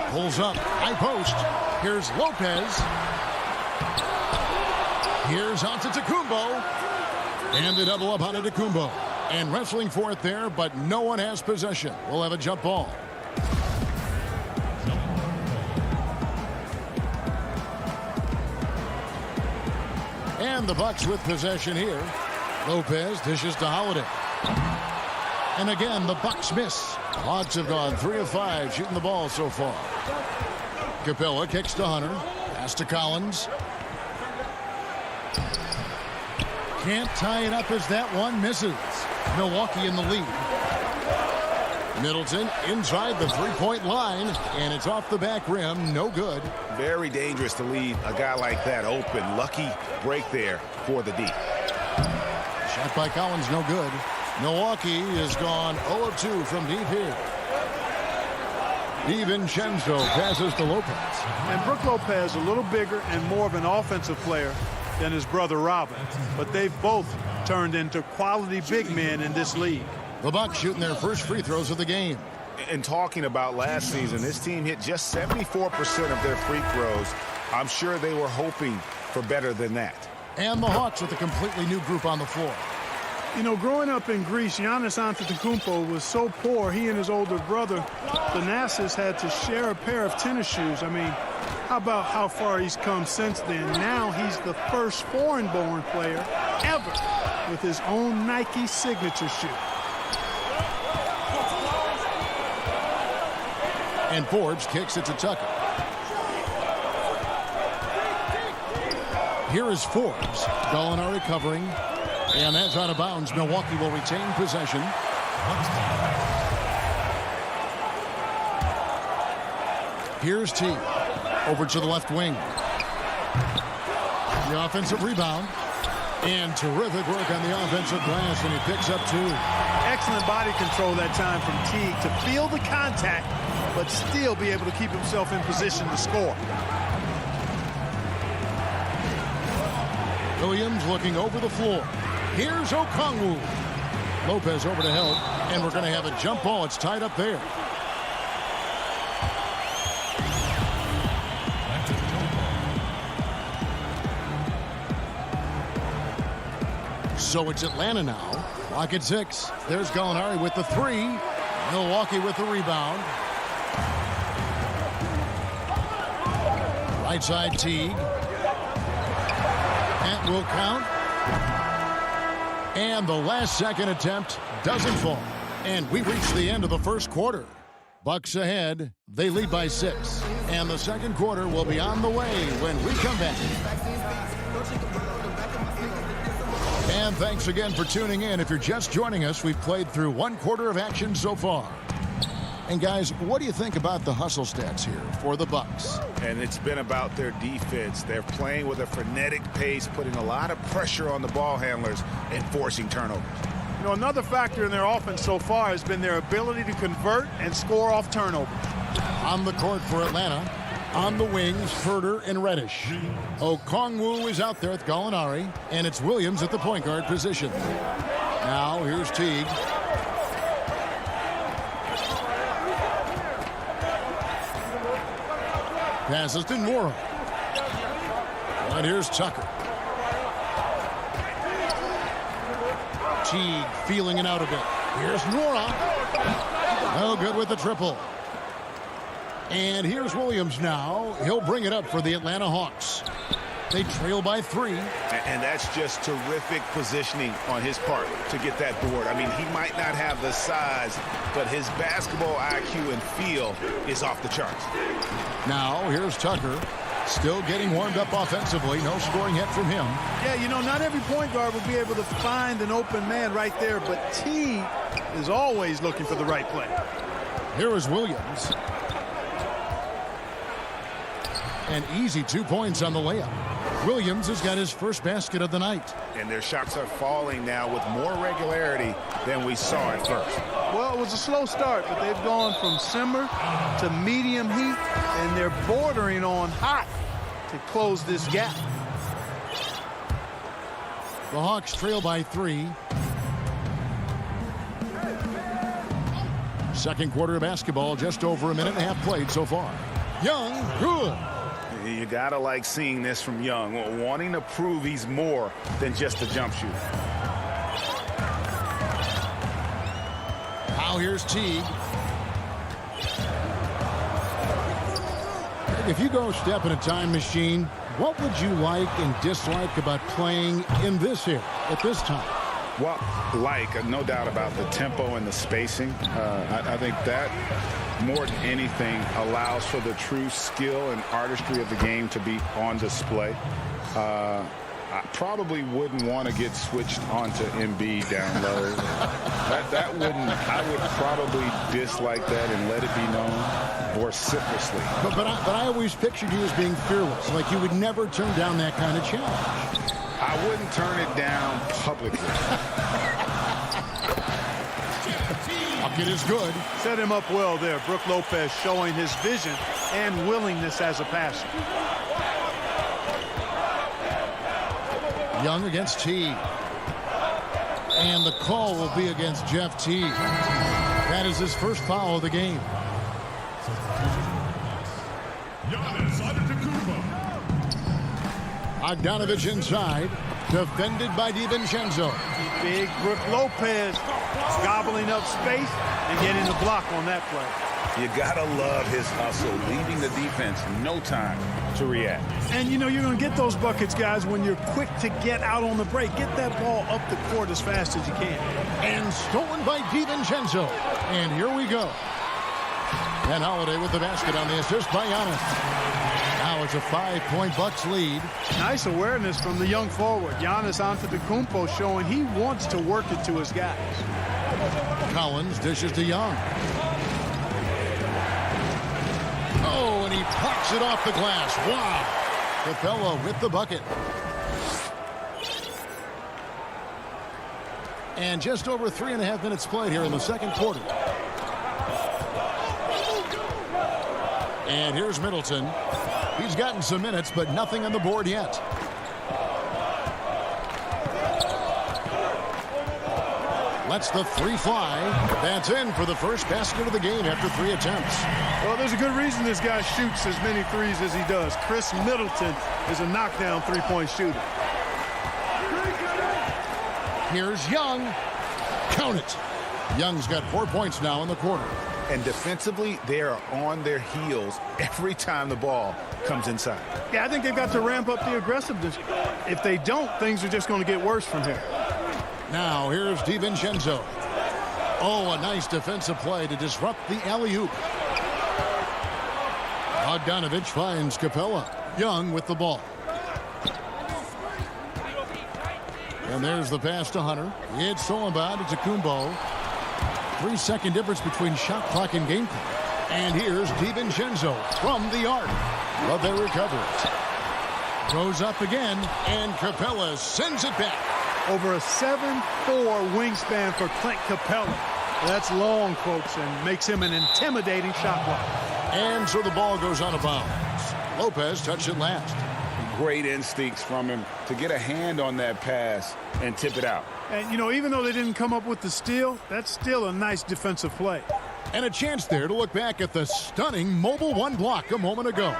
[SPEAKER 1] Pulls up, high post. Here's Lopez. Here's Antetokounmpo. And the double up on Antetokounmpo. And wrestling for it there, but no one has possession. We'll have a jump ball. And the Bucks with possession here. Lopez dishes to Holiday. And again, the Bucks miss. Hawks have gone 3 of 5 shooting the ball so far. Capella kicks to Hunter. Pass to Collins. Can't tie it up as that one misses. Milwaukee in the lead. Middleton inside the three-point line, and it's off the back rim. No good.
[SPEAKER 4] Very dangerous to leave a guy like that open. Lucky break there for the D.
[SPEAKER 1] Shot by Collins, no good. Milwaukee has gone 0 of 2 from deep here. DiVincenzo passes to Lopez.
[SPEAKER 10] And Brook Lopez, a little bigger and more of an offensive player, than his brother Robin, but they've both turned into quality big men in this league.
[SPEAKER 1] The Bucks shooting their first free throws of the game.
[SPEAKER 4] And talking about last season, this team hit just 74% of their free throws. I'm sure they were hoping for better than that.
[SPEAKER 1] And the Hawks with a completely new group on the floor.
[SPEAKER 10] You know, growing up in Greece, Giannis Antetokounmpo was so poor, he and his older brother, Thanasis, had to share a pair of tennis shoes. I mean, how about how far he's come since then? Now he's the first foreign-born player ever with his own Nike signature shoe.
[SPEAKER 1] And Forbes kicks it to Tucker. Here is Forbes. Gallinari covering. And that's out of bounds. Milwaukee will retain possession. Here's T. Over to the left wing. The offensive rebound. And terrific work on the offensive glass, and he picks up 2.
[SPEAKER 10] Excellent body control that time from Teague to feel the contact, but still be able to keep himself in position to score.
[SPEAKER 1] Williams looking over the floor. Here's Okongwu. Lopez over to help, and we're going to have a jump ball. It's tied up there. So it's Atlanta now. Clock at 6. There's Gallinari with the 3. Milwaukee with the rebound. Right side Teague. That will count. And the last second attempt doesn't fall. And we reach the end of the first quarter. Bucks ahead. They lead by 6. And the second quarter will be on the way when we come back. And thanks again for tuning in. If you're just joining us, we've played through 1 quarter of action so far. And guys, what do you think about the hustle stats here for the Bucks?
[SPEAKER 4] And it's been about their defense. They're playing with a frenetic pace, putting a lot of pressure on the ball handlers and forcing turnovers.
[SPEAKER 10] You know, another factor in their offense so far has been their ability to convert and score off turnovers.
[SPEAKER 1] On the court for Atlanta, on the wings, Herter and Reddish. Okongwu is out there with Gallinari, and it's Williams at the point guard position. Now here's Teague. Passes to Nora. And here's Tucker. Teague feeling it out a bit. Here's Nora. No good with the triple. And here's Williams now. He'll bring it up for the Atlanta Hawks. They trail by 3.
[SPEAKER 4] And that's just terrific positioning on his part to get that board. I mean, he might not have the size, but his basketball IQ and feel is off the charts.
[SPEAKER 1] Now, here's Tucker. Still getting warmed up offensively. No scoring yet from him.
[SPEAKER 10] Yeah, you know, not every point guard will be able to find an open man right there, but T is always looking for the right play.
[SPEAKER 1] Here is Williams. An easy 2 points on the layup. Williams has got his first basket of the night.
[SPEAKER 4] And their shots are falling now with more regularity than we saw at first.
[SPEAKER 10] Well, it was a slow start, but they've gone from simmer to medium heat, and they're bordering on hot to close this gap.
[SPEAKER 1] The Hawks trail by 3. Second quarter of basketball, just over a minute and a half played so far. Young, good.
[SPEAKER 4] You gotta like seeing this from Young, wanting to prove he's more than just a jump shooter.
[SPEAKER 1] Now here's Teague. If you go step in a time machine, what would you like and dislike about playing in this era at this time?
[SPEAKER 3] Well, no doubt about the tempo and the spacing. I think that more than anything allows for the true skill and artistry of the game to be on display. I probably wouldn't want to get switched onto Embiid down low. I would probably dislike that and let it be known vociferously.
[SPEAKER 1] But I always pictured you as being fearless, like you would never turn down that kind of challenge.
[SPEAKER 3] I wouldn't turn it down publicly.
[SPEAKER 1] It is good.
[SPEAKER 10] Set him up well there. Brook Lopez showing his vision and willingness as a passer.
[SPEAKER 1] Young against T. And the call will be against Jeff T. That is his first foul of the game. Bogdanovich inside. Defended by DiVincenzo.
[SPEAKER 10] Big Brook Lopez gobbling up space and getting the block on that play.
[SPEAKER 3] You gotta love his hustle, leaving the defense no time to react.
[SPEAKER 10] And you know you're going to get those buckets, guys, when you're quick to get out on the break. Get that ball up the court as fast as you can.
[SPEAKER 1] And stolen by DiVincenzo. And here we go. And Holiday with the basket on the assist by Giannis. Now it's a 5-point Bucks lead.
[SPEAKER 10] Nice awareness from the young forward. Giannis Antetokounmpo showing he wants to work it to his guys.
[SPEAKER 1] Collins dishes to Young. Oh, and he plucks it off the glass. Wow. Capella with the bucket. And just over 3.5 minutes played here in the second quarter. And here's Middleton. He's gotten some minutes, but nothing on the board yet. Lets the three fly. That's in for the first basket of the game after 3 attempts.
[SPEAKER 10] Well, there's a good reason this guy shoots as many threes as he does. Chris Middleton is a knockdown three-point shooter.
[SPEAKER 1] Here's Young. Count it. Young's got 4 points now in the quarter.
[SPEAKER 3] And defensively, they are on their heels every time the ball comes inside.
[SPEAKER 10] Yeah, I think they've got to ramp up the aggressiveness. If they don't, things are just going to get worse from here.
[SPEAKER 1] Now, here's DiVincenzo. Oh, a nice defensive play to disrupt the alley-oop. Bogdanovich finds Capella. Young with the ball. And there's the pass to Hunter. It's stolen by Antetokounmpo. 3-second difference between shot clock and game clock. And here's DiVincenzo from the arc. But they recover it. Goes up again, and Capella sends it back.
[SPEAKER 10] Over a 7'4" wingspan for Clint Capella. That's long, folks, and makes him an intimidating shot blocker.
[SPEAKER 1] And so the ball goes out of bounds. Lopez touched it last.
[SPEAKER 3] Great instincts from him to get a hand on that pass and tip it out.
[SPEAKER 10] And, you know, even though they didn't come up with the steal, that's still a nice defensive play.
[SPEAKER 1] And a chance there to look back at the stunning mobile one block a moment ago.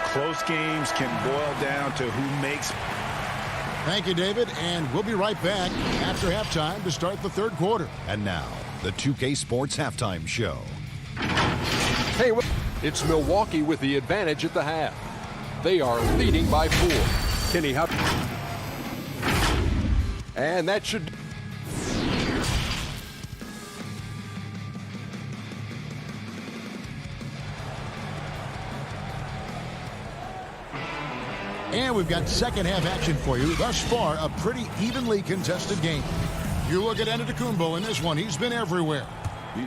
[SPEAKER 3] Close games can boil down to who makes.
[SPEAKER 1] Thank you, David, and we'll be right back after halftime to start the third quarter.
[SPEAKER 5] And now, the 2K Sports Halftime Show.
[SPEAKER 6] Hey, it's Milwaukee with the advantage at the half. They are leading by 4. Kenny Huff. And that should...
[SPEAKER 1] And we've got second half action for you. Thus far, a pretty evenly contested game. You look at Antetokounmpo in this one. He's been everywhere.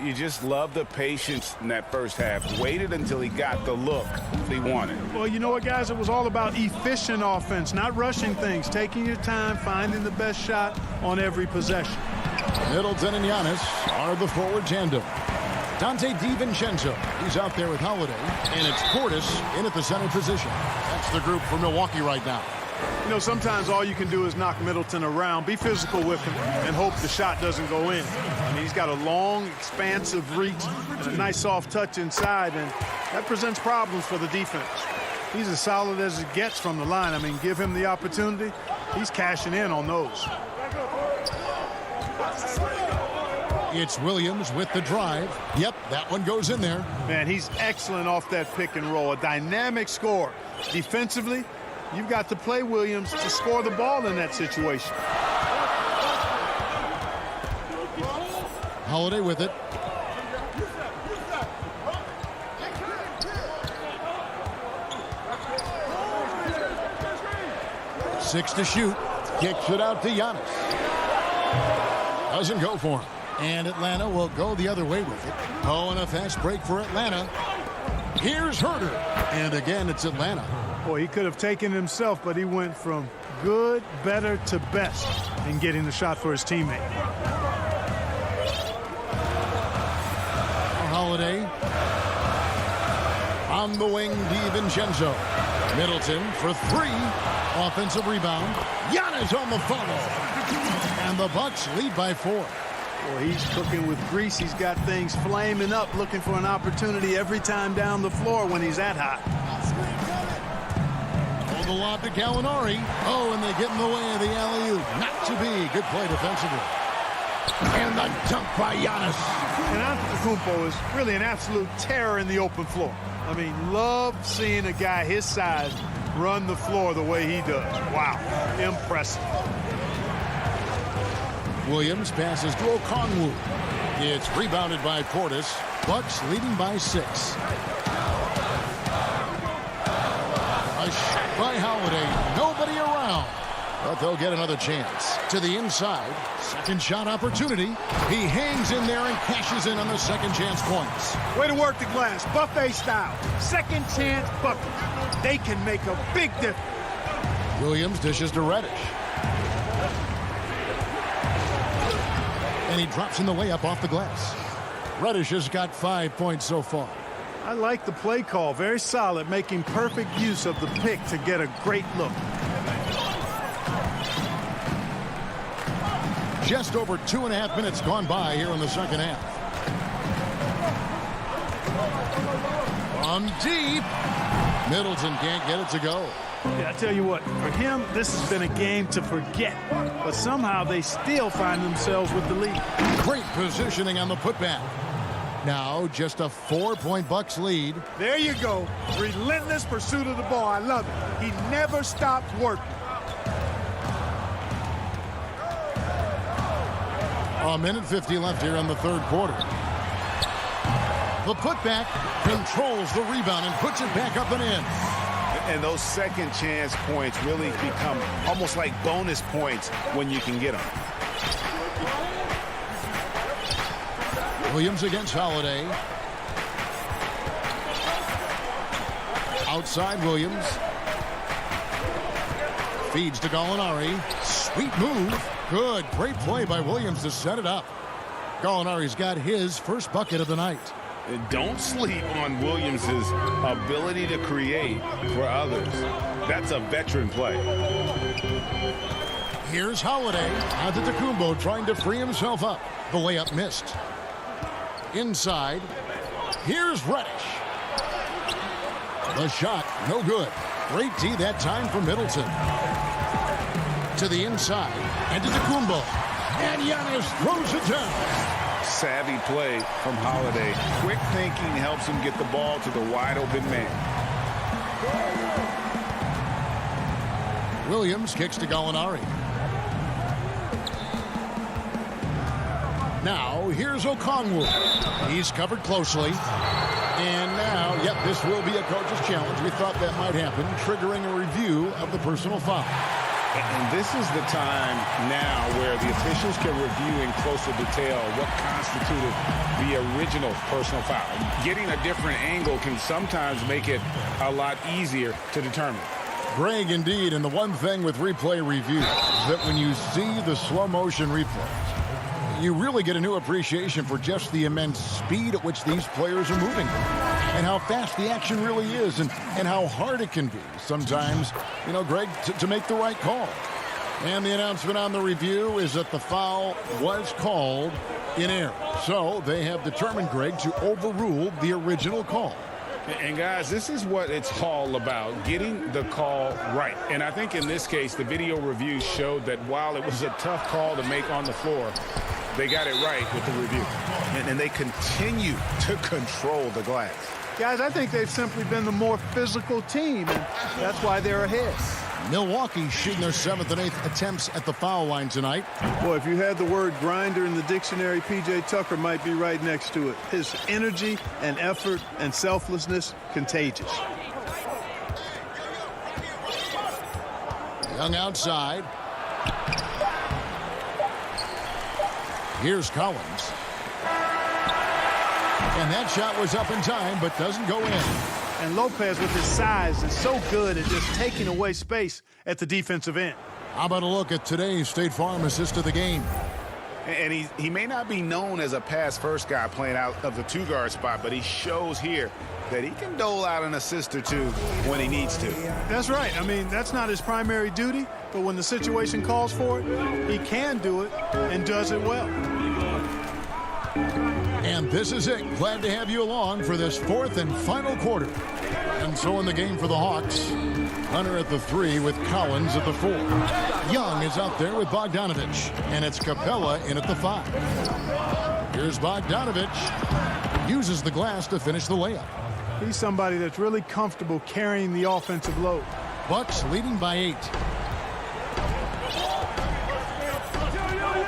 [SPEAKER 3] You just love the patience in that first half. Waited until he got the look he wanted.
[SPEAKER 10] Well, you know what, guys? It was all about efficient offense, not rushing things, taking your time, finding the best shot on every possession.
[SPEAKER 1] Middleton and Giannis are the forward tandem. Dante DiVincenzo, he's out there with Holiday, and it's Portis in at the center position. That's the group for Milwaukee right now.
[SPEAKER 10] You know, sometimes all you can do is knock Middleton around, be physical with him, and hope the shot doesn't go in. I mean, he's got a long, expansive reach and a nice soft touch inside, and that presents problems for the defense. He's as solid as it gets from the line. I mean, give him the opportunity, he's cashing in on those.
[SPEAKER 1] It's Williams with the drive. Yep, that one goes in there.
[SPEAKER 10] Man, he's excellent off that pick and roll. A dynamic score. Defensively, you've got to play Williams to score the ball in that situation.
[SPEAKER 1] Holiday with it. Six to shoot. Kicks it out to Giannis. Doesn't go for him. And Atlanta will go the other way with it. Oh, and a fast break for Atlanta. Here's Herter. And again, it's Atlanta.
[SPEAKER 10] Boy, he could have taken it himself, but he went from good, better to best in getting the shot for his teammate.
[SPEAKER 1] Holiday. On the wing, DiVincenzo. Middleton for three. Offensive rebound. Giannis on the follow. And the Bucks lead by 4.
[SPEAKER 10] Well, he's cooking with grease. He's got things flaming up, looking for an opportunity every time down the floor when he's that hot.
[SPEAKER 1] Hold the lob to Gallinari. Oh, and they get in the way of the alley-oop. Not to be. Good play defensively. And the dunk by Giannis.
[SPEAKER 10] And Antetokounmpo is really an absolute terror in the open floor. I mean, love seeing a guy his size run the floor the way he does. Wow, impressive.
[SPEAKER 1] Williams passes to Okongwu. It's rebounded by Portis. Bucks leading by 6. A shot by Holiday. Nobody around. But they'll get another chance. To the inside. Second shot opportunity. He hangs in there and cashes in on the second chance points.
[SPEAKER 10] Way to work the glass. Buffet style. Second chance bucket. They can make a big difference.
[SPEAKER 1] Williams dishes to Reddish. And he drops in the layup off the glass. Reddish has got 5 points so far.
[SPEAKER 10] I like the play call. Very solid, making perfect use of the pick to get a great look.
[SPEAKER 1] Just over 2.5 minutes gone by here in the second half. From deep. Middleton can't get it to go.
[SPEAKER 10] Yeah, I tell you what, for him, this has been a game to forget. But somehow they still find themselves with the lead.
[SPEAKER 1] Great positioning on the putback. Now just a 4-point Bucks lead.
[SPEAKER 10] There you go. Relentless pursuit of the ball. I love it. He never stops working.
[SPEAKER 1] A minute 50 left here in the third quarter. The putback controls the rebound and puts it back up and in.
[SPEAKER 4] And those second chance points really become almost like bonus points when you can get them.
[SPEAKER 1] Williams against Holiday. Outside Williams. Feeds to Gallinari. Sweet move. Good. Great play by Williams to set it up. Gallinari's got his first bucket of the night.
[SPEAKER 3] Don't sleep on Williams's ability to create for others. That's a veteran play.
[SPEAKER 1] Here's Holiday. Antetokounmpo trying to free himself up. The layup missed. Inside. Here's Reddish. The shot, no good. Great D that time for Middleton. To the inside. Antetokounmpo. And Giannis throws it down.
[SPEAKER 3] Savvy play from Holiday. Quick thinking helps him get the ball to the wide open man.
[SPEAKER 1] Williams kicks to Gallinari. Now here's Okongwu. He's covered closely. And now, yep, this will be a coach's challenge. We thought that might happen, triggering a review of the personal foul.
[SPEAKER 3] And this is the time now where the officials can review in closer detail what constituted the original personal foul. Getting a different angle can sometimes make it a lot easier to determine.
[SPEAKER 1] Greg, indeed, and the one thing with replay review is that when you see the slow motion replays, you really get a new appreciation for just the immense speed at which these players are moving and how fast the action really is and how hard it can be sometimes, you know, Greg, to make the right call. And the announcement on the review is that the foul was called in error. So they have determined, Greg, to overrule the original call.
[SPEAKER 3] And guys, this is what it's all about, getting the call right. And I think in this case, the video review showed that while it was a tough call to make on the floor, they got it right with the review.
[SPEAKER 4] And they continue to control the glass.
[SPEAKER 10] Guys, I think they've simply been the more physical team, and that's why they're ahead.
[SPEAKER 1] Milwaukee shooting their 7th and 8th attempts at the foul line tonight.
[SPEAKER 10] Boy, if you had the word grinder in the dictionary, P.J. Tucker might be right next to it. His energy and effort and selflessness, contagious.
[SPEAKER 1] Young outside. Here's Collins. And that shot was up in time, but doesn't go in.
[SPEAKER 10] And Lopez, with his size, is so good at just taking away space at the defensive end.
[SPEAKER 1] How about a look at today's State Farm assist of the game?
[SPEAKER 3] And he may not be known as a pass-first guy playing out of the two-guard spot, but he shows here that he can dole out an assist or two when he needs to.
[SPEAKER 10] That's right. I mean, that's not his primary duty, but when the situation calls for it, he can do it and does it well.
[SPEAKER 1] And this is it. Glad to have you along for this fourth and final quarter. And so in the game for the Hawks, Hunter at the 3 with Collins at the 4. Young is out there with Bogdanovich, and it's Capella in at the 5. Here's Bogdanovich. Uses the glass to finish the layup.
[SPEAKER 10] He's somebody that's really comfortable carrying the offensive load.
[SPEAKER 1] Bucks leading by 8.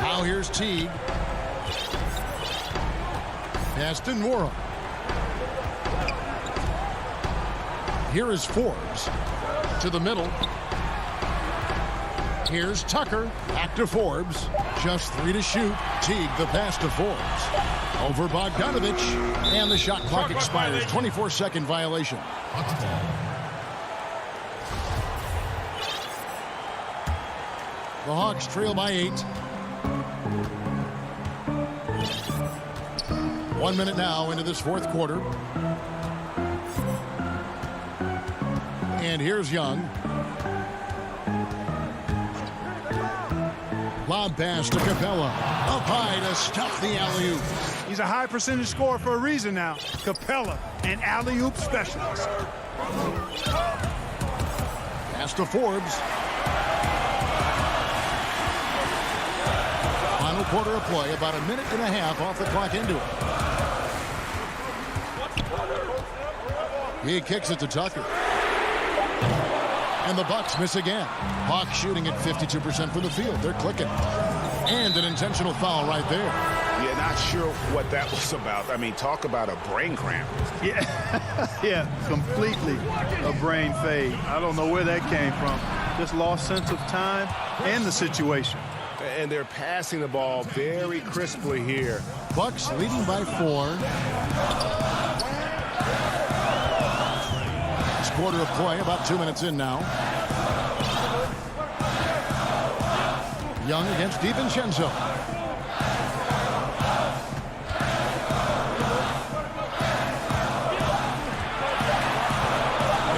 [SPEAKER 1] Now here's Teague. Pass to Nwora. Here is Forbes. To the middle. Here's Tucker. Back to Forbes. Just 3 to shoot. Teague the pass to Forbes. Over Bogdanovich. And the shot clock expires. 24-second violation. The Hawks trail by 8. 1 minute now into this fourth quarter. And here's Young. Lob pass to Capella. Up high to stuff the alley-oop.
[SPEAKER 10] He's a high percentage scorer for a reason now. Capella, an alley-oop specialist.
[SPEAKER 1] Pass to Forbes. Final quarter of play, about a minute and a half off the clock into it. He kicks it to Tucker. And the Bucks miss again. Hawks shooting at 52% from the field. They're clicking. And an intentional foul right there.
[SPEAKER 3] Yeah, not sure what that was about. I mean, talk about a brain cramp.
[SPEAKER 10] Yeah, completely a brain fade. I don't know where that came from. Just lost sense of time and the situation.
[SPEAKER 4] And they're passing the ball very crisply here.
[SPEAKER 1] Bucks leading by 4. This quarter of play, about 2 minutes in now. Young against DiVincenzo.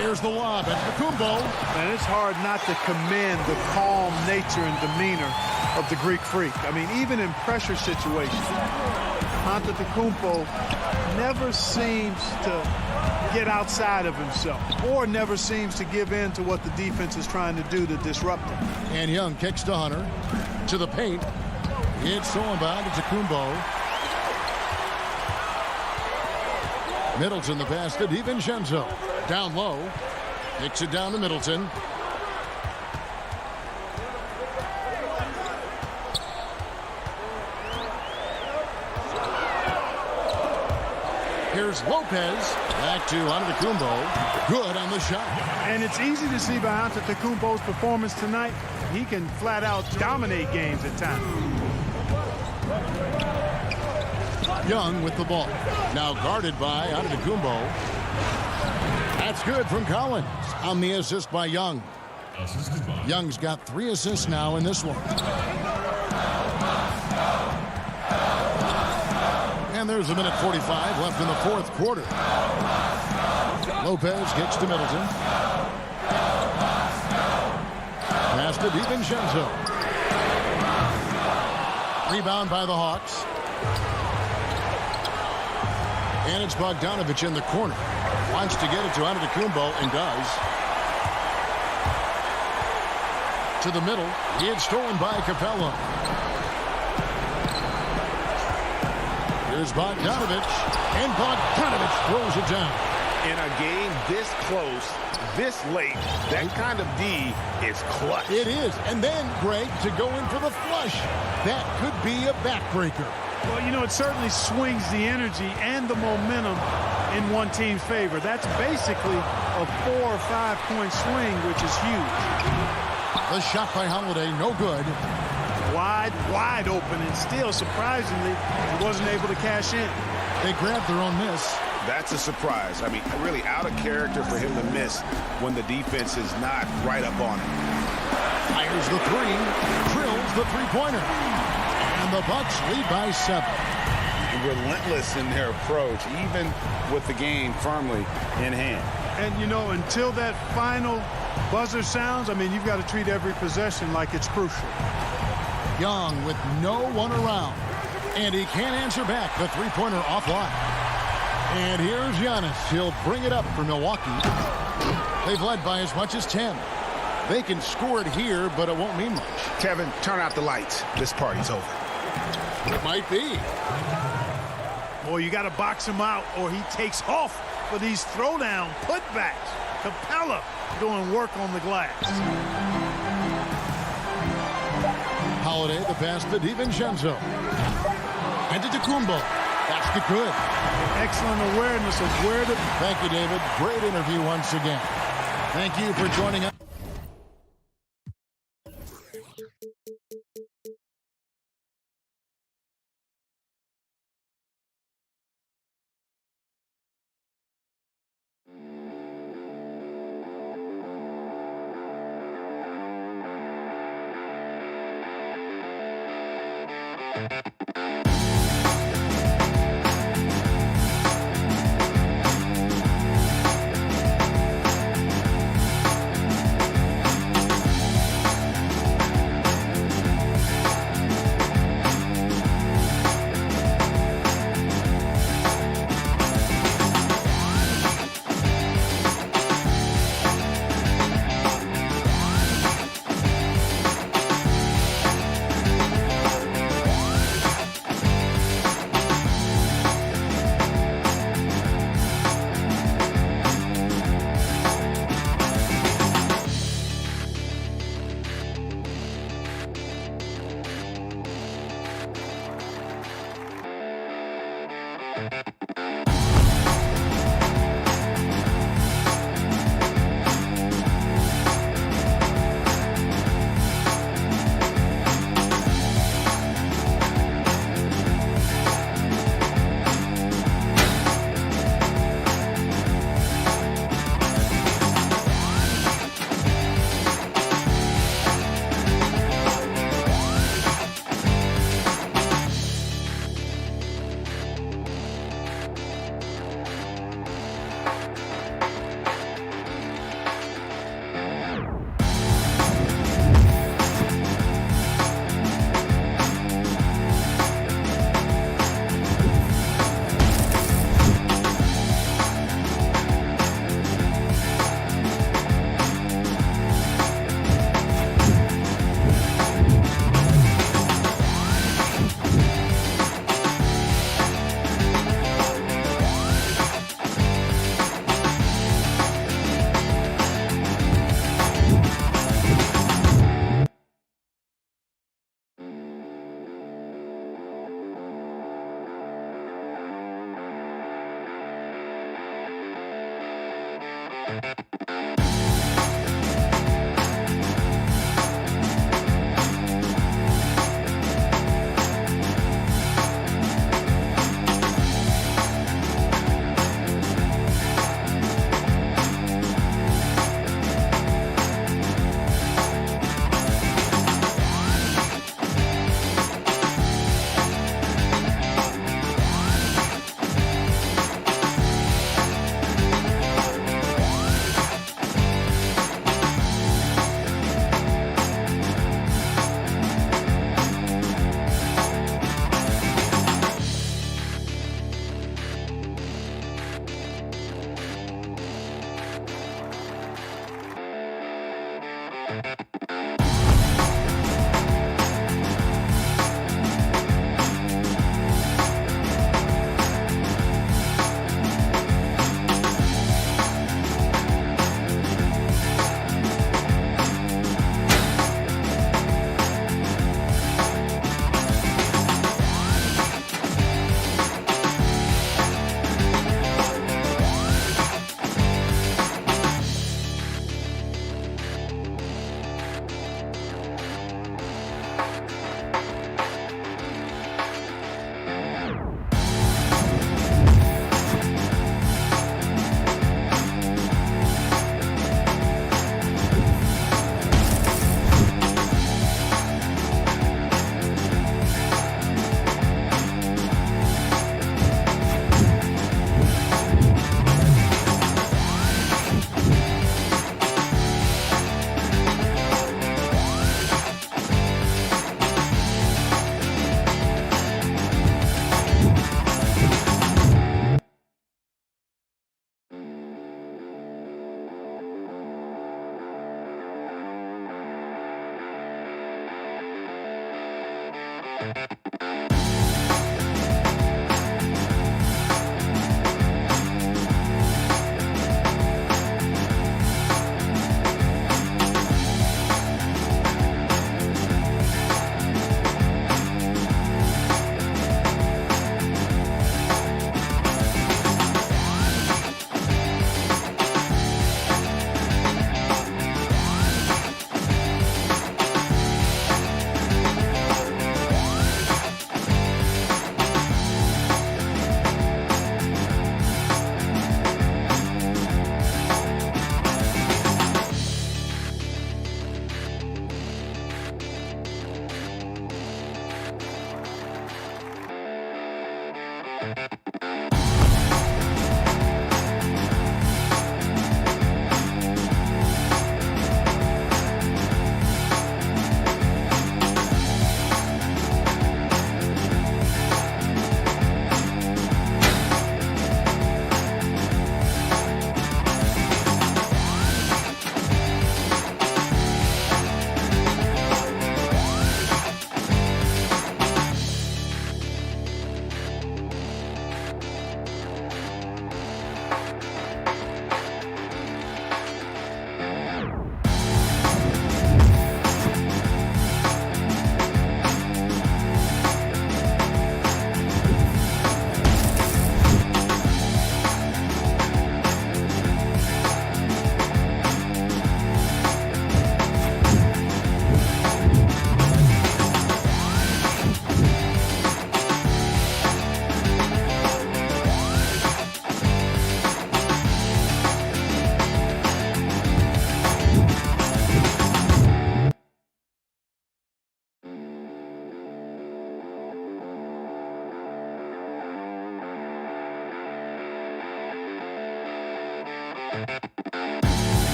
[SPEAKER 1] Here's the lob at Kumbo.
[SPEAKER 10] And it's hard not to commend the calm nature and demeanor of the Greek Freak. I mean, even in pressure situations, Antetokounmpo never seems to get outside of himself or never seems to give in to what the defense is trying to do to disrupt him.
[SPEAKER 1] And Young kicks to Hunter. To the paint. It's Solenbach to Kumbo. Middleton the pass to DiVincenzo. Down low. Kicks it down to Middleton. Here's Lopez. Back to Antetokounmpo. Good on the shot.
[SPEAKER 10] And it's easy to see by Antetokounmpo's performance tonight. He can flat out dominate games at times.
[SPEAKER 1] Young with the ball. Now guarded by Antetokounmpo. That's good from Collins on the assist by Young. Young's got 3 assists now in this one. And there's a minute 45 left in the fourth quarter. Lopez kicks to Middleton. Pass to DiVincenzo. Rebound by the Hawks. And it's Bogdanovich in the corner. Wants to get it to Antetokounmpo and does. To the middle. It's stolen by Capella. Here's Bogdanovich. And Bogdanovich throws it down.
[SPEAKER 3] In a game this close, this late, that kind of D is clutch.
[SPEAKER 1] It is. And then, Greg, to go in for the flush. That could be a backbreaker.
[SPEAKER 10] Well, you know, it certainly swings the energy and the momentum in one team's favor. That's basically a 4 or 5 point swing, which is huge.
[SPEAKER 1] The shot by Holiday, no good.
[SPEAKER 10] Wide open, and still, surprisingly, he wasn't able to cash in.
[SPEAKER 1] They grabbed their own miss.
[SPEAKER 3] That's a surprise. I mean, really out of character for him to miss when the defense is not right up on him.
[SPEAKER 1] Fires the 3, drills the 3-pointer. And the Bucks lead by 7.
[SPEAKER 3] Relentless in their approach, even with the game firmly in hand.
[SPEAKER 10] And, you know, until that final buzzer sounds, I mean, you've got to treat every possession like it's crucial.
[SPEAKER 1] Young with no one around. And he can't answer back. The three-pointer offline. And here's Giannis. He'll bring it up for Milwaukee. They've led by as much as 10. They can score it here, but it won't mean much.
[SPEAKER 4] Kevin, turn out the lights. This party's over.
[SPEAKER 1] It might be.
[SPEAKER 10] Boy, you got to box him out or he takes off for these throwdown putbacks. Capella doing work on the glass.
[SPEAKER 1] Holiday, the pass to DiVincenzo. And to Tacumbo. That's the good.
[SPEAKER 10] Excellent awareness of where to...
[SPEAKER 1] Thank you, David. Great interview once again. Thank you for joining us.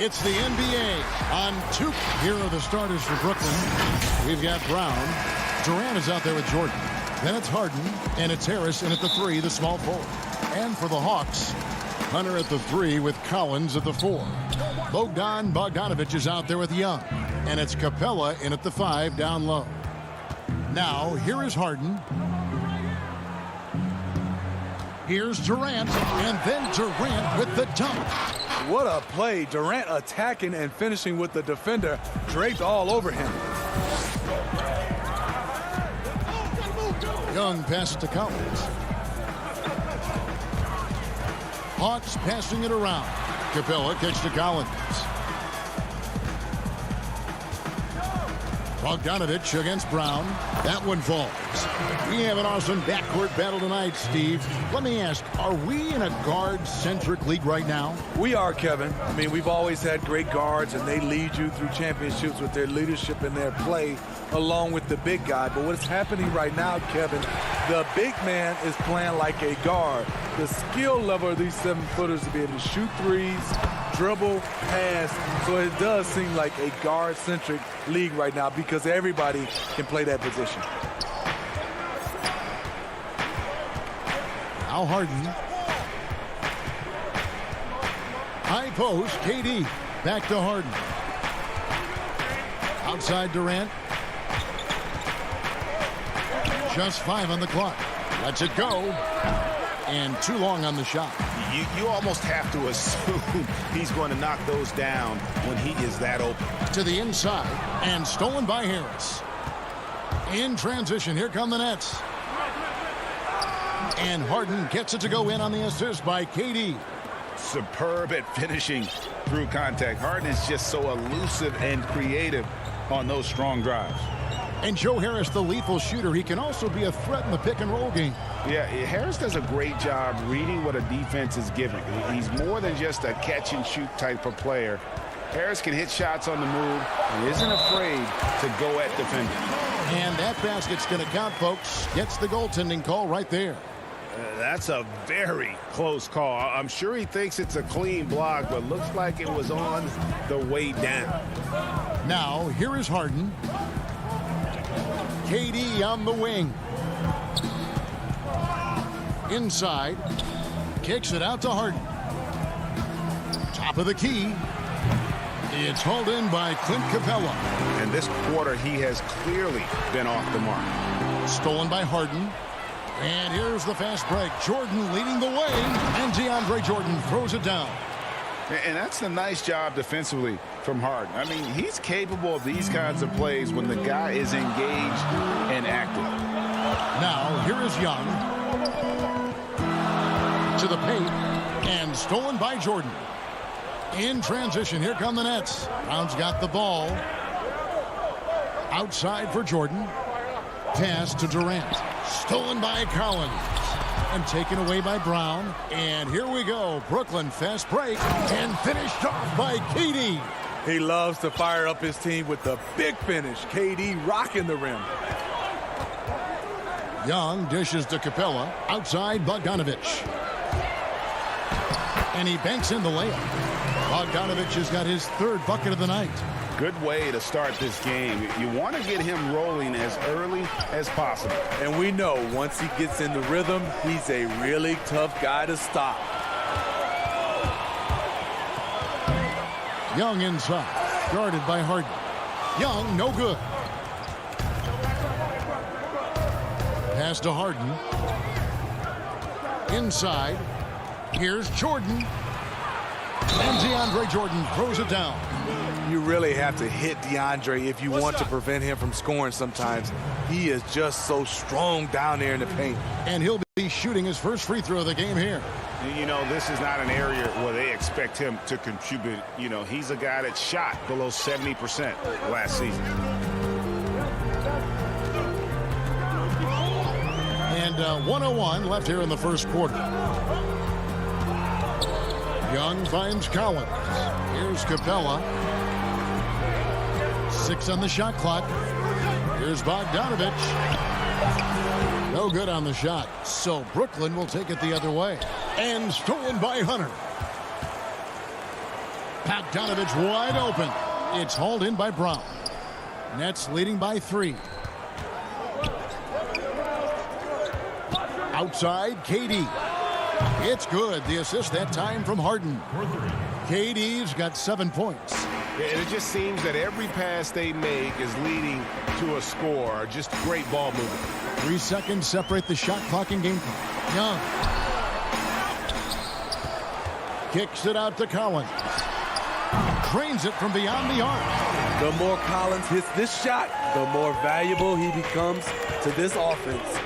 [SPEAKER 1] It's the NBA on 2. Here are the starters for Brooklyn. We've got Brown. Durant is out there with Jordan. Then it's Harden, and it's Harris in at the 3, the small forward. And for the Hawks, Hunter at the 3 with Collins at the 4. Bogdanovich is out there with Young, and it's Capella in at the 5 down low. Now, here is Harden. Here's Durant, and then Durant with the dunk.
[SPEAKER 2] What a play. Durant attacking and finishing with the defender draped all over him.
[SPEAKER 1] Young passes to Collins. Hawks passing it around. Capella kicks to Collins. Bogdanovich against Brown. That one falls. We have an awesome backcourt battle tonight, Steve. Let me ask, are we in a guard-centric league right now?
[SPEAKER 2] We are, Kevin. I mean, we've always had great guards, and they lead you through championships with their leadership and their play, along with the big guy. But what's happening right now, Kevin, the big man is playing like a guard. The skill level of these 7-footers to be able to shoot threes, dribble, pass. So it does seem like a guard-centric league right now because everybody can play that position.
[SPEAKER 1] Now Harden. High post, KD. Back to Harden. Outside Durant. Just 5 on the clock. Lets it go. And too long on the shot.
[SPEAKER 3] You almost have to assume he's going to knock those down when he is that open.
[SPEAKER 1] To the inside. And stolen by Harris. In transition. Here come the Nets. And Harden gets it to go in on the assist by KD.
[SPEAKER 3] Superb at finishing through contact. Harden is just so elusive and creative on those strong drives.
[SPEAKER 1] And Joe Harris, the lethal shooter, he can also be a threat in the pick-and-roll game.
[SPEAKER 3] Yeah, Harris does a great job reading what a defense is giving. He's more than just a catch-and-shoot type of player. Harris can hit shots on the move and isn't afraid to go at defenders.
[SPEAKER 1] And that basket's going to count, folks. Gets the goaltending call right there.
[SPEAKER 4] That's a very close call. I'm sure he thinks it's a clean block, but looks like it was on the way down.
[SPEAKER 1] Now, here is Harden. KD on the wing. Inside. Kicks it out to Harden. Top of the key. It's hauled in by Clint Capella.
[SPEAKER 3] And this quarter, he has clearly been off the mark.
[SPEAKER 1] Stolen by Harden. And here's the fast break. Jordan leading the way. And DeAndre Jordan throws it down.
[SPEAKER 3] And that's a nice job defensively from Harden. I mean, he's capable of these kinds of plays when the guy is engaged and active.
[SPEAKER 1] Now, here is Young. To the paint. And stolen by Jordan. In transition, here come the Nets. Brown's got the ball. Outside for Jordan. Pass to Durant. Stolen by Collins. And taken away by Brown. And here we go. Brooklyn fast break. And finished off by KD.
[SPEAKER 2] He loves to fire up his team with the big finish. KD rocking the rim.
[SPEAKER 1] Young dishes to Capella. Outside Bogdanovich. And he banks in the layup. Bogdanovich has got his third bucket of the night.
[SPEAKER 3] Good way to start this game. You want to get him rolling as early as possible.
[SPEAKER 2] And we know once he gets in the rhythm, he's a really tough guy to stop.
[SPEAKER 1] Young inside. Guarded by Harden. Young, no good. Pass to Harden. Inside. Here's Jordan. And DeAndre Jordan throws it down.
[SPEAKER 2] You really have to hit DeAndre if you want to prevent him from scoring sometimes. He is just so strong down there in the paint.
[SPEAKER 1] And he'll be shooting his first free throw of the game here.
[SPEAKER 3] You know, this is not an area where they expect him to contribute. You know, he's a guy that shot below 70% last season.
[SPEAKER 1] And 1:01 left here in the first quarter. Young finds Collins. Here's Capella. 6 on the shot clock. Here's Bogdanovich. No good on the shot. So Brooklyn will take it the other way. And stolen by Hunter. Bogdanovich wide open. It's hauled in by Brown. Nets leading by 3. Outside, KD. It's good. The assist that time from Harden. KD's got 7 points.
[SPEAKER 4] And it just seems that every pass they make is leading to a score. Just great ball movement.
[SPEAKER 1] 3 seconds separate the shot clock and game clock. Young. Kicks it out to Collins. Drains it from beyond the arc.
[SPEAKER 2] The more Collins hits this shot, the more valuable he becomes to this offense.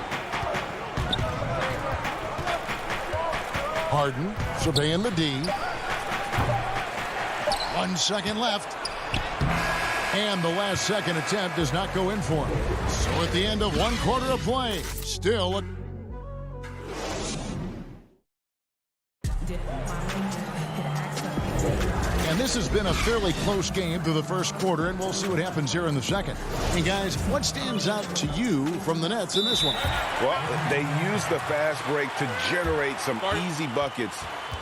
[SPEAKER 1] Harden surveying the D. 1 second left. And the last second attempt does not go in for him. So at the end of 1 quarter of play, still a... And this has been a fairly close game through the first quarter, and we'll see what happens here in the second. And guys, what stands out to you from the Nets in this one?
[SPEAKER 3] Well, they used the fast break to generate some easy buckets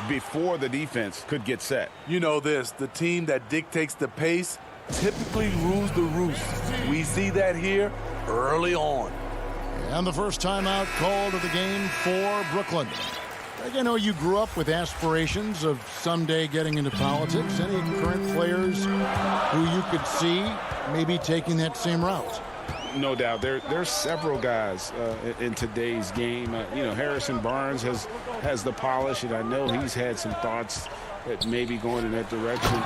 [SPEAKER 3] before the defense could get set.
[SPEAKER 2] You know this, the team that dictates the pace typically rules the roost. We see that here early on.
[SPEAKER 1] And the first timeout called of the game for Brooklyn. I know you grew up with aspirations of someday getting into politics. Any current players who you could see maybe taking that same route?
[SPEAKER 3] No doubt. There's several guys in today's game. Harrison Barnes has the polish, and I know he's had some thoughts that maybe going in that direction.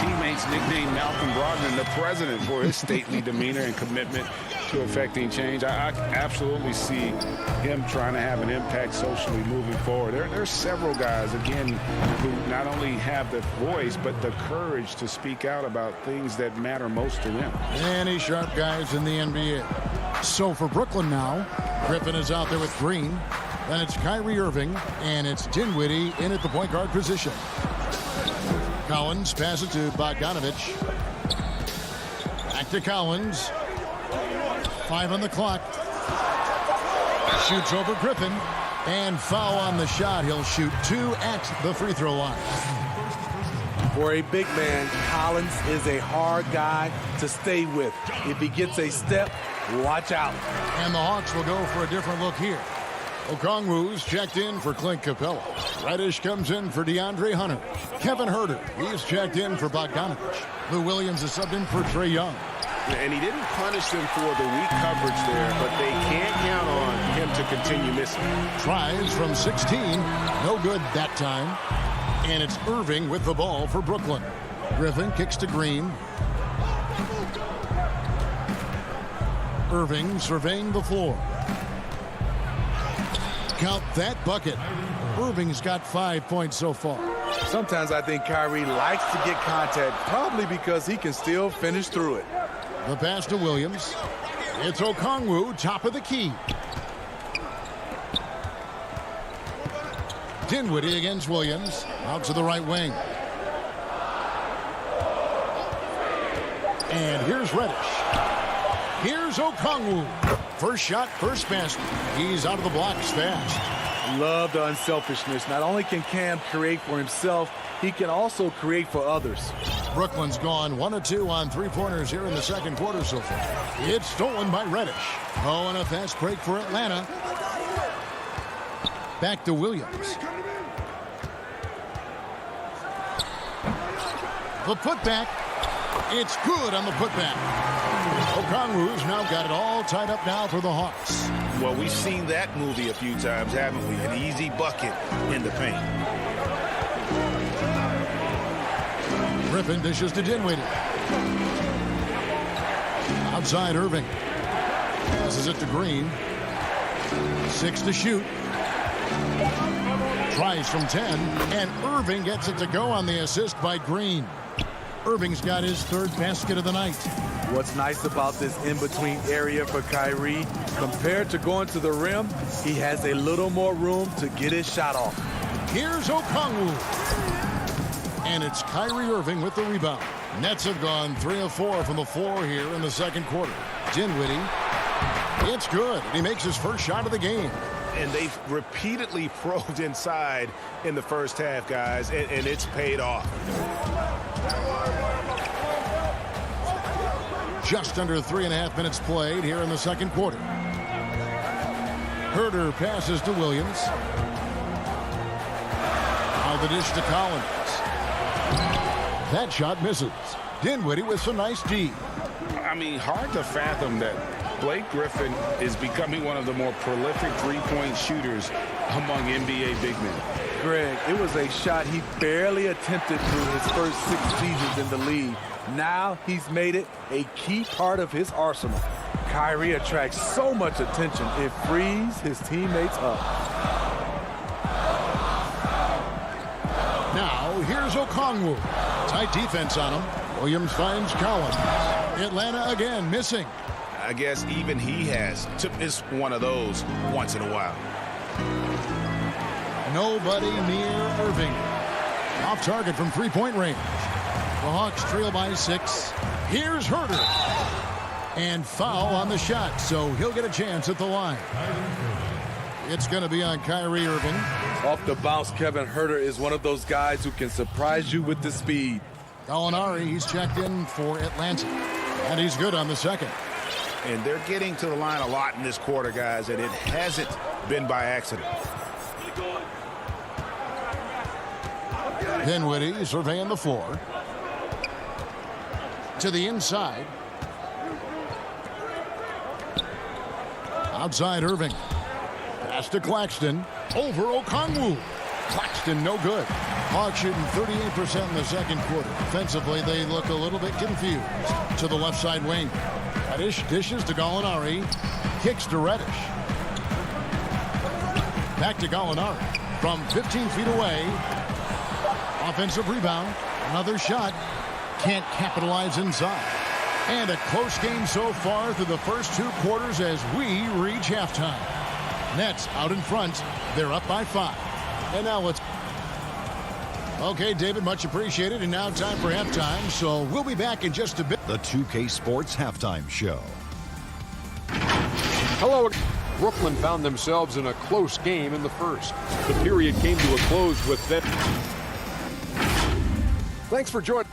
[SPEAKER 3] Teammates nicknamed Malcolm Brogdon the president for his stately demeanor and commitment to affecting change. I absolutely see him trying to have an impact socially moving forward. There's several guys, again, who not only have the voice, but the courage to speak out about things that matter most to them.
[SPEAKER 1] Any sharp guys in the NBA. So for Brooklyn now, Griffin is out there with Green. Then it's Kyrie Irving, and it's Dinwiddie in at the point guard position. Collins passes to Bogdanovich. Back to Collins. 5 on the clock. Shoots over Griffin. And foul on the shot. He'll shoot 2 at the free throw line.
[SPEAKER 2] For a big man, Collins is a hard guy to stay with. If he gets a step, watch out.
[SPEAKER 1] And the Hawks will go for a different look here. Okongwu's checked in for Clint Capella. Reddish comes in for DeAndre Hunter. Kevin Huerter, he's checked in for Bogdanovich. Lou Williams is subbed in for Trae Young.
[SPEAKER 4] And he didn't punish them for the weak coverage there, but they can't count on him to continue missing.
[SPEAKER 1] Tries from 16, no good that time. And it's Irving with the ball for Brooklyn. Griffin kicks to Green. Irving surveying the floor. Count that bucket. Irving's got 5 points so far.
[SPEAKER 2] Sometimes I think Kyrie likes to get contact, probably because he can still finish through it.
[SPEAKER 1] The pass to Williams. It's Okongwu, top of the key. Dinwiddie against Williams. Out to the right wing. And here's Reddish. Here's Okongwu. First shot, first basket. He's out of the blocks fast.
[SPEAKER 2] Love the unselfishness. Not only can Cam create for himself, he can also create for others.
[SPEAKER 1] Brooklyn's gone 1 of 2 on three-pointers here in the second quarter so far. It's stolen by Reddish. Oh, and a fast break for Atlanta. Back to Williams. The putback. It's good on the putback. Okongwu's now got it all tied up now for the Hawks.
[SPEAKER 11] Well, we've seen that movie a few times, haven't we? An easy bucket in the paint.
[SPEAKER 1] Griffin dishes to Dinwiddie. Outside Irving. Passes it to Green. 6 to shoot. Tries from 10. And Irving gets it to go on the assist by Green. Irving's got his 3rd basket of the night.
[SPEAKER 2] What's nice about this in-between area for Kyrie, compared to going to the rim, he has a little more room to get his shot off.
[SPEAKER 1] Here's Okongwu. And it's Kyrie Irving with the rebound. Nets have gone 3 of 4 from the floor here in the second quarter. Dinwiddie. It's good. He makes his first shot of the game.
[SPEAKER 4] And they've repeatedly probed inside in the first half, guys, and it's paid off.
[SPEAKER 1] Just under 3.5 minutes played here in the second quarter. Huerter passes to Williams. Now the dish to Collins. That shot misses. Dinwiddie with some nice D.
[SPEAKER 3] I mean, hard to fathom that Blake Griffin is becoming one of the more prolific three-point shooters among NBA big men.
[SPEAKER 2] Greg, it was a shot he barely attempted through his first 6 seasons in the league. Now he's made it a key part of his arsenal. Kyrie attracts so much attention, it frees his teammates up.
[SPEAKER 1] Now here's Okongwu. Tight defense on him. Williams finds Collins. Atlanta again missing.
[SPEAKER 11] I guess even he has to miss one of those once in a while.
[SPEAKER 1] Nobody near Irving. Off target from three-point range. The Hawks trail by 6. Here's Huerter. And foul on the shot, so he'll get a chance at the line. It's going to be on Kyrie Irving.
[SPEAKER 2] Off the bounce, Kevin Huerter is one of those guys who can surprise you with the speed.
[SPEAKER 1] Gallinari, he's checked in for Atlanta. And he's good on the second.
[SPEAKER 11] And they're getting to the line a lot in this quarter, guys, and it hasn't been by accident.
[SPEAKER 1] Dinwiddie surveying the floor. To the inside. Outside Irving. Pass to Claxton. Over Okongwu. Claxton no good. Hawks shooting 38% in the second quarter. Offensively, they look a little bit confused. To the left side wing. Reddish dishes to Gallinari. Kicks to Reddish. Back to Gallinari. From 15 feet away. Offensive rebound. Another shot. Can't capitalize inside. And a close game so far through the first 2 quarters as we reach halftime. Nets out in front. They're up by 5. And now let's... Okay, David, much appreciated. And now time for halftime. So we'll be back in just a bit.
[SPEAKER 5] The 2K Sports Halftime Show.
[SPEAKER 6] Hello. Brooklyn found themselves in a close game in the first. The period came to a close with them. Thanks for joining.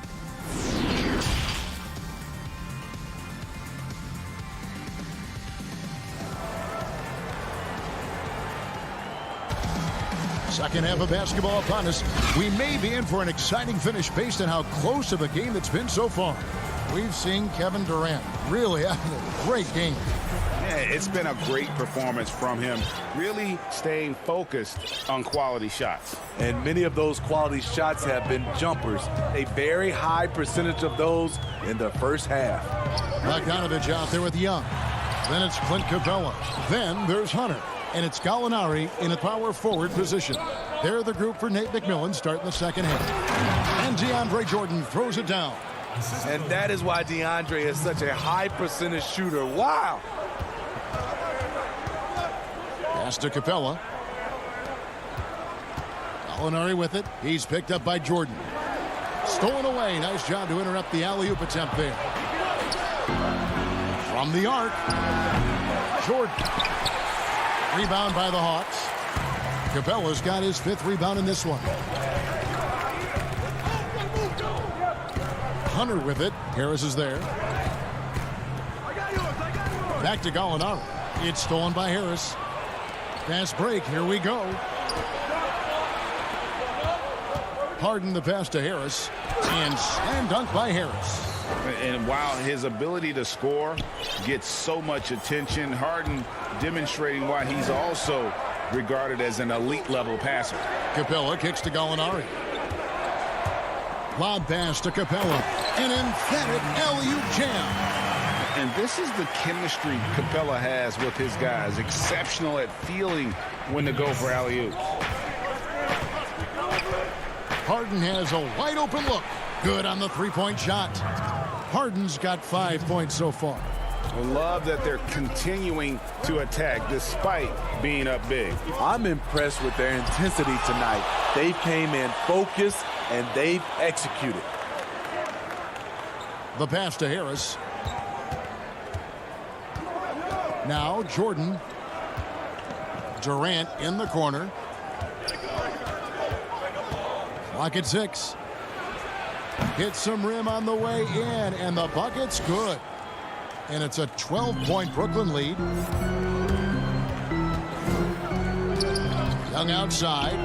[SPEAKER 1] Second half of basketball upon us. We may be in for an exciting finish based on how close of a game it's been so far. We've seen Kevin Durant really having a great game.
[SPEAKER 3] Yeah, it's been a great performance from him, really staying focused on quality shots.
[SPEAKER 2] And many of those quality shots have been jumpers. A very high percentage of those in the first half.
[SPEAKER 1] Bogdanovich out there with Young. Then it's Clint Capella. Then there's Hunter. And it's Gallinari in a power forward position. They're the group for Nate McMillan starting the second half. And DeAndre Jordan throws it down.
[SPEAKER 2] And that is why DeAndre is such a high percentage shooter. Wow.
[SPEAKER 1] Pass to Capella. Gallinari with it. He's picked up by Jordan. Stolen away. Nice job to interrupt the alley-oop attempt there. From the arc. Jordan. Rebound by the Hawks. Capella's got his 5th rebound in this one. Hunter with it. Harris is there. Back to Gallinari. It's stolen by Harris. Fast break. Here we go. Harden the pass to Harris. And slam dunk by Harris.
[SPEAKER 3] And while his ability to score gets so much attention, Harden demonstrating why he's also regarded as an elite level passer.
[SPEAKER 1] Capella kicks to Gallinari. Lob pass to Capella. An emphatic alley-oop jam.
[SPEAKER 3] And this is the chemistry Capella has with his guys. Exceptional at feeling when to go for alley-oops.
[SPEAKER 1] Harden has a wide open look. Good on the three-point shot. Harden's got 5 points so far.
[SPEAKER 3] I love that they're continuing to attack despite being up big.
[SPEAKER 2] I'm impressed with their intensity tonight. They came in focused and they've executed.
[SPEAKER 1] The pass to Harris. Now Jordan. Durant in the corner. Clock at 6. Hits some rim on the way in, and the bucket's good. And it's a 12-point Brooklyn lead. Young outside.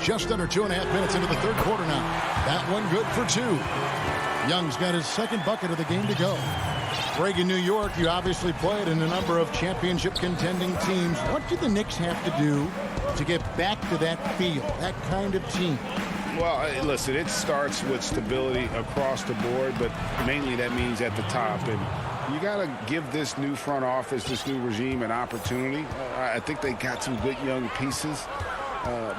[SPEAKER 1] Just under 2.5 minutes into the third quarter now. That one good for 2. Young's got his 2nd bucket of the game to go. Greg, in New York, you obviously played in a number of championship contending teams. What do the Knicks have to do to get back to that feel, that kind of team?
[SPEAKER 3] Well, listen, it starts with stability across the board, but mainly that means at the top. And you got to give this new front office, this new regime, an opportunity. I think they got some good young pieces.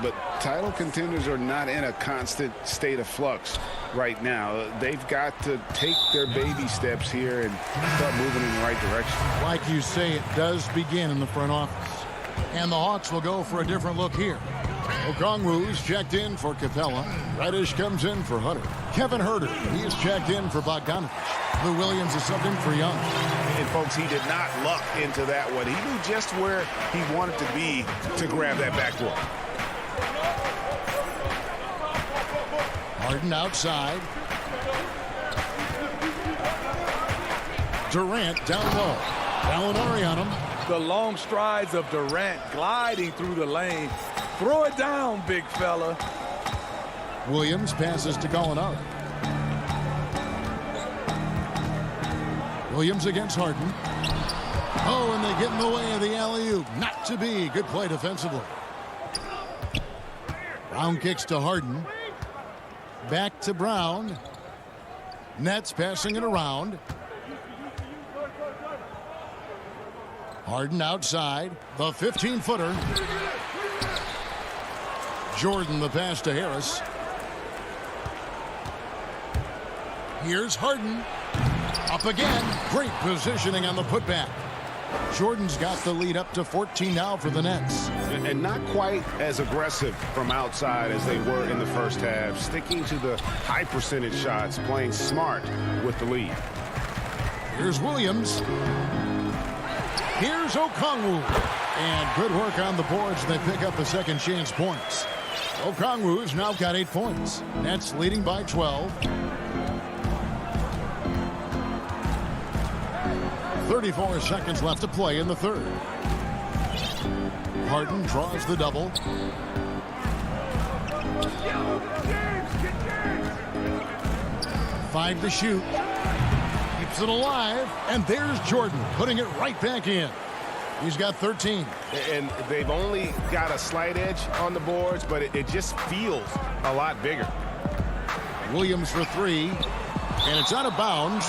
[SPEAKER 3] But title contenders are not in a constant state of flux right now. They've got to take their baby steps here and start moving in the right direction.
[SPEAKER 1] Like you say, it does begin in the front office. And the Hawks will go for a different look here. Okongwu's checked in for Capella. Reddish comes in for Hunter. Kevin Huerter, he is checked in for Bogdanovich. Lou Williams is subbed in for Young.
[SPEAKER 11] And, folks, he did not luck into that one. He knew just where he wanted to be to grab that backboard.
[SPEAKER 1] Harden outside. Durant down low. Gallinari on him.
[SPEAKER 2] The long strides of Durant gliding through the lane. Throw it down, big fella.
[SPEAKER 1] Williams passes to Gallinari. Williams against Harden. Oh, and they get in the way of the alley-oop. Not to be. Good play defensively. Brown kicks to Harden. Back to Brown. Nets passing it around. Harden outside. The 15-footer. Jordan the pass to Harris. Here's Harden. Up again. Great positioning on the putback. Jordan's got the lead up to 14 now for the Nets.
[SPEAKER 4] And not quite as aggressive from outside as they were in the first half. Sticking to the high percentage shots, playing smart with the lead.
[SPEAKER 1] Here's Williams. Here's Okongwu. And good work on the boards. They pick up a second chance points. Okongwu's now got 8 points. Nets leading by 12. 34 seconds left to play in the third. Harden draws the double. Five to shoot. Keeps it alive. And there's Jordan putting it right back in. He's got 13.
[SPEAKER 4] And they've only got a slight edge on the boards, but it just feels a lot bigger.
[SPEAKER 1] Williams for three. And it's out of bounds.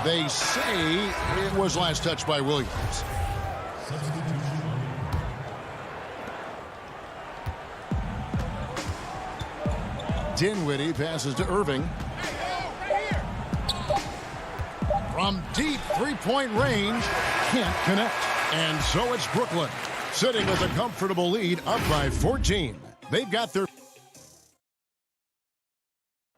[SPEAKER 1] They say it was last touched by Williams. Dinwiddie passes to Irving. From deep three-point range, can't connect. And so it's Brooklyn, sitting with a comfortable lead, up by 14. They've got their...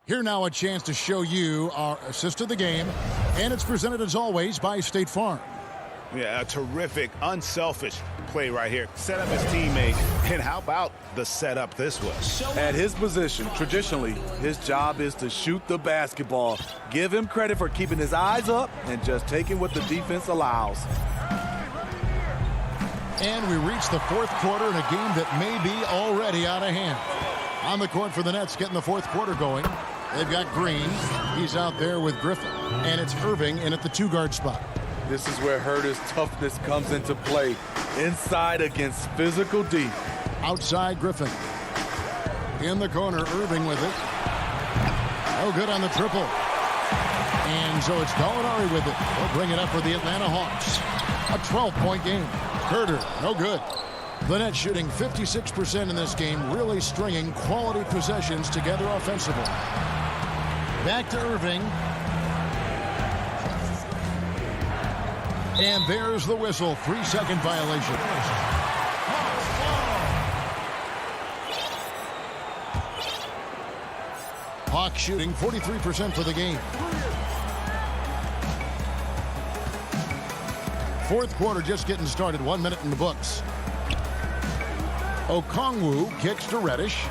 [SPEAKER 1] Here now a chance to show you our assist of the game, and it's presented as always by State Farm.
[SPEAKER 11] Yeah, a terrific, unselfish play right here. Set up his teammate, and how about the setup this was?
[SPEAKER 2] At his position, traditionally, his job is to shoot the basketball. Give him credit for keeping his eyes up and just taking what the defense allows.
[SPEAKER 1] And we reach the fourth quarter in a game that may be already out of hand. On the court for the Nets, getting the fourth quarter going. They've got Green. He's out there with Griffin. And it's Irving in at the two-guard spot.
[SPEAKER 2] This is where Herter's toughness comes into play. Inside against physical D.
[SPEAKER 1] Outside Griffin. In the corner, Irving with it. Oh, good on the triple. And so it's Gallinari with it. They'll bring it up for the Atlanta Hawks. A 12-point game. Herter, no good. The Nets shooting 56% in this game, really stringing quality possessions together offensively. Back to Irving. And there's the whistle. 3-second violation. Hawks shooting 43% for the game. Fourth quarter just getting started. 1 minute in the books. Okongwu kicks to Reddish.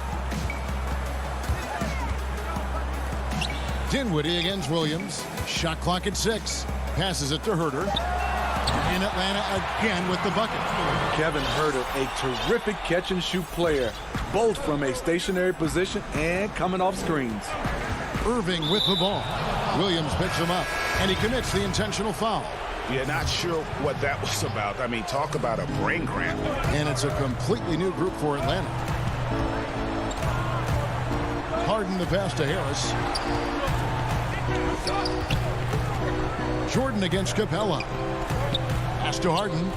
[SPEAKER 1] Dinwiddie against Williams. Shot clock at 6. Passes it to Herter. In Atlanta again with the bucket.
[SPEAKER 2] Kevin Herter, a terrific catch-and-shoot player, both from a stationary position and coming off screens.
[SPEAKER 1] Irving with the ball. Williams picks him up, and he commits the intentional foul.
[SPEAKER 11] Yeah, not sure what that was about. I mean, talk about a brain cramp.
[SPEAKER 1] And it's a completely new group for Atlanta. Harden the pass to Harris. Jordan against Capella. Pass to Harden.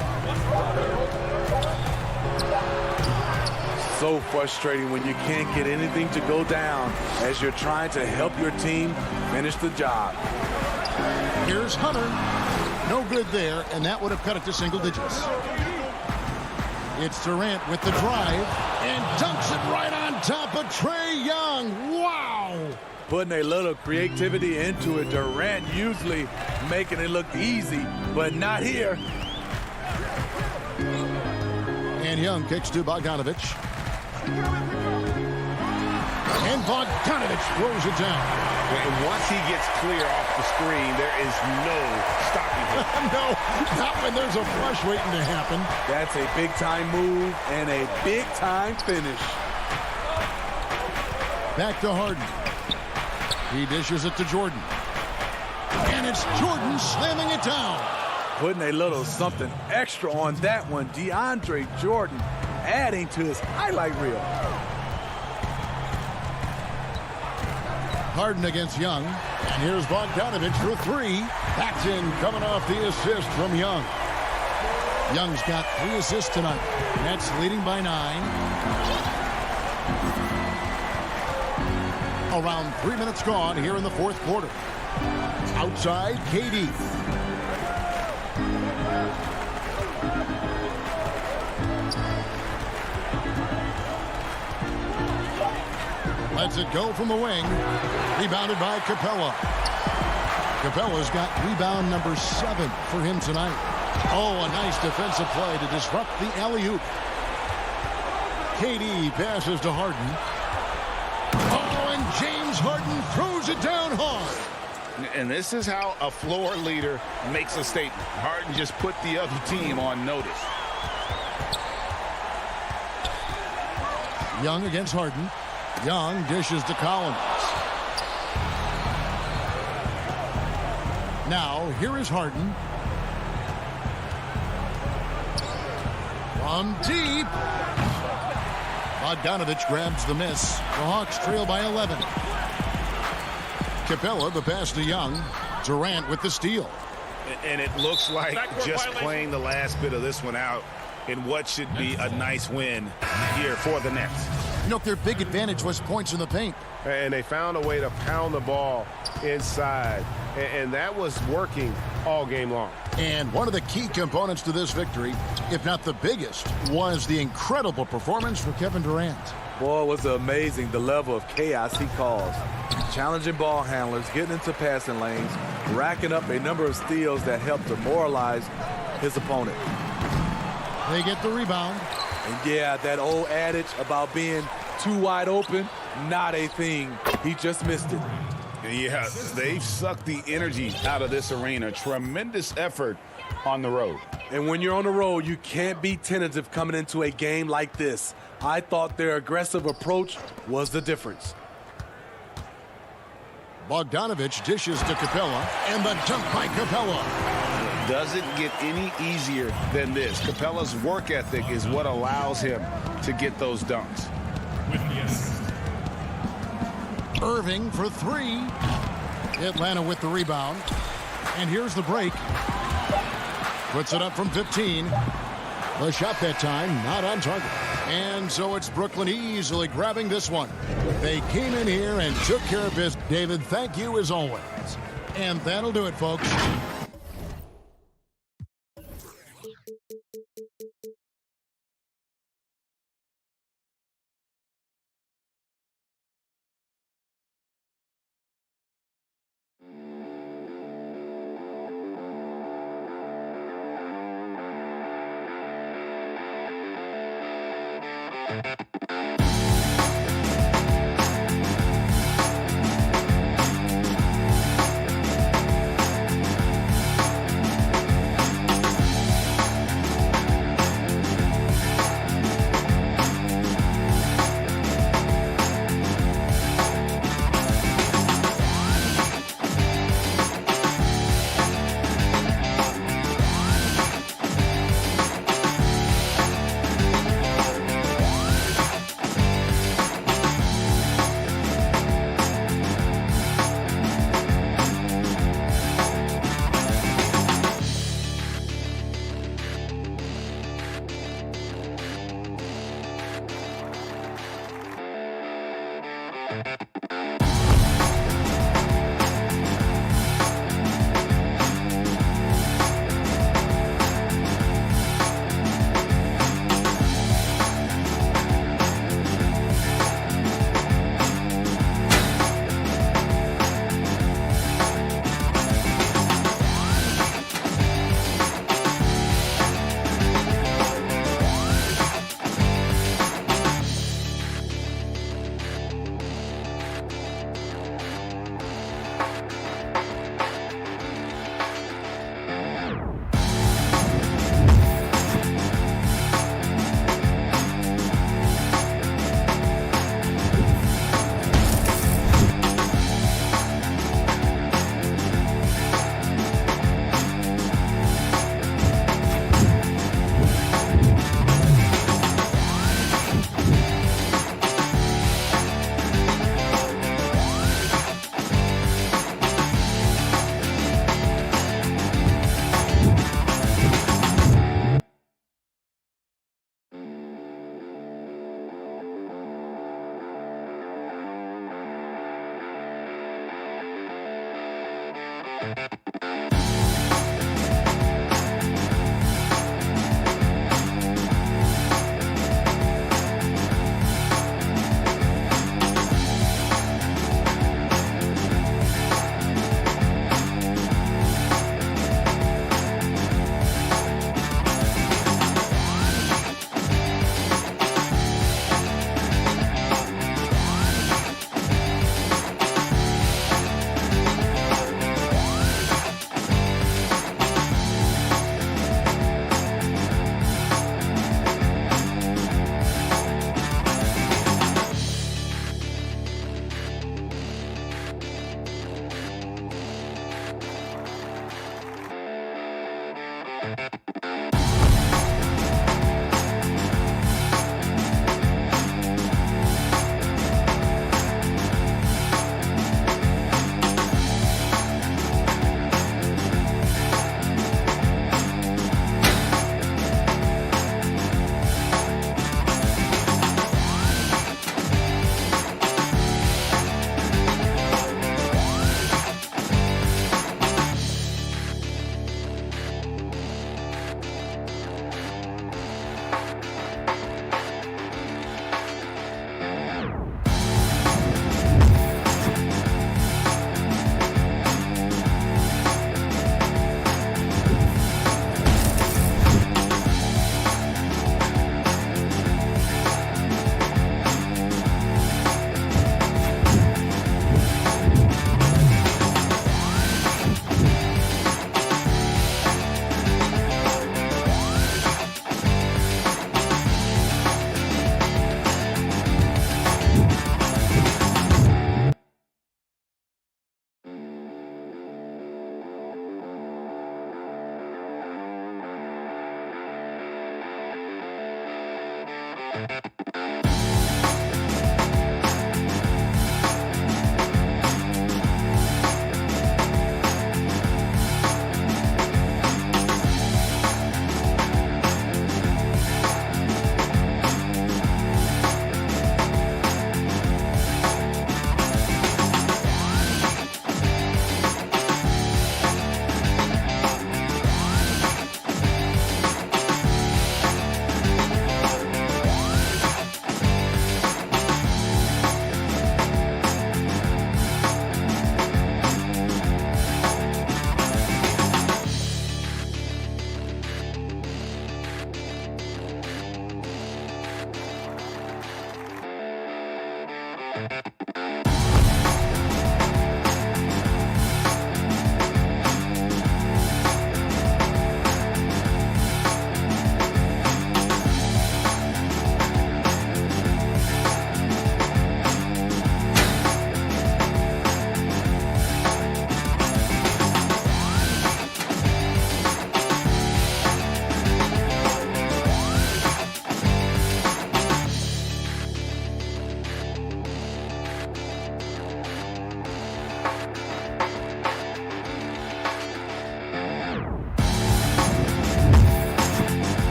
[SPEAKER 2] So frustrating when you can't get anything to go down as you're trying to help your team finish the job.
[SPEAKER 1] Here's Hunter. No good there, and that would have cut it to single digits. It's Durant with the drive and dunks it right on top of Trae Young. Wow!
[SPEAKER 2] Putting a little creativity into it. Durant usually making it look easy, but not here.
[SPEAKER 1] And Young kicks to Bogdanovich. And Bogdanovich throws it down.
[SPEAKER 11] And once he gets clear off the screen, there is no stopping him.
[SPEAKER 1] No, not when there's a flush waiting to happen.
[SPEAKER 2] That's a big-time move and a big-time finish.
[SPEAKER 1] Back to Harden. He dishes it to Jordan. And And it's Jordan slamming it down.
[SPEAKER 2] Putting a little something extra on that one. DeAndre Jordan adding to his highlight reel.
[SPEAKER 1] Harden against Young. And here's Bogdanovich for three. That's in, coming off the assist from Young. Young's got 3 assists tonight. Nets leading by 9. Around 3 minutes gone here in the fourth quarter. Outside, KD. Lets it go from the wing. Rebounded by Capella. Capella's got rebound number 7 for him tonight. Oh, a nice defensive play to disrupt the alley-oop. KD passes to Harden. Oh, and James Harden throws it down hard.
[SPEAKER 3] And this is how a floor leader makes a statement. Harden just put the other team on notice.
[SPEAKER 1] Young against Harden. Young dishes to Collins. Now, here is Harden. From deep. Bogdanovich grabs the miss. The Hawks trail by 11. Capella, the pass to Young. Durant with the steal.
[SPEAKER 11] And it looks like just playing the last bit of this one out in what should be a nice win here for the Nets.
[SPEAKER 1] You know, their big advantage was points in the paint.
[SPEAKER 4] And they found a way to pound the ball inside. And that was working all game long.
[SPEAKER 1] And one of the key components to this victory, if not the biggest, was the incredible performance from Kevin Durant.
[SPEAKER 2] Boy, it was amazing the level of chaos he caused. Challenging ball handlers, getting into passing lanes, racking up a number of steals that helped demoralize his opponent.
[SPEAKER 1] They get the rebound.
[SPEAKER 2] And yeah, that old adage about being too wide open, not a thing. He just missed it.
[SPEAKER 3] Yeah, they've sucked the energy out of this arena. Tremendous effort on the road.
[SPEAKER 2] And when you're on the road, you can't be tentative coming into a game like this. I thought their aggressive approach was the difference.
[SPEAKER 1] Bogdanovich dishes to Capella, and the dunk by Capella.
[SPEAKER 3] Doesn't get any easier than this. Capella's work ethic is what allows him to get those dunks.
[SPEAKER 1] Irving for 3. Atlanta with the rebound. And here's the break. Puts it up from 15. The shot that time, not on target. And so it's Brooklyn easily grabbing this one. They came in here and took care of business. David, thank you as always. And that'll do it, folks.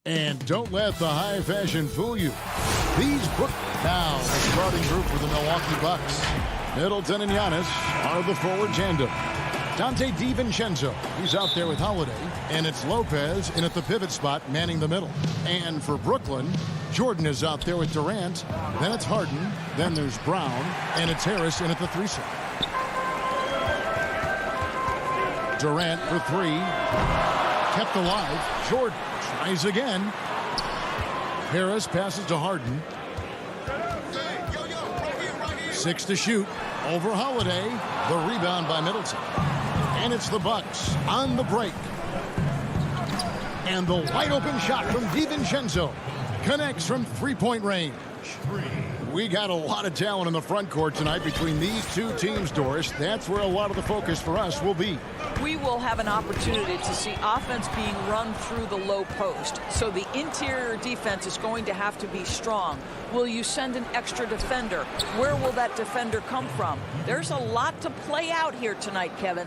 [SPEAKER 1] And don't let the high fashion fool you. These Brooklyn now the starting group for the Milwaukee Bucks. Middleton and Giannis are the forward tandem. Dante DiVincenzo, he's out there with Holiday, and it's Lopez in at the pivot spot manning the middle. And for Brooklyn, Jordan is out there with Durant, then it's Harden, then there's Brown, and it's Harris in at the 3 slot. Durant for 3, kept alive. Jordan tries again. Harris passes to Harden. 6 to shoot. Over Holiday. The rebound by Middleton. And it's the Bucks on the break. And the wide open shot from DiVincenzo connects from 3-point range. We got a lot of talent in the front court tonight between these two teams, Doris. That's where a lot of the focus for us will be.
[SPEAKER 7] We will have an opportunity to see offense being run through the low post. So the interior defense is going to have to be strong. Will you send an extra defender? Where will that defender come from? There's a lot to play out here tonight, Kevin.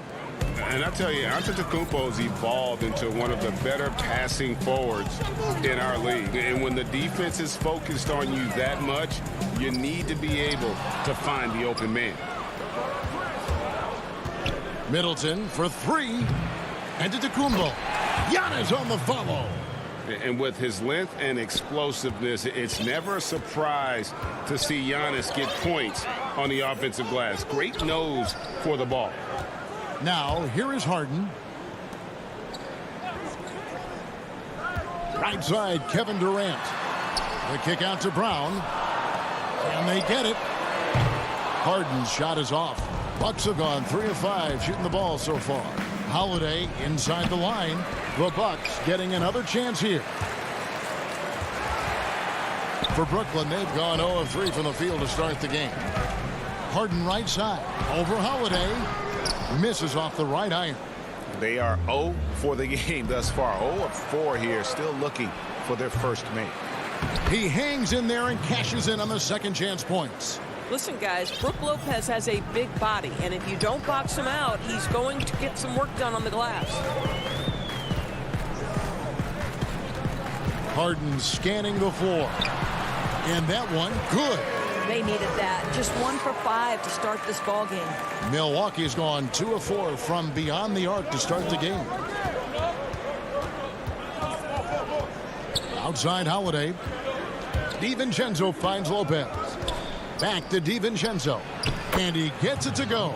[SPEAKER 3] And I tell you, Antetokounmpo's evolved into one of the better passing forwards in our league. And when the defense is focused on you that much, you need to be able to find the open man.
[SPEAKER 1] Middleton for three. Antetokounmpo. Giannis on the follow.
[SPEAKER 3] And with his length and explosiveness, it's never a surprise to see Giannis get points on the offensive glass. Great nose for the ball.
[SPEAKER 1] Now, here is Harden. Right side, Kevin Durant. The kick out to Brown. And they get it. Harden's shot is off. Bucks have gone 3 of 5 shooting the ball so far. Holiday inside the line. The Bucks getting another chance here. For Brooklyn, they've gone 0 of 3 from the field to start the game. Harden right side. Over Holiday. Misses off the right iron.
[SPEAKER 11] They are 0 for the game thus far. 0 of 4 here, still looking for their first make.
[SPEAKER 1] He hangs in there and cashes in on the second chance points.
[SPEAKER 7] Listen, guys, Brook Lopez has a big body, and if you don't box him out, he's going to get some work done on the glass.
[SPEAKER 1] Harden scanning the floor. And that one, good.
[SPEAKER 7] They needed that. Just 1 for 5 to start this ball game.
[SPEAKER 1] Milwaukee's gone 2 of 4 from beyond the arc to start the game. Outside Holiday. DiVincenzo finds Lopez. Back to DiVincenzo. And he gets it to go.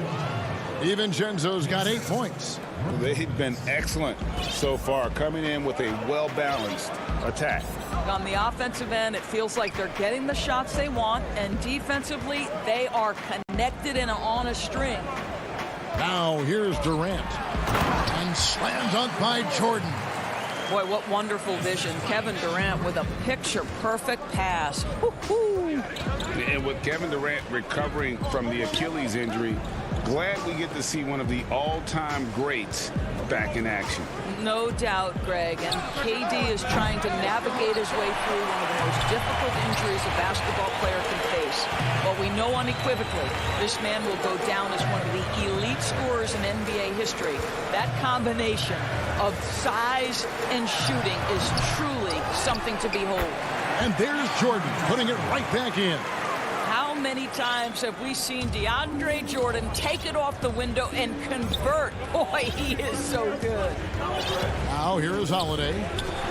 [SPEAKER 1] DiVincenzo's got 8 points.
[SPEAKER 3] They've been excellent so far, coming in with a well-balanced attack.
[SPEAKER 7] On the offensive end, it feels like they're getting the shots they want, and defensively, they are connected and on a string.
[SPEAKER 1] Now here's Durant. And slammed dunk by Jordan.
[SPEAKER 7] Boy, what wonderful vision. Kevin Durant with a picture-perfect pass. Woo-hoo.
[SPEAKER 3] And with Kevin Durant recovering from the Achilles injury, glad we get to see one of the all-time greats back in action.
[SPEAKER 7] No doubt, Greg. And KD is trying to navigate his way through one of the most difficult injuries a basketball player can face. But we know unequivocally this man will go down as one of the elite scorers in NBA history. That combination of size and shooting is truly something to behold.
[SPEAKER 1] And there's Jordan putting it right back in.
[SPEAKER 7] How many times have we seen DeAndre Jordan take it off the window and convert? Boy, he is so good.
[SPEAKER 1] Now here is Holiday.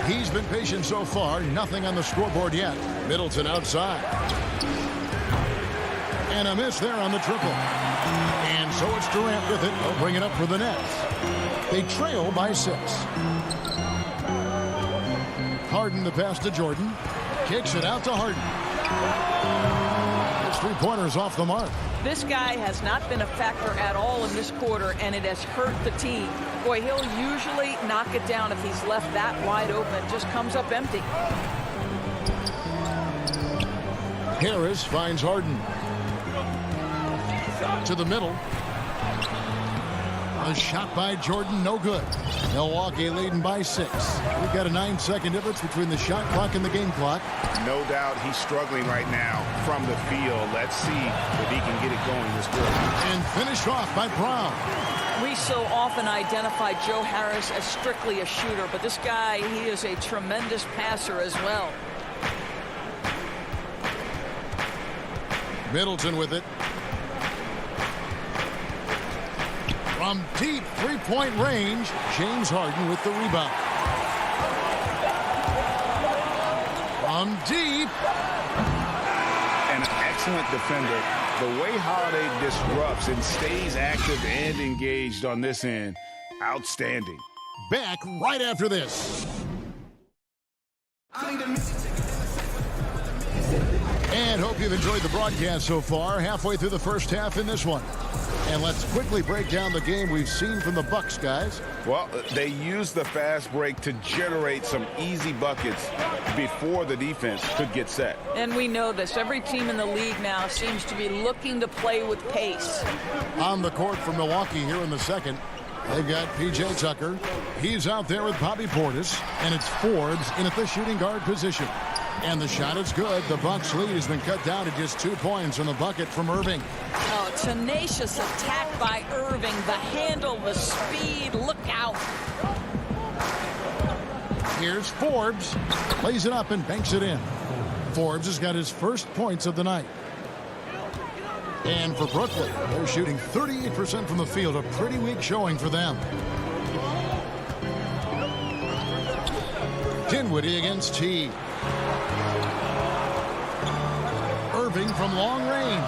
[SPEAKER 1] He's been patient so far. Nothing on the scoreboard yet. Middleton outside. And a miss there on the triple. And so it's Durant with it. They'll bring it up for the Nets. They trail by 6. Harden the pass to Jordan. Kicks it out to Harden. 3-pointers off the mark.
[SPEAKER 7] This guy has not been a factor at all in this quarter, and it has hurt the team. Boy, he'll usually knock it down if he's left that wide open. Just comes up empty.
[SPEAKER 1] Harris finds Harden. To the middle. A shot by Jordan, no good. Milwaukee leading by 6. We've got a 9-second difference between the shot clock and the game clock.
[SPEAKER 11] No doubt he's struggling right now from the field. Let's see if he can get it going this quarter.
[SPEAKER 1] And finished off by Brown.
[SPEAKER 7] We so often identify Joe Harris as strictly a shooter, but this guy, he is a tremendous passer as well.
[SPEAKER 1] Middleton with it. From deep 3-point range, James Harden with the rebound. From deep.
[SPEAKER 3] An excellent defender. The way Holiday disrupts and stays active and engaged on this end, outstanding.
[SPEAKER 1] Back right after this. And hope you've enjoyed the broadcast so far. Halfway through the first half in this one. And let's quickly break down the game we've seen from the Bucks, guys.
[SPEAKER 3] Well, they used the fast break to generate some easy buckets before the defense could get set.
[SPEAKER 7] And we know this. Every team in the league now seems to be looking to play with pace.
[SPEAKER 1] On the court for Milwaukee here in the second, they've got P.J. Tucker. He's out there with Bobby Portis, and it's Forbes in at the shooting guard position. And the shot is good. The Bucks lead has been cut down to just 2 points on the bucket from Irving.
[SPEAKER 7] Oh, Oh, tenacious attack by Irving. The handle, the speed, look out.
[SPEAKER 1] Here's Forbes. Plays it up and banks it in. Forbes has got his first points of the night. And for Brooklyn, they're shooting 38% from the field. A pretty weak showing for them. Dinwiddie against T. Irving from long range.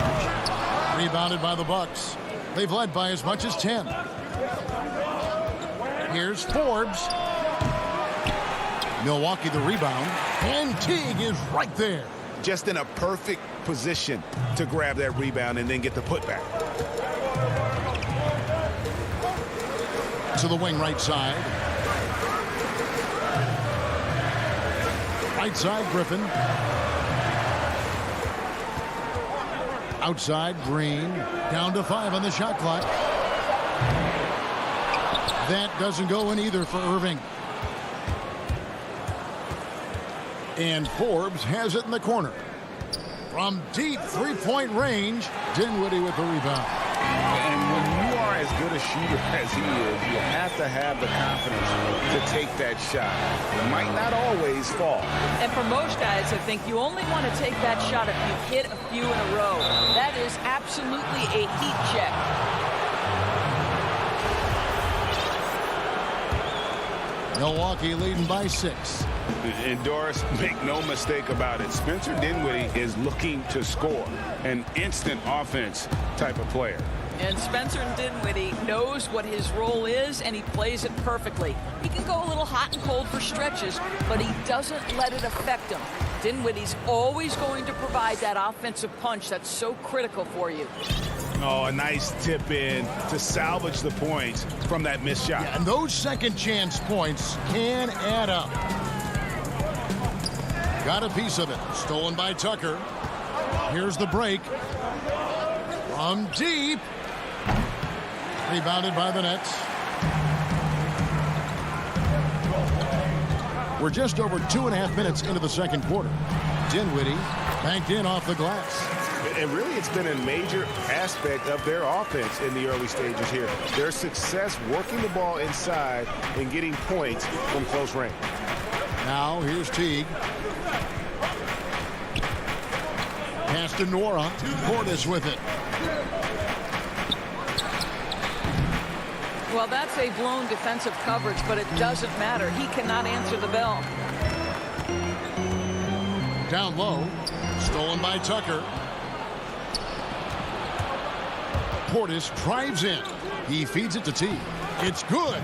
[SPEAKER 1] Rebounded by the Bucks. They've led by as much as 10. Here's Forbes. Milwaukee the rebound. And Teague is right there.
[SPEAKER 11] Just in a perfect position to grab that rebound and then get the putback.
[SPEAKER 1] To the wing right side. Right side, Griffin. Outside, Green. Down to 5 on the shot clock. That doesn't go in either for Irving. And Forbes has it in the corner. From deep three-point range, Dinwiddie with the rebound.
[SPEAKER 3] And when you are as good a shooter as he is, you have to have the confidence to take that shot. It might not always fall.
[SPEAKER 7] And for most guys, I think you only want to take that shot if you hit a few in a row. That is absolutely a heat check.
[SPEAKER 1] Milwaukee leading by 6.
[SPEAKER 3] And Doris, make no mistake about it. Spencer Dinwiddie is looking to score. An instant offense type of player.
[SPEAKER 7] And Spencer Dinwiddie knows what his role is, and he plays it perfectly. He can go a little hot and cold for stretches, but he doesn't let it affect him. Dinwiddie's always going to provide that offensive punch that's so critical for you.
[SPEAKER 11] Oh, a nice tip in to salvage the points from that missed shot.
[SPEAKER 1] Yeah, and those second chance points can add up. Got a piece of it. Stolen by Tucker. Here's the break. From deep. Rebounded by the Nets. We're just over 2.5 minutes into the second quarter. Dinwiddie banked in off the glass.
[SPEAKER 11] And really, it's been a major aspect of their offense in the early stages here. Their success working the ball inside and getting points from close range.
[SPEAKER 1] Now, here's Teague. Pass to Nora. Portis with it.
[SPEAKER 7] Well, that's a blown defensive coverage, but it doesn't matter. He cannot answer the bell.
[SPEAKER 1] Down low. Stolen by Tucker. Portis drives in. He feeds it to Teague. It's good.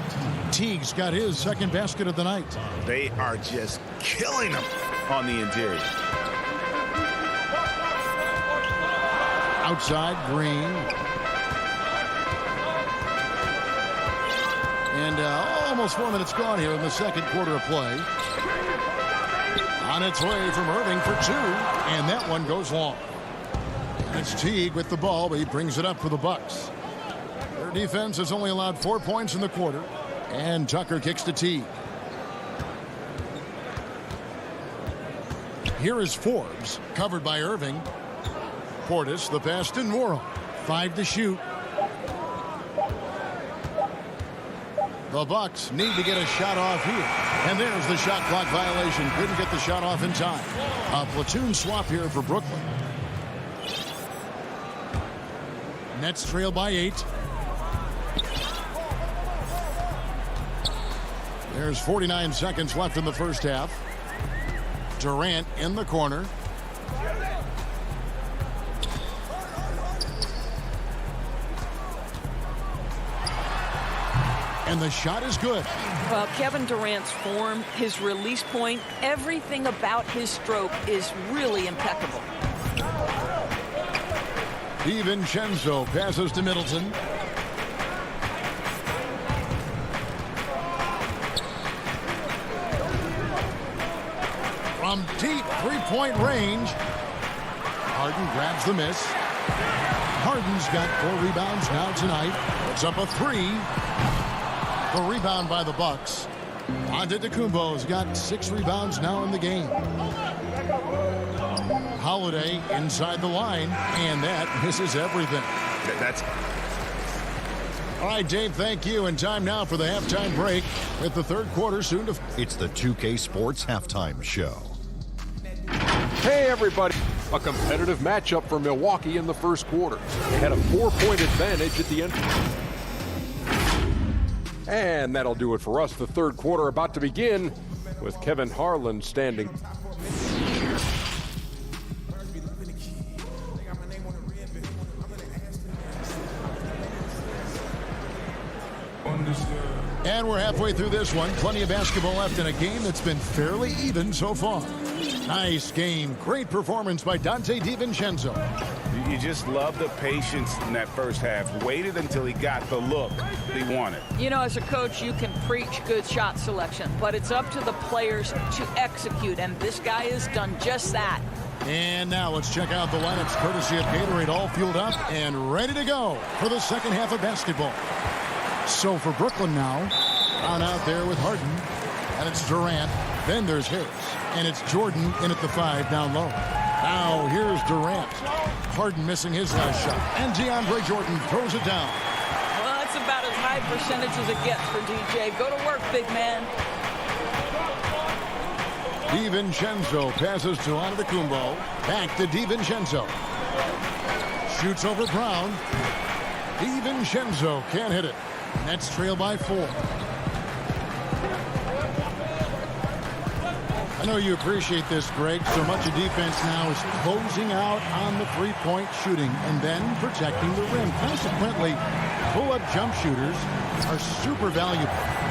[SPEAKER 1] Teague's got his second basket of the night.
[SPEAKER 11] They are just killing them on the interior.
[SPEAKER 1] Outside, Green. And almost 4 minutes gone here in the second quarter of play. On its way from Irving for 2. And that one goes long. It's Teague with the ball, but he brings it up for the Bucks. Their defense has only allowed 4 points in the quarter. And Tucker kicks to Teague. Here is Forbes, covered by Irving. Portis, the pass to Nora. 5 to shoot. The Bucks need to get a shot off here. And there's the shot clock violation. Couldn't get the shot off in time. A platoon swap here for Brooklyn. Nets trail by 8. There's 49 seconds left in the first half. Durant in the corner. And the shot is good.
[SPEAKER 7] Well, Kevin Durant's form, his release point, everything about his stroke is really impeccable.
[SPEAKER 1] DiVincenzo passes to Middleton. From deep three-point range, Harden grabs the miss. Harden's got 4 rebounds now tonight. It's up a 3. The rebound by the Bucks. Antetokounmpo's got 6 rebounds now in the game. Holiday inside the line, and that misses everything.
[SPEAKER 4] That's
[SPEAKER 1] All right, Dave, thank you. And time now for the halftime break with the third quarter soon to...
[SPEAKER 5] It's the 2K Sports Halftime Show.
[SPEAKER 6] Hey, everybody. A competitive matchup for Milwaukee in the first quarter. They had a 4-point advantage at the end. And that'll do it for us. The third quarter about to begin with Kevin Harlan standing.
[SPEAKER 1] And we're halfway through this one. Plenty of basketball left in a game that's been fairly even so far. Nice game. Great performance by Dante DiVincenzo.
[SPEAKER 3] You just love the patience in that first half. Waited until he got the look he wanted.
[SPEAKER 7] You know, as a coach, you can preach good shot selection, but it's up to the players to execute, and this guy has done just that.
[SPEAKER 1] And now let's check out the lineups courtesy of Gatorade, all fueled up and ready to go for the second half of basketball. So for Brooklyn now, on out there with Harden, and it's Durant. Then there's Harris, and it's Jordan in at the 5 down low. Now here's Durant. Harden missing his last shot, and DeAndre Jordan throws it down.
[SPEAKER 7] Well, that's about as high percentage as it gets for DJ. Go to work, big man.
[SPEAKER 1] DiVincenzo passes to Antetokounmpo. Back to DiVincenzo. Shoots over Brown. DiVincenzo can't hit it. Nets trail by 4. I know you appreciate this, Greg. So much of defense now is closing out on the three-point shooting and then protecting the rim. Consequently, pull-up jump shooters are super valuable,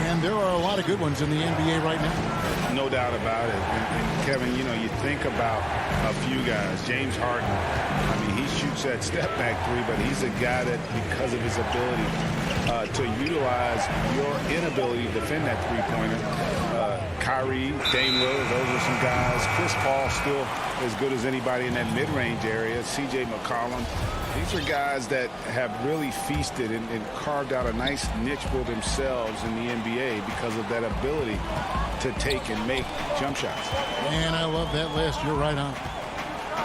[SPEAKER 1] and there are a lot of good ones in the NBA right now.
[SPEAKER 3] No doubt about it. And Kevin, you know, you think about a few guys. James Harden, I mean, he shoots that step-back three, but he's a guy that, because of his ability to utilize your inability to defend that three-pointer, Kyrie, Dame Lillard, those are some guys. Chris Paul still as good as anybody in that mid-range area. C.J. McCollum. These are guys that have really feasted and carved out a nice niche for themselves in the NBA because of that ability to take and make jump shots.
[SPEAKER 1] And I love that list. You're right on.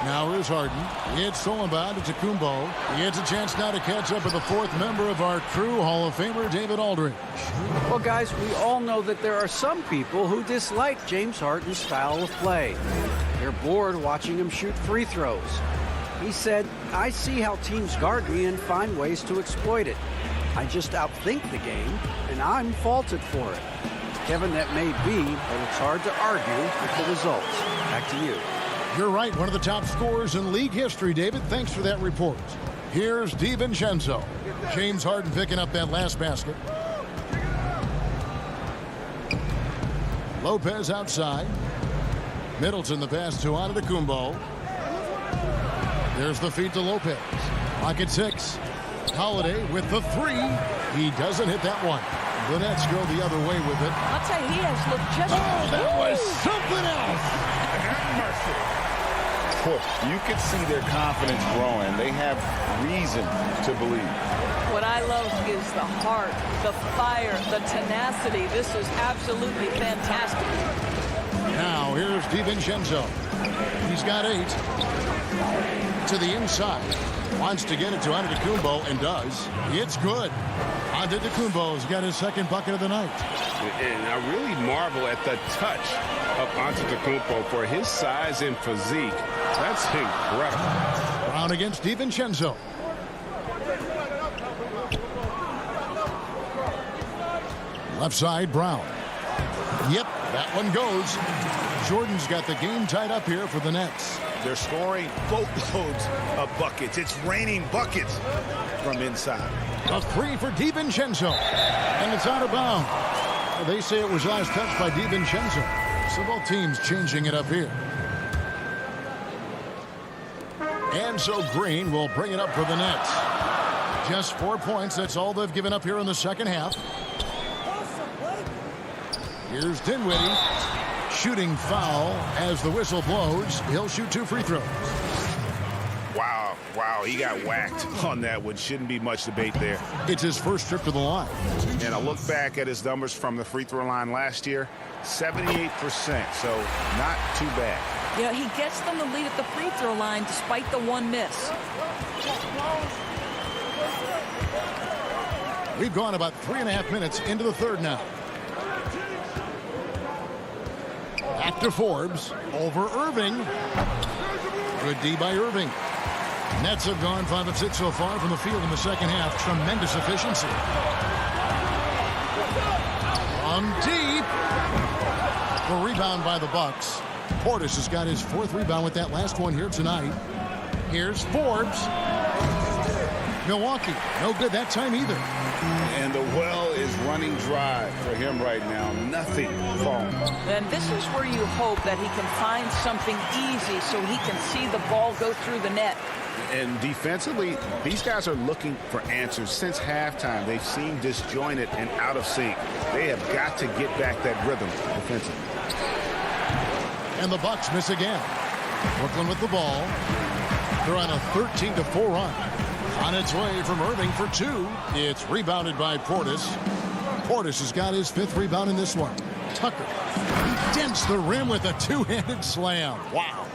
[SPEAKER 1] Now here's Harden. It's stolen by Antetokounmpo. He gets a chance now to catch up with the fourth member of our crew, Hall of Famer David Aldridge.
[SPEAKER 9] Well, guys, we all know that there are some people who dislike James Harden's style of play. They're bored watching him shoot free throws. He said, "I see how teams guard me and find ways to exploit it. I just outthink the game, and I'm faulted for it." Kevin, that may be, but it's hard to argue with the results. Back to you.
[SPEAKER 1] You're right, one of the top scorers in league history, David. Thanks for that report. Here's DiVincenzo. James Harden picking up that last basket. Lopez outside. Middleton the pass to Antetokounmpo. There's the feed to Lopez. Pocket 6. Holiday with the 3. He doesn't hit that one. The Nets go the other way with it.
[SPEAKER 7] I'll tell you, he has looked just...
[SPEAKER 1] Oh, that was something else.
[SPEAKER 3] You can see their confidence growing. They have reason to believe.
[SPEAKER 7] What I love is the heart, the fire, the tenacity. This is absolutely fantastic.
[SPEAKER 1] Now, here's DiVincenzo. He's got 8. To the inside. Wants to get it to Antetokounmpo and does. It's good. Antetokounmpo's got his second bucket of the night.
[SPEAKER 3] And I really marvel at the touch of Antetokounmpo for his size and physique. That's incredible.
[SPEAKER 1] Brown against DiVincenzo. Left side, Brown. Yep, that one goes. Jordan's got the game tied up here for the Nets.
[SPEAKER 11] They're scoring boatloads of buckets. It's raining buckets from inside.
[SPEAKER 1] A 3 for DiVincenzo. And it's out of bounds. They say it was last touched by DiVincenzo. So both teams changing it up here. And so Green will bring it up for the Nets. Just 4 points. That's all they've given up here in the second half. Here's Dinwiddie. Shooting foul as the whistle blows. He'll shoot 2 free throws.
[SPEAKER 11] Wow, he got whacked on that one. Shouldn't be much debate there.
[SPEAKER 1] It's his first trip to the line.
[SPEAKER 11] And I look back at his numbers from the free throw line last year, 78%, so not too bad.
[SPEAKER 7] Yeah, he gets them the lead at the free throw line despite the one miss.
[SPEAKER 1] We've gone about 3.5 minutes into the third now. Back to Forbes. Over Irving. Good D by Irving. Nets have gone 5 of 6 so far from the field in the second half. Tremendous efficiency. From deep. The rebound by the Bucks. Portis has got his 4th rebound with that last one here tonight. Here's Forbes. Milwaukee, no good that time either.
[SPEAKER 3] And the well is running dry for him right now. Nothing falling.
[SPEAKER 7] And this is where you hope that he can find something easy so he can see the ball go through the net.
[SPEAKER 3] And defensively, these guys are looking for answers. Since halftime, they've seemed disjointed and out of sync. They have got to get back that rhythm defensively.
[SPEAKER 1] And the Bucks miss again. Brooklyn with the ball. They're on a 13-4 run. On its way from Irving for 2. It's rebounded by Portis. Portis has got his 5th rebound in this one. Tucker. He dents the rim with a 2-handed slam. Wow.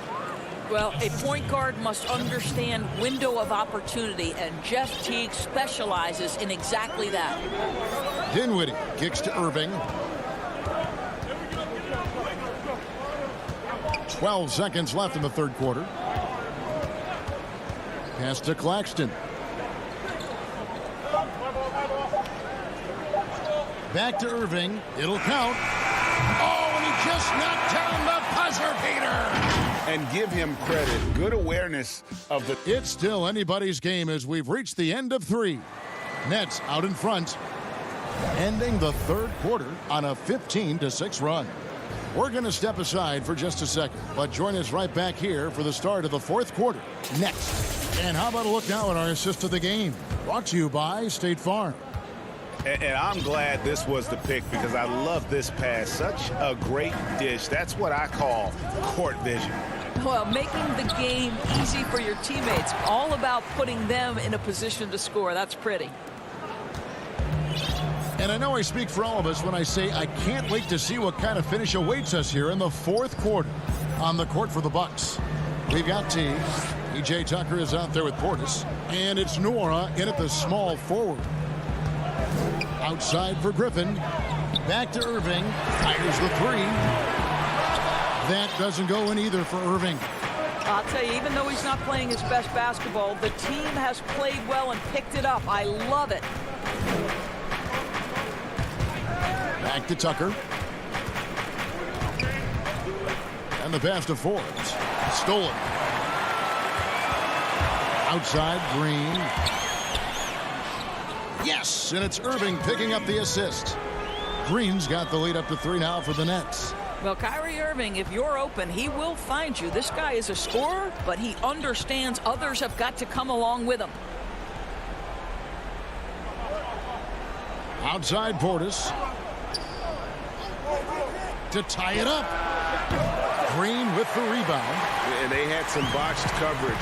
[SPEAKER 7] Well, a point guard must understand window of opportunity, and Jeff Teague specializes in exactly that.
[SPEAKER 1] Dinwiddie kicks to Irving. 12 seconds left in the third quarter. Pass to Claxton. Back to Irving. It'll count. Oh, and he just knocked down the buzzer beater.
[SPEAKER 3] And give him credit. Good awareness of the...
[SPEAKER 1] It's still anybody's game as we've reached the end of 3. Nets out in front. Ending the third quarter on a 15-6 run. We're going to step aside for just a second, but join us right back here for the start of the fourth quarter next. And how about a look now at our assist of the game? Brought to you by State Farm.
[SPEAKER 11] And I'm glad this was the pick because I love this pass. Such a great dish. That's what I call court vision.
[SPEAKER 7] Well, making the game easy for your teammates. All about putting them in a position to score. That's pretty.
[SPEAKER 1] And I know I speak for all of us when I say I can't wait to see what kind of finish awaits us here in the fourth quarter. On the court for the Bucks, we've got T. E.J. Tucker is out there with Portis. And it's Nora in at the small forward. Outside for Griffin. Back to Irving. Fires the 3. That doesn't go in either for Irving.
[SPEAKER 7] I'll tell you, even though he's not playing his best basketball, the team has played well and picked it up. I love it.
[SPEAKER 1] Back to Tucker. And the pass to Forbes. Stolen. Outside, Green. Yes, and it's Irving picking up the assist. Green's got the lead up to 3 now for the Nets.
[SPEAKER 7] Well, Kyrie Irving, if you're open, he will find you. This guy is a scorer, but he understands others have got to come along with him.
[SPEAKER 1] Outside Portis. To tie it up. Green with the rebound.
[SPEAKER 11] And they had some botched coverage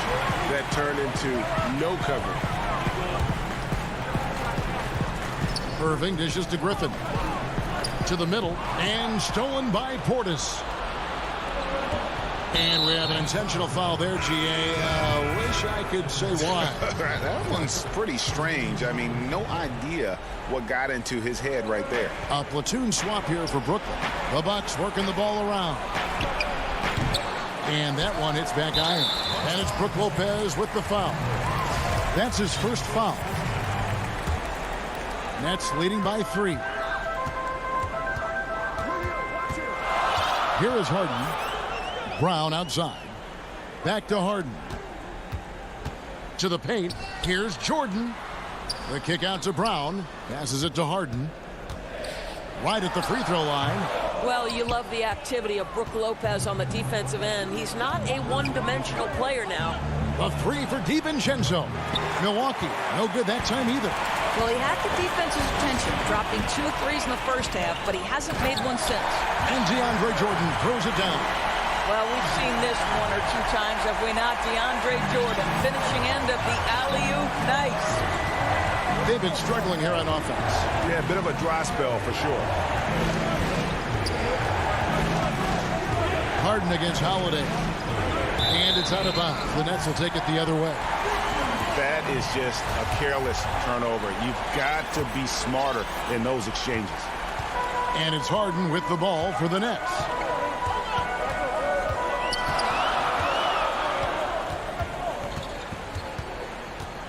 [SPEAKER 11] that turned into no coverage.
[SPEAKER 1] Irving dishes to Griffin. To the middle. And stolen by Portis. And we have an intentional foul there, G.A. Wish I could say why.
[SPEAKER 3] That one's pretty strange. I mean, no idea what got into his head right there.
[SPEAKER 1] A platoon swap here for Brooklyn. The Bucks working the ball around. And that one hits back iron. And it's Brook Lopez with the foul. That's his first foul. Nets leading by 3. Here is Harden. Brown outside. Back to Harden. To the paint. Here's Jordan. The kick out to Brown. Passes it to Harden. Right at the free throw line.
[SPEAKER 7] Well, you love the activity of Brook Lopez on the defensive end. He's not a one-dimensional player now.
[SPEAKER 1] A 3 for DiVincenzo. Milwaukee, no good that time either.
[SPEAKER 7] Well, he had the defense's attention, dropping 2 threes in the first half, but he hasn't made one since.
[SPEAKER 1] And DeAndre Jordan throws it down.
[SPEAKER 7] Well, we've seen this 1 or 2 times, have we not? DeAndre Jordan, finishing end of the alley-oop. Nice.
[SPEAKER 1] They've been struggling here on offense.
[SPEAKER 11] Yeah, a bit of a dry spell for sure.
[SPEAKER 1] Harden against Holiday. And it's out of bounds. The Nets will take it the other way.
[SPEAKER 11] That is just a careless turnover. You've got to be smarter in those exchanges.
[SPEAKER 1] And it's Harden with the ball for the Nets.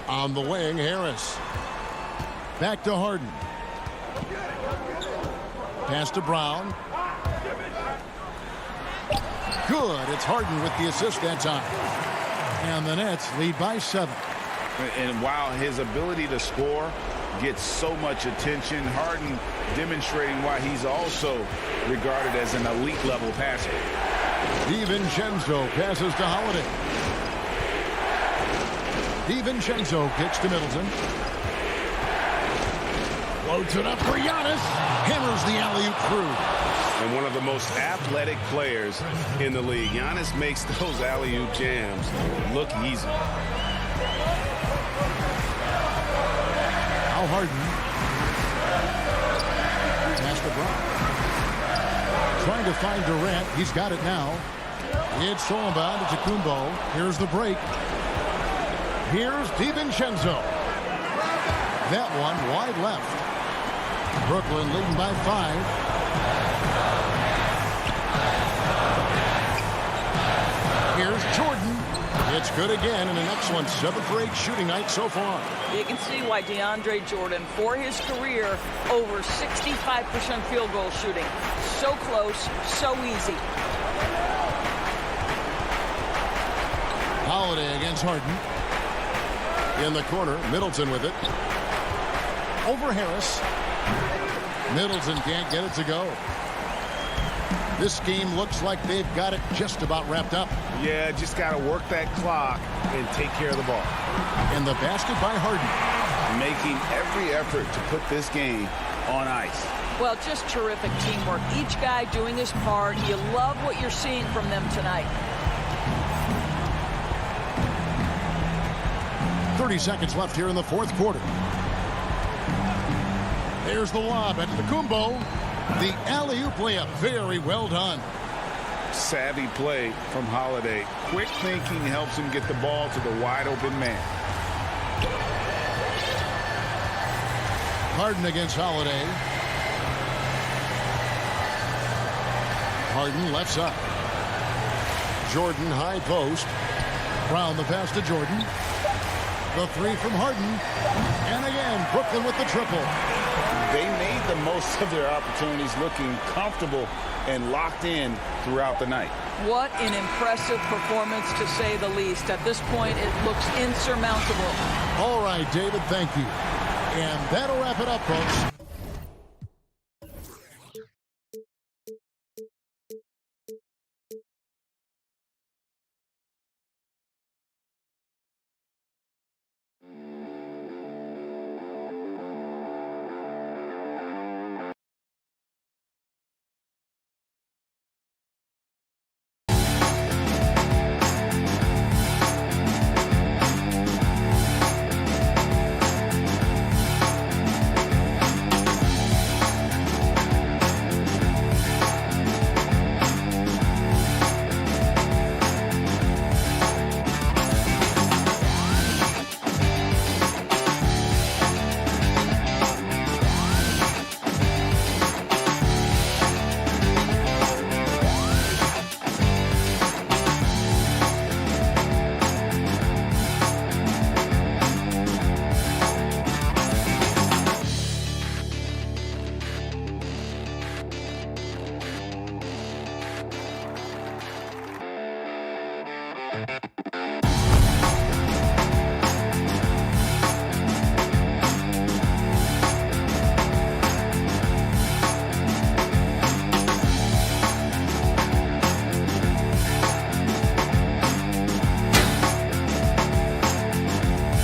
[SPEAKER 1] On the wing, Harris. Back to Harden. Pass to Brown. Good. It's Harden with the assist that time. And the Nets lead by 7.
[SPEAKER 3] And while his ability to score gets so much attention, Harden demonstrating why he's also regarded as an elite level passer.
[SPEAKER 1] DiVincenzo passes to Holiday. DiVincenzo kicks to Middleton. Floats it up for Giannis. Hammers the alley-oop through.
[SPEAKER 3] And one of the most athletic players in the league. Giannis makes those alley-oop jams look easy.
[SPEAKER 1] Now Harden. Pass to Brown. Trying to find Durant. He's got it now. It's Solomon to Kumbo. Here's the break. Here's DiVincenzo. That one wide left. Brooklyn leading by 5. Here's Jordan. It's good again, and an excellent 7 for 8 shooting night so far.
[SPEAKER 7] You can see why DeAndre Jordan, for his career, over 65% field goal shooting. So close, so easy.
[SPEAKER 1] Holiday against Harden. In the corner, Middleton with it. Over Harris. Middleton can't get it to go. This game looks like they've got it just about wrapped up.
[SPEAKER 11] Yeah, just got to work that clock and take care of the ball.
[SPEAKER 1] And the basket by Harden.
[SPEAKER 3] Making every effort to put this game on ice.
[SPEAKER 7] Well, just terrific teamwork. Each guy doing his part. You love what you're seeing from them tonight.
[SPEAKER 1] 30 seconds left here in the fourth quarter. There's the lob at Kumbo. The alley-oop layup, very well done.
[SPEAKER 3] Savvy play from Holiday. Quick thinking helps him get the ball to the wide-open man.
[SPEAKER 1] Harden against Holiday. Harden left side. Jordan high post. Brown the pass to Jordan. The 3 from Harden. And again, Brooklyn with the triple.
[SPEAKER 3] They made the most of their opportunities, looking comfortable and locked in throughout the night.
[SPEAKER 7] What an impressive performance, to say the least. At this point, it looks insurmountable.
[SPEAKER 1] All right, David, thank you. And that'll wrap it up, folks.